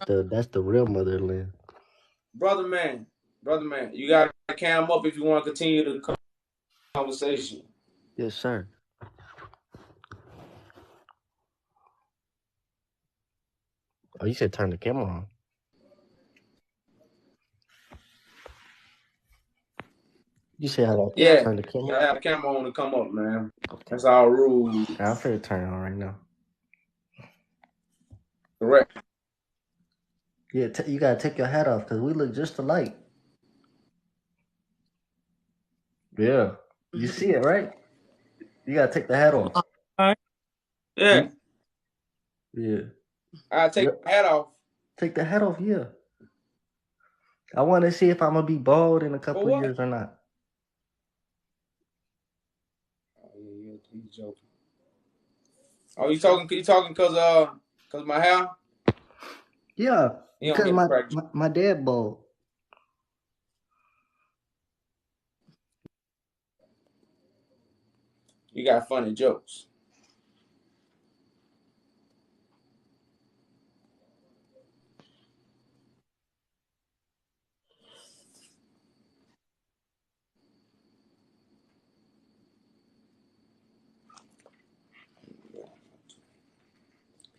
the real motherland. brother man, brother man. You gotta cam up if you want to continue the conversation. Yes, sir. Oh, you said turn the camera on. You said how to yeah. Yeah, turn the you camera? gotta have the camera on to come up, man. Okay. That's our rule. I'm finna turn it on right now. Correct. Yeah, you gotta take your hat off because we look just alike. Yeah. You Mhm. see it, right? You gotta take the hat off. All right. Yeah, You, yeah. I take Yep. my hat off. Take the hat off, yeah. I wanna see if I'm gonna be bald in a For couple of what? years or not. Oh, yeah, he's joking. Oh, you talking cause my hair? Yeah, You don't because mean to my, crack my, my dad bald. You got funny jokes.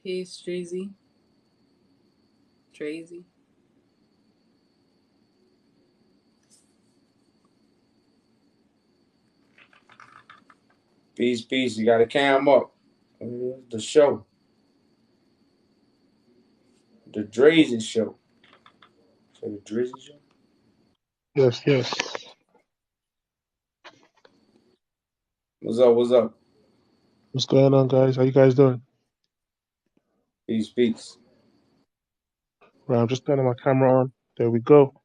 Peace, Dreezy. Trazy. Peace, peace. You got to cam up. The show, the Drazen show. Yes, yes. What's up? What's up? What's going on, guys? How you guys doing? Peace, peace. Right, I'm just turning my camera on. There we go.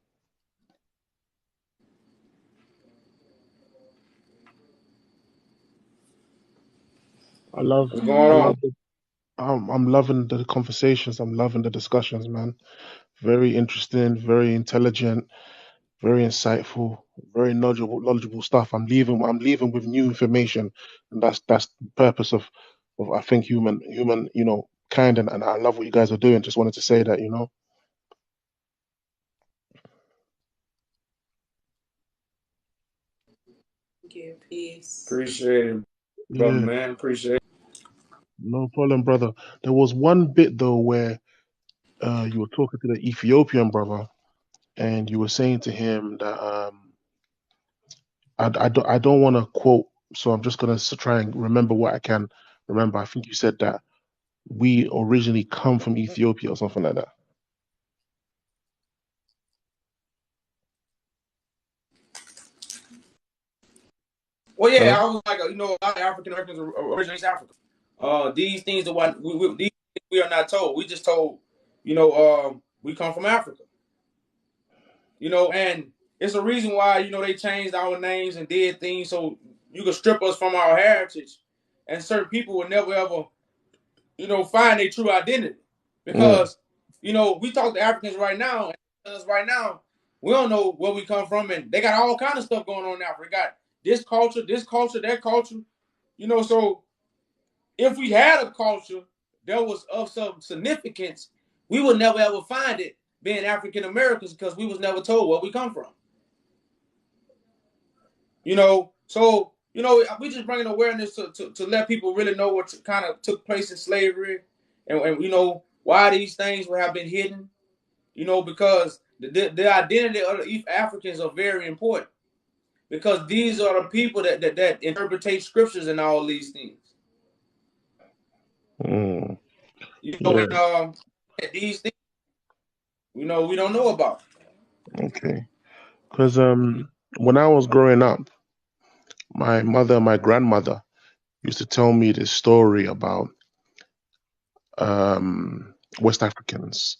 What's going on? I'm loving the conversations. I'm loving the discussions, man. Very interesting, very intelligent, very insightful, very knowledgeable stuff. I'm leaving with new information, and that's the purpose of I think human, kind, and I love what you guys are doing. Just wanted to say that, Thank you. Peace. Appreciate it, brother, Yeah, man. Appreciate it. no problem, brother. There was one bit though where you were talking to the Ethiopian brother, and you were saying to him that I don't want to quote, so I'm just gonna try and remember what I can remember. I think you said that we originally come from Ethiopia or something like that. Well, yeah, Hello? I was like, a lot of African Americans originate in Africa. These things are what these things we are not told. We just told, we come from Africa. And it's a reason why they changed our names and did things so you could strip us from our heritage, and certain people will never ever find their true identity Mm, because we talk to Africans right now, and us right now we don't know where we come from, and they got all kind of stuff going on now. They got this culture, that culture, So if we had a culture that was of some significance, we would never ever find it being African Americans because we was never told where we come from. So we just bringing awareness to let people really know what kind of took place in slavery, and why these things have been hidden. Because the identity of the East Africans are very important because these are the people that interpret scriptures and all these things. mm, yeah, And these things we don't know about. okay. Because when I was growing up, my mother, my grandmother used to tell me this story about West Africans,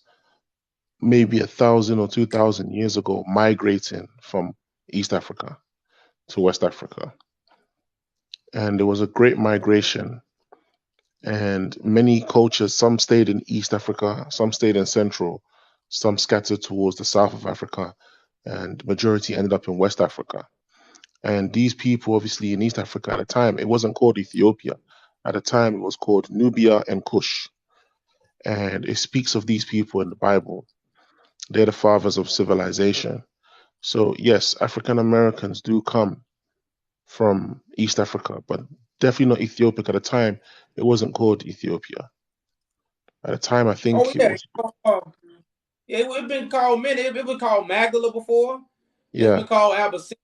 maybe 1,000 or 2,000 years ago, migrating from East Africa to West Africa, and there was a great migration. And many cultures, some stayed in East Africa, some stayed in Central, some scattered towards the south of Africa, and majority ended up in West Africa. And these people, obviously, in East Africa at the time, it wasn't called Ethiopia. At the time, it was called Nubia and Kush. And it speaks of these people in the Bible. They're the fathers of civilization. So, yes, African Americans do come from East Africa, but definitely not Ethiopia. At the time, it wasn't called Ethiopia. At the time, I Oh think it yeah, was, yeah. It's been called many. It's been called Magdala before. It's yeah, been called Abyssinia.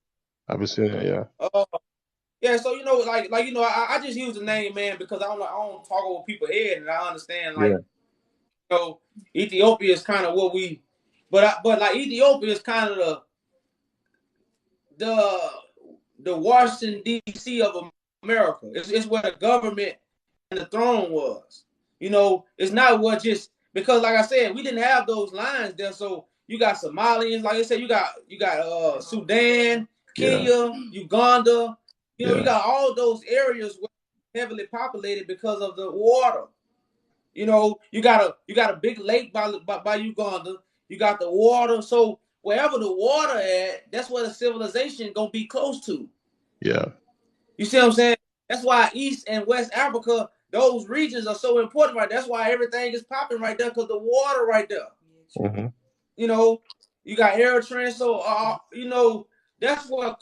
Abyssinia, yeah, Uh, yeah. So I just use the name, man, because I don't talk over people's head, and I understand yeah, Ethiopia is kind of what we, but like Ethiopia is kind of the the Washington D.C. of America. It's where the government and the throne was. It's not what just because, like I said, we didn't have those lines there. So you got Somalians, like I said, you got Sudan, yeah, Kenya, Uganda. You yeah, got all those areas where heavily populated because of the water. You got a big lake by Uganda. You got the water. So wherever the water at, that's where the civilization gonna be close to. yeah, You see what I'm saying? That's why East and West Africa, those regions are so important, right? That's why everything is popping right there because the water right there. hmm, You know, you got Eritrea, so that's where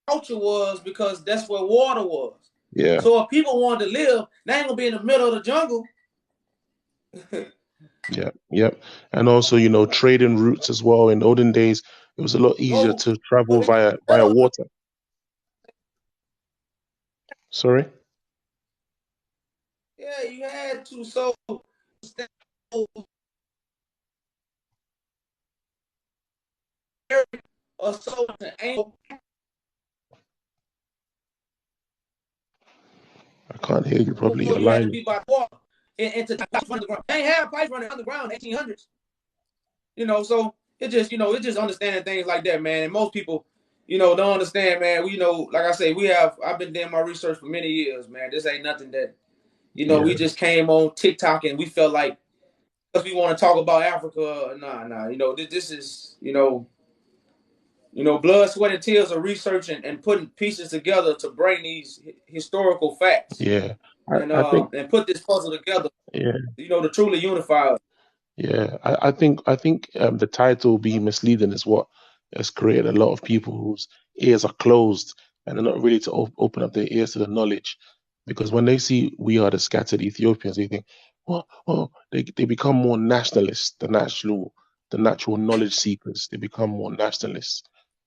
culture was because that's where water was. yeah, So if people wanted to live, they ain't gonna be in the middle of the jungle. yeah, yep. And also, trading routes as well. In olden days, it was a lot easier Go, to travel in the via middle of the water. Sorry? yeah, you had to. So or so ain't. I can't hear you properly. Your You had to line. be by water into underground. They ain't have pipes running underground in the 1800s. So it's just understanding things like that, man. And most people, don't understand, man. Like I say, I've been doing my research for many years, man. This ain't nothing that, Yeah, we just came on TikTok and we felt like because we want to talk about Africa. Nah. This is, blood, sweat, and tears of research and putting pieces together to bring these historical facts yeah. and I think put this puzzle together, yeah. to truly unify us. Yeah, I think the title being misleading is what has created a lot of people whose ears are closed and they're not ready to open up their ears to the knowledge. Because when they see we are the scattered Ethiopians, they think, well, they become more nationalist, the natural knowledge seekers. They become more nationalists.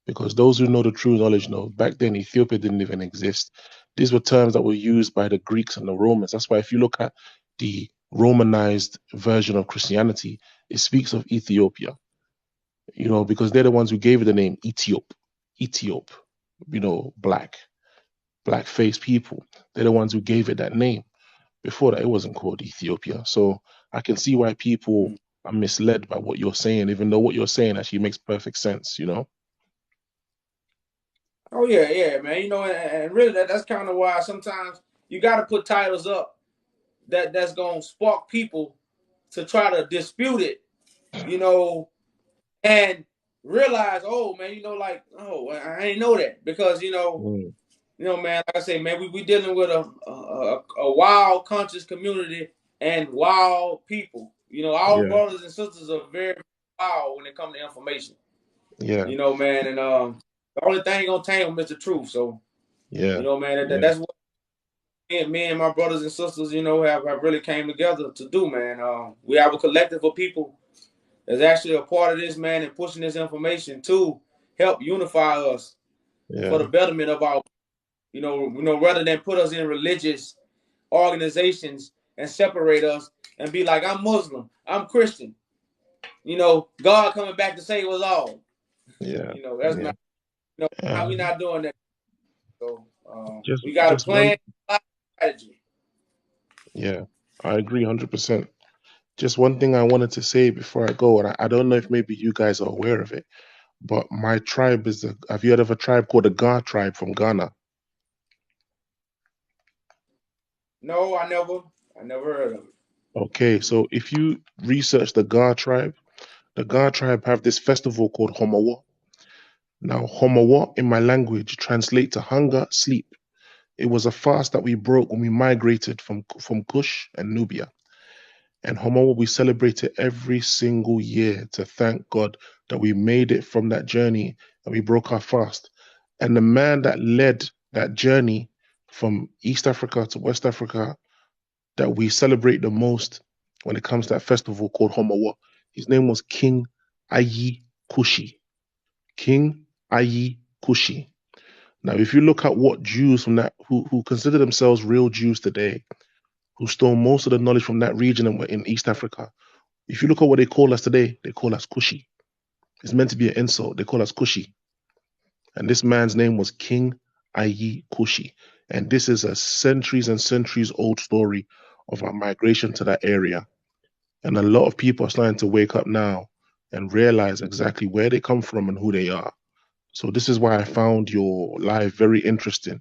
Because those who know the true knowledge know back then Ethiopia didn't even exist. These were terms that were used by the Greeks and the Romans. That's why if you look at the Romanized version of Christianity, it speaks of Ethiopia, because they're the ones who gave it the name Ethiop, black faced people. They're the ones who gave it that name. Before that, it wasn't called Ethiopia. So I can see why people are misled by what you're saying, even though what you're saying actually makes perfect sense. Oh yeah, man. And really that's kind of why sometimes you got to put titles up that's gonna spark people to try to dispute it, you know, and realize, oh man, like, oh, I ain't know that because Mm, man, like I say, man, we dealing with a wild conscious community and wild people. Our yeah, brothers and sisters are very wild when it comes to information. yeah, Man, and the only thing gonna tame them is the truth. So, yeah, man, yeah, that's what me and my brothers and sisters, have really came together to do, man. We have a collective of people that's actually a part of this, man, and pushing this information to help unify us for yeah, the betterment of our, rather than put us in religious organizations and separate us and be like, I'm Muslim, I'm Christian, God coming back to save us all. yeah, That's yeah. not, we're Um, not doing that. So just we got a just one. plan, strategy. Yeah, I agree 100%. Just one thing I wanted to say before I go, and I don't know if maybe you guys are aware of it, but my tribe have you heard of a tribe called the Ga tribe from Ghana? No, I never heard of it. Okay, so if you research the Ga tribe have this festival called Homawa. Now, Homawa in my language translate to hunger, sleep. It was a fast that we broke when we migrated from Kush and Nubia. And Homo, we celebrate it every single year to thank God that we made it from that journey and we broke our fast. And the man that led that journey from East Africa to West Africa that we celebrate the most when it comes to that festival called Homowa, his name was King Ayi Kushi. King Ayi Kushi. Now, if you look at what Jews from that who consider themselves real Jews today, who stole most of the knowledge from that region and were in East Africa, if you look at what they call us today, they call us Kushi. It's meant to be an insult. They call us Kushi. And this man's name was King Ayi Kushi. And this is a centuries and centuries old story of our migration to that area. And a lot of people are starting to wake up now and realize exactly where they come from and who they are. So this is why I found your live very interesting,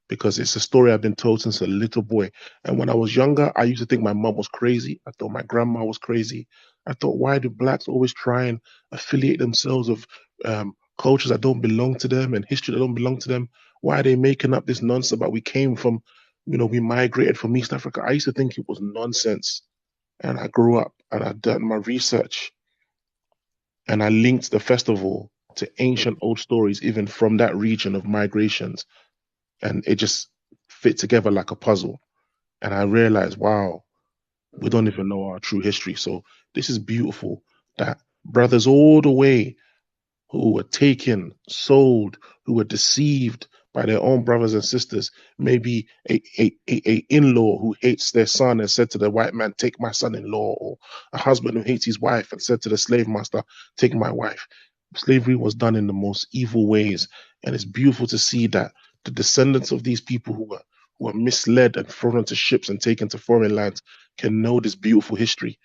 because it's a story I've been told since a little boy. And when I was younger, I used to think my mom was crazy. I thought my grandma was crazy. I thought, why do blacks always try and affiliate themselves with cultures that don't belong to them and history that don't belong to them? Why are they making up this nonsense about we came from, we migrated from East Africa? I used to think it was nonsense. And I grew up and I done my research and I linked the festival to ancient old stories, even from that region of migrations, and it just fit together like a puzzle. And I realized, wow, we don't even know our true history. So this is beautiful that brothers all the way who were taken, sold, who were deceived by their own brothers and sisters, maybe a in-law who hates their son and said to the white man, take my son-in-law, or a husband who hates his wife and said to the slave master, take my wife. Slavery was done in the most evil ways, and it's beautiful to see that the descendants of these people who were misled and thrown into ships and taken to foreign lands can know this beautiful history.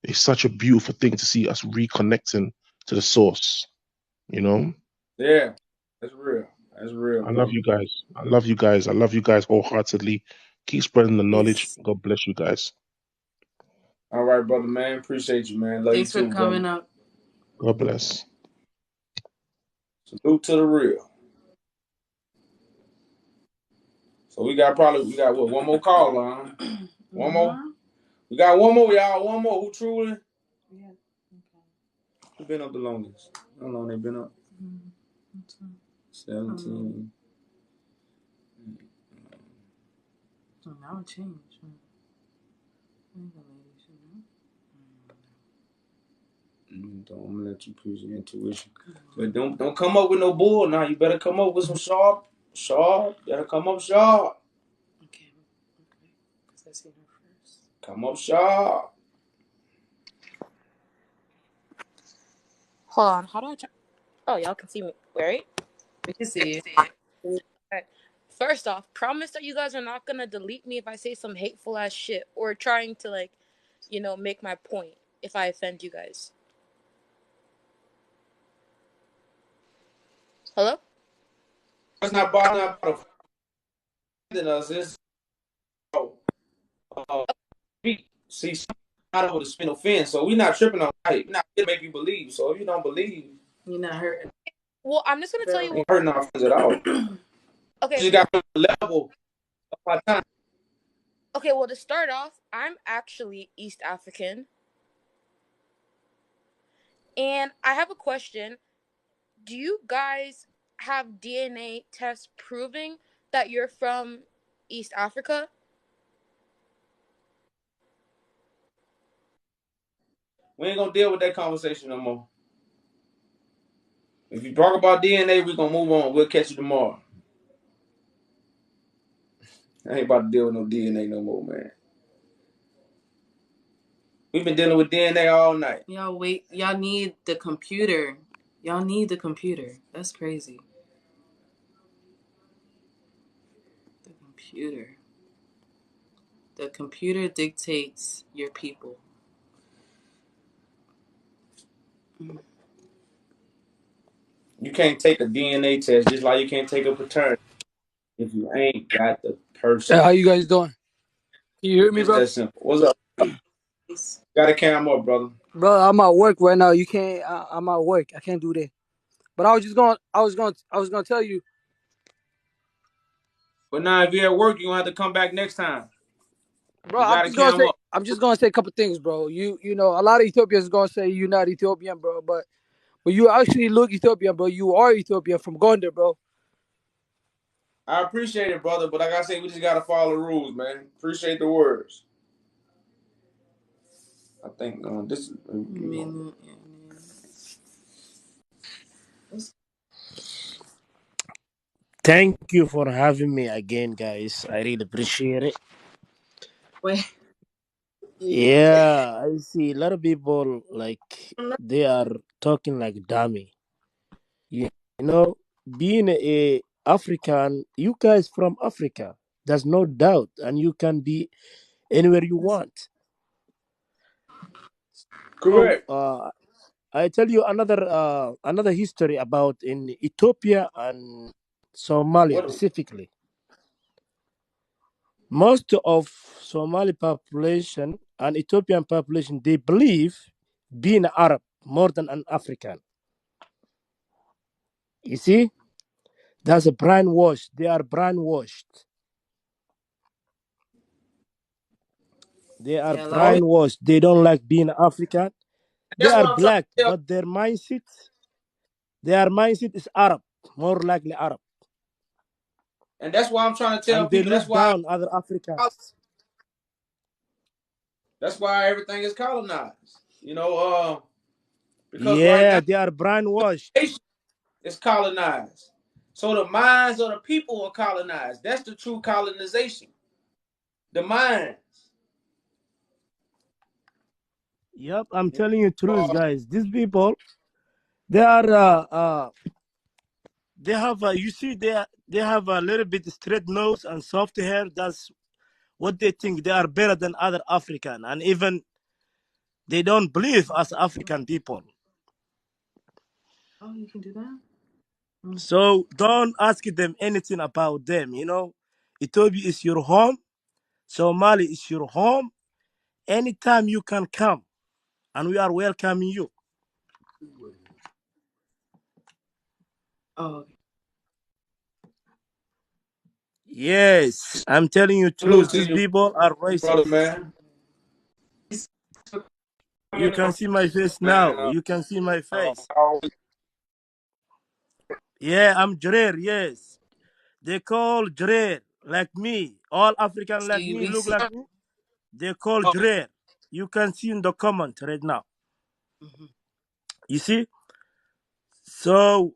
It's such a beautiful thing to see us reconnecting to the source. You know, Yeah, that's real. That's real, I love bro. you guys. I love you guys. I love you guys wholeheartedly. Keep spreading the knowledge. Peace. God bless you guys. All right, brother, man. Appreciate you, man. Love you Thanks for too, brother. coming up. God bless. Salute to the real. So we got what, one more call, huh? One more. We got one more, y'all. One more. Who truly? Yeah. Okay. Who been up the longest? How long they been up? 17. Oh, now it changed. I'm gonna let you use your intuition, but don't come up with no bull now. You better come up with some sharp. You gotta come up sharp. Okay. Because I seen her first. Come up sharp. Hold on. How do I turn? Oh, y'all can see me, right? We can see you. Okay. First off, promise that you guys are not gonna delete me if I say some hateful ass shit or trying to make my point if I offend you guys. Hello? It's not about offending us. It's uh, see, not over to spin offense. So we're not tripping on it. We're not here to make you believe. So if you don't believe, you're not hurting. Well, I'm just gonna tell you. Ain't hurting our friends at all. Okay. You just got a level of our time. Okay. Well, to start off, I'm actually East African, and I have a question. Do you guys have DNA tests proving that you're from East Africa? We ain't gonna deal with that conversation no more. If you talk about DNA, we're gonna move on. We'll catch you tomorrow. I ain't about to deal with no DNA no more, man. We've been dealing with DNA all night. Y'all wait. Y'all need the computer. Y'all need the computer. That's crazy. The computer. The computer dictates your people. You can't take a DNA test just like you can't take a paternity if you ain't got the person. Hey, how you guys doing? Can you hear me, It's bro? that simple. What's up? Got a camera up, brother. Bro, I'm at work right now. You can't. I'm at work. I can't do that. But I was just going. I was going to tell you, But now if you're at work, you're gonna have to come back next time. bro. We got a camera up. I'm just going to say a couple things, bro. You know, a lot of Ethiopians going to say you're not Ethiopian, bro. But you actually look Ethiopian, bro. You are Ethiopian from Gondar, bro. I appreciate it, brother, but like I say, we just gotta follow the rules, man. Appreciate the words. I think this. Thank you for having me again, guys. I really appreciate it. Wait. Yeah, I see a lot of people like they are talking like dummy. You know, being a African, you guys from Africa, there's no doubt, and you can be anywhere you want. So, Correct. I tell you another history about in Ethiopia and Somalia What? specifically. Most of Somali population and Ethiopian population they believe being Arab more than an African. You see, that's a brainwashed. They are brainwashed. They are Yeah, a lot Oh, of brainwashed. They don't like being African. They that's are what I'm trying black, to tell. but their mindset is Arab, more likely Arab, And that's why I'm trying to tell and they people. look down other Africans. That's why everything is colonized. Because right Yeah, now they are brainwashed. nation is colonized. So the minds of the people are colonized. That's the true colonization. The minds. Yep, I'm telling you the truth, guys. These people, They are they have you see they have a little bit straight nose and soft hair. That's what they think. They are better than other African, and even they don't believe as African people. Oh, you can do that? Mm. So don't ask them anything about them. You know, Ethiopia is your home. Somali is your home. Anytime you can come, and we are welcoming you. Oh, Yes, I'm telling you Salute truth. to These you, people are brother, racist. man. You can see my face Man, now. You can see my face. Yeah, I'm Jareer. Yes, they call Jareer like me. All African like see, me we look see. like me. They call Jareer. You can see in the comment right now. Mhm. You see? So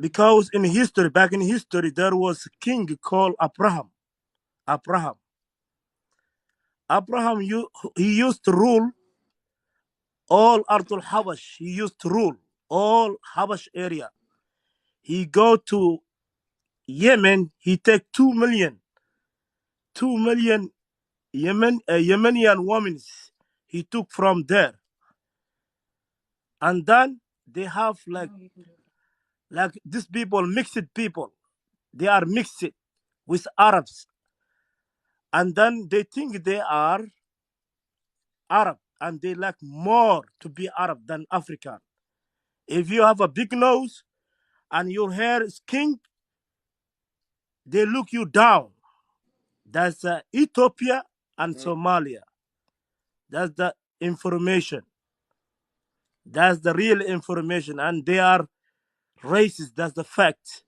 because in history, back in history, there was a king called Abraham. Abraham. Abraham, he used to rule all Ardul Habash. He used to rule all Habash area. He go to Yemen. He take 2 million Yemenian women. He took from there, and then they have Oh, you can do it. like these people, mixed people. They are mixed with Arabs, and then they think they are Arab, and they like more to be Arab than African. If you have a big nose and your hair is king, they look you down. That's Ethiopia and Somalia. That's the information. That's the real information, and they are racist. That's the fact.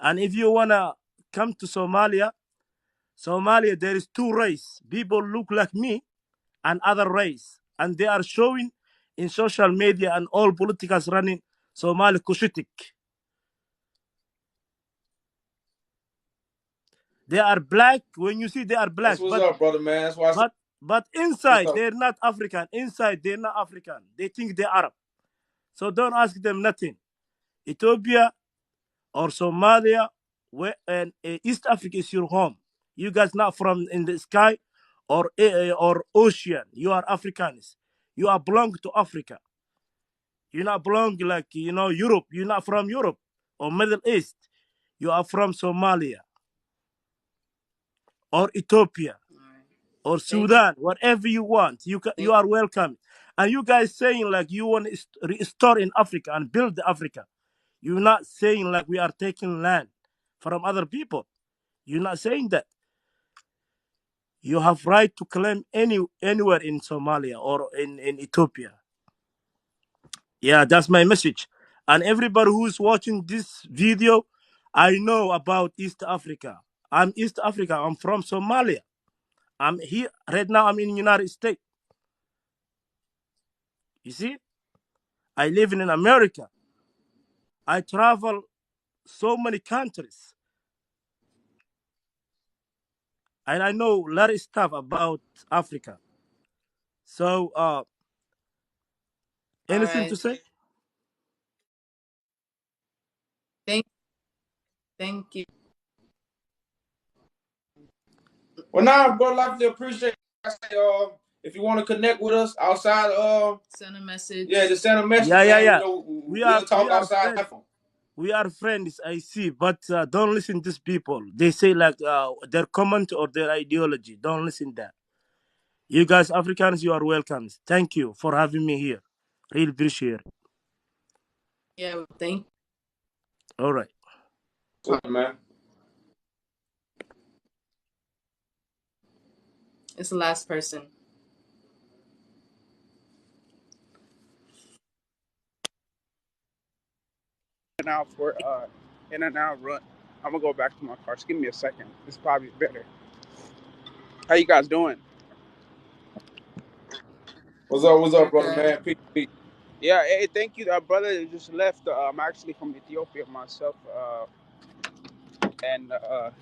And if you wanna come to Somalia, there is two race. People look like me and other race, and they are showing in social media and all politicals running Somali Cushitic. They are black. When you see they are That's black, what's up, brother, man. That's why I said but what's inside up. they're not African. Inside they're not African. They think they're Arab. So don't ask them nothing. Ethiopia or Somalia, and East Africa is your home. You guys not from in the sky or ocean. You are Africans. You are belong to Africa. You not belong like Europe. You're not from Europe or Middle East. You are from Somalia or Ethiopia All right. or Thank you. Sudan, whatever you want. You Thank are welcome. And you guys saying like you want to restore in Africa and build Africa. You're not saying like we are taking land from other people. You're not saying that. You have right to claim anywhere in Somalia or in Ethiopia. Yeah, that's my message. And everybody who's watching this video, I know about East Africa. I'm East Africa. I'm from Somalia. I'm here right now. I'm in United States. You see, I live in America. I travel so many countries, and I know a lot of stuff about Africa. So, All anything right. to say? Thank you. Well, now, brother, I really appreciate it. I say, if you want to connect with us outside, Send a message. yeah, just send a message, Yeah, yeah, man. yeah. We'll We talk are outside. friends. We are friends, I see, but don't listen to these people. They say like their comment or their ideology. Don't listen to that. You guys, Africans, you are welcome. Thank you for having me here. Really appreciate it. Yeah, thank All right. What's up, man? It's the last person. Now for in and out run. I'm gonna go back to my car. Just give me a second. It's probably better. How you guys doing? What's up? What's up, We're brother, good. man? Peace, peace. Yeah, hey, thank you. That brother that just left. I'm actually from Ethiopia myself, and to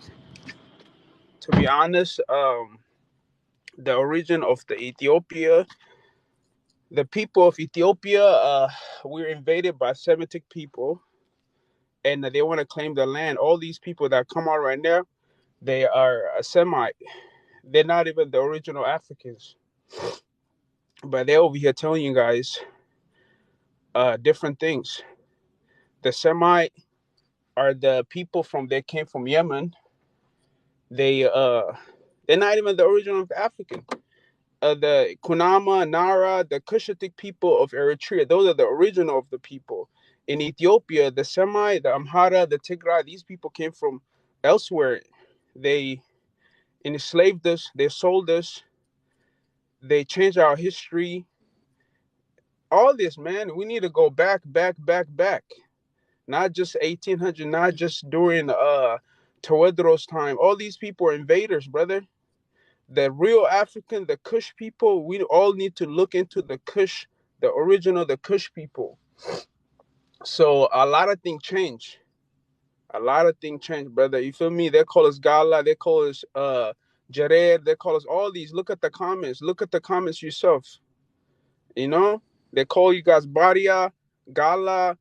be honest, the origin of the Ethiopia The people of Ethiopia, we're invaded by Semitic people, and they want to claim the land. All these people that come out right now, they are a Semite. They're not even the original Africans, but they're over here telling you guys different things. The Semite are the people they came from Yemen. They're not even the original African. The Kunama, Nara, the Cushitic people of Eritrea, those are the original of the people. In Ethiopia, the Semite, the Amhara, the Tigray, these people came from elsewhere. They enslaved us, they sold us, they changed our history. All this, man, we need to go back, back, back, back. Not just 1800, not just during Tewedros time. All these people are invaders, brother. The real African, the Kush people, we all need to look into the Kush, the original, the Kush people. So a lot of things change. A lot of things change, brother. You feel me? They call us Gala, they call us Jared, they call us all these. Look at the comments. Look at the comments yourself. You know? They call you guys Baria, Gala,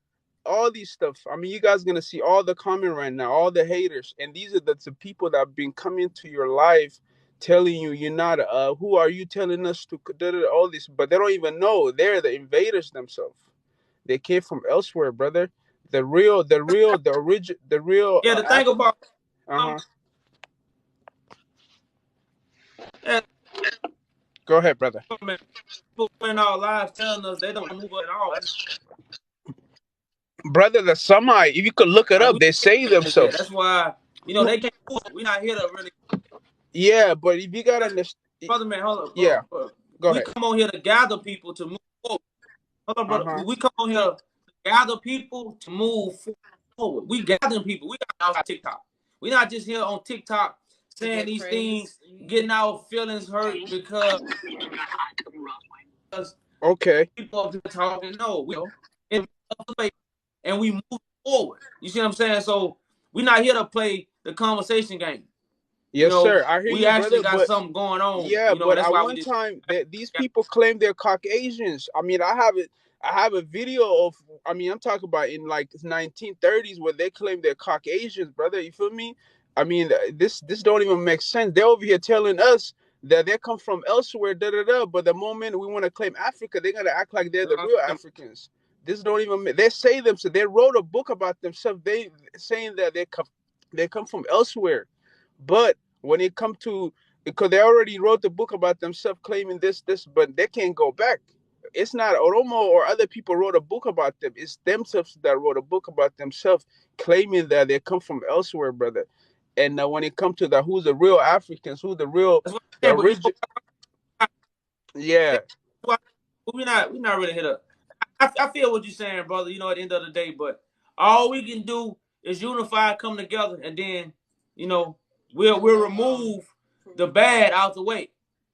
all these stuff. I mean, you guys gonna see all the comment right now, all the haters. And these are the people that have been coming to your life telling you you're not who are you telling us to all this, but they don't even know they're the invaders themselves. They came from elsewhere, brother. The real Yeah, the thing African. about Uh-huh. yeah, Go ahead, brother. people in our lives telling us they don't move at all. Brother, the Semite, if you could look it Like up, we they say yeah, themselves. that's why they can't move. We're not here to really. Yeah, but if you gotta That's, understand, brother man, hold up, yeah, bro. go We ahead. come on here to gather people to move forward. Hold on, brother. Uh-huh. We come on here to gather people to move forward. We gathering people. We got out TikTok. We're not just here on TikTok saying these things, getting our feelings hurt because Okay. people are talking. No, we and we move forward. You see what I'm saying? So we're not here to play the conversation game. Yes, sir. I hear We you, actually brother. got But something going on. yeah, but That's at why we one just time that these people claim they're Caucasians. I mean, I have it. I have a video of. I mean, I'm talking about in like 1930s where they claim they're Caucasians, brother. You feel me? I mean, this don't even make sense. They're over here telling us that they come from elsewhere, da da da. But the moment we want to claim Africa, they're gonna act like they're the real Africans. This don't even. They say them. So they wrote a book about themselves. They saying that they come from elsewhere, but when it come to, because they already wrote the book about themselves claiming this, but they can't go back. It's not Oromo or other people wrote a book about them. It's themselves that wrote a book about themselves claiming that they come from elsewhere, brother. And when it comes to that, who's the real Africans, who the real, that's what the I'm saying. But origin, yeah. we're not really hit up. I feel what you're saying, brother. At the end of the day, but all we can do is unify, come together, and then we'll remove the bad out the way.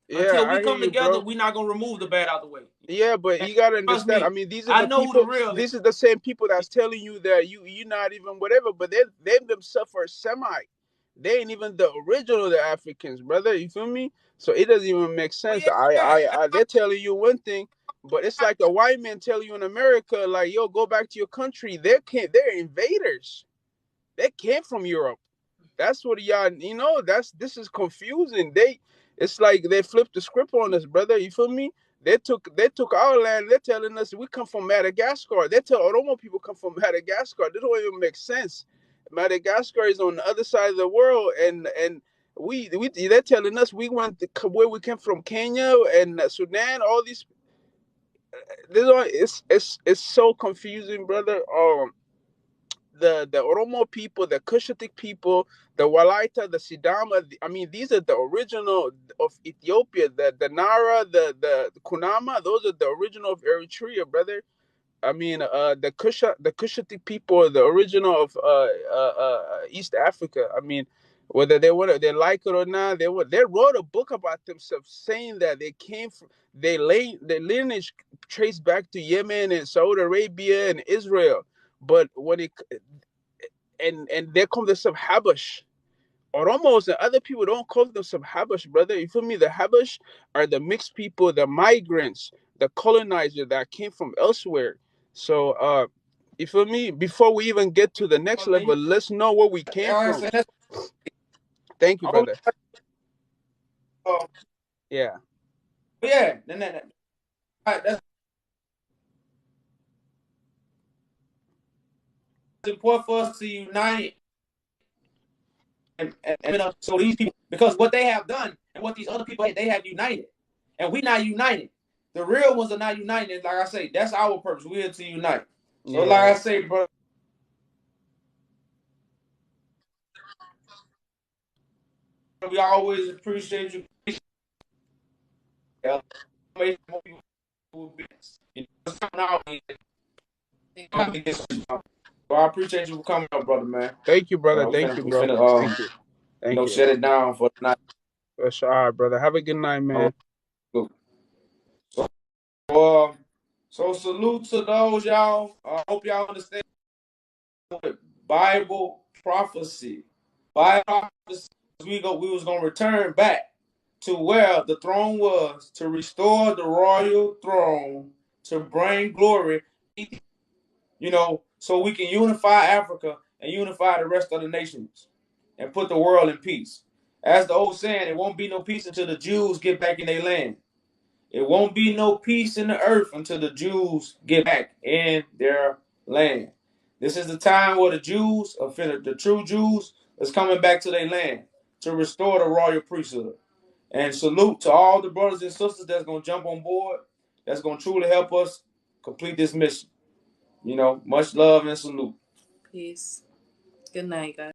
Yeah, Until we I hear come you, together, bro. we're not gonna remove the bad out the way. Yeah, but And you gotta trust understand. I me, mean, these are I the know who the people. real is. This is the same people that's telling you that you're not even whatever. But they themselves are Semite. They ain't even the original the Africans, brother. You feel me? So it doesn't even make Oh sense. yeah, yeah. They're telling you one thing, but it's like a white man telling you in America, like, yo, go back to your country. They're invaders. They came from Europe. That's what y'all, this is confusing. It's like they flipped the script on us, brother. You feel me? They took our land. They're telling us we come from Madagascar. They tell Oromo people come from Madagascar. This don't even make sense. Madagascar is on the other side of the world, and they're telling us we went where we came from, Kenya and Sudan. All these, it's so confusing, brother. The Oromo people, the Cushitic people, the Walaita, the Sidama. I mean, these are the original of Ethiopia. The Nara, the Kunama. Those are the original of Eritrea, brother. I mean, the Cushitic people are the original of East Africa. I mean, whether they like it or not, they wrote a book about themselves saying that they came from their lineage traced back to Yemen and Saudi Arabia and Israel. But when it and they call themselves Habash. Oromos and other people don't call themselves Habash, brother. You feel me? The Habash are the mixed people, the migrants, the colonizer that came from elsewhere. So you feel me? Before we even get to the next level, let's know where we came from. Thank you, brother. Yeah. Yeah, that's important for us to unite and so these people, because what they have done and what these other people they have united, and we not united. The real ones are not united. Like I say, that's our purpose. We're to unite. So, like I say, bro, we always appreciate you. So I appreciate you for coming up, brother, man. Thank you, brother. Thank you, bro. Thank you. Thank you. Shut it down for tonight. All right, brother. Have a good night, man. So salute to those y'all. I hope y'all understand Bible prophecy. Bible prophecy. We was gonna return back to where the throne was, to restore the royal throne, to bring glory, so we can unify Africa and unify the rest of the nations and put the world in peace. As the old saying, it won't be no peace until the Jews get back in their land. It won't be no peace in the earth until the Jews get back in their land. This is the time where the Jews, the true Jews, is coming back to their land to restore the royal priesthood. And salute to all the brothers and sisters that's going to jump on board, that's going to truly help us complete this mission. Much love and salute. Peace. Good night, guys.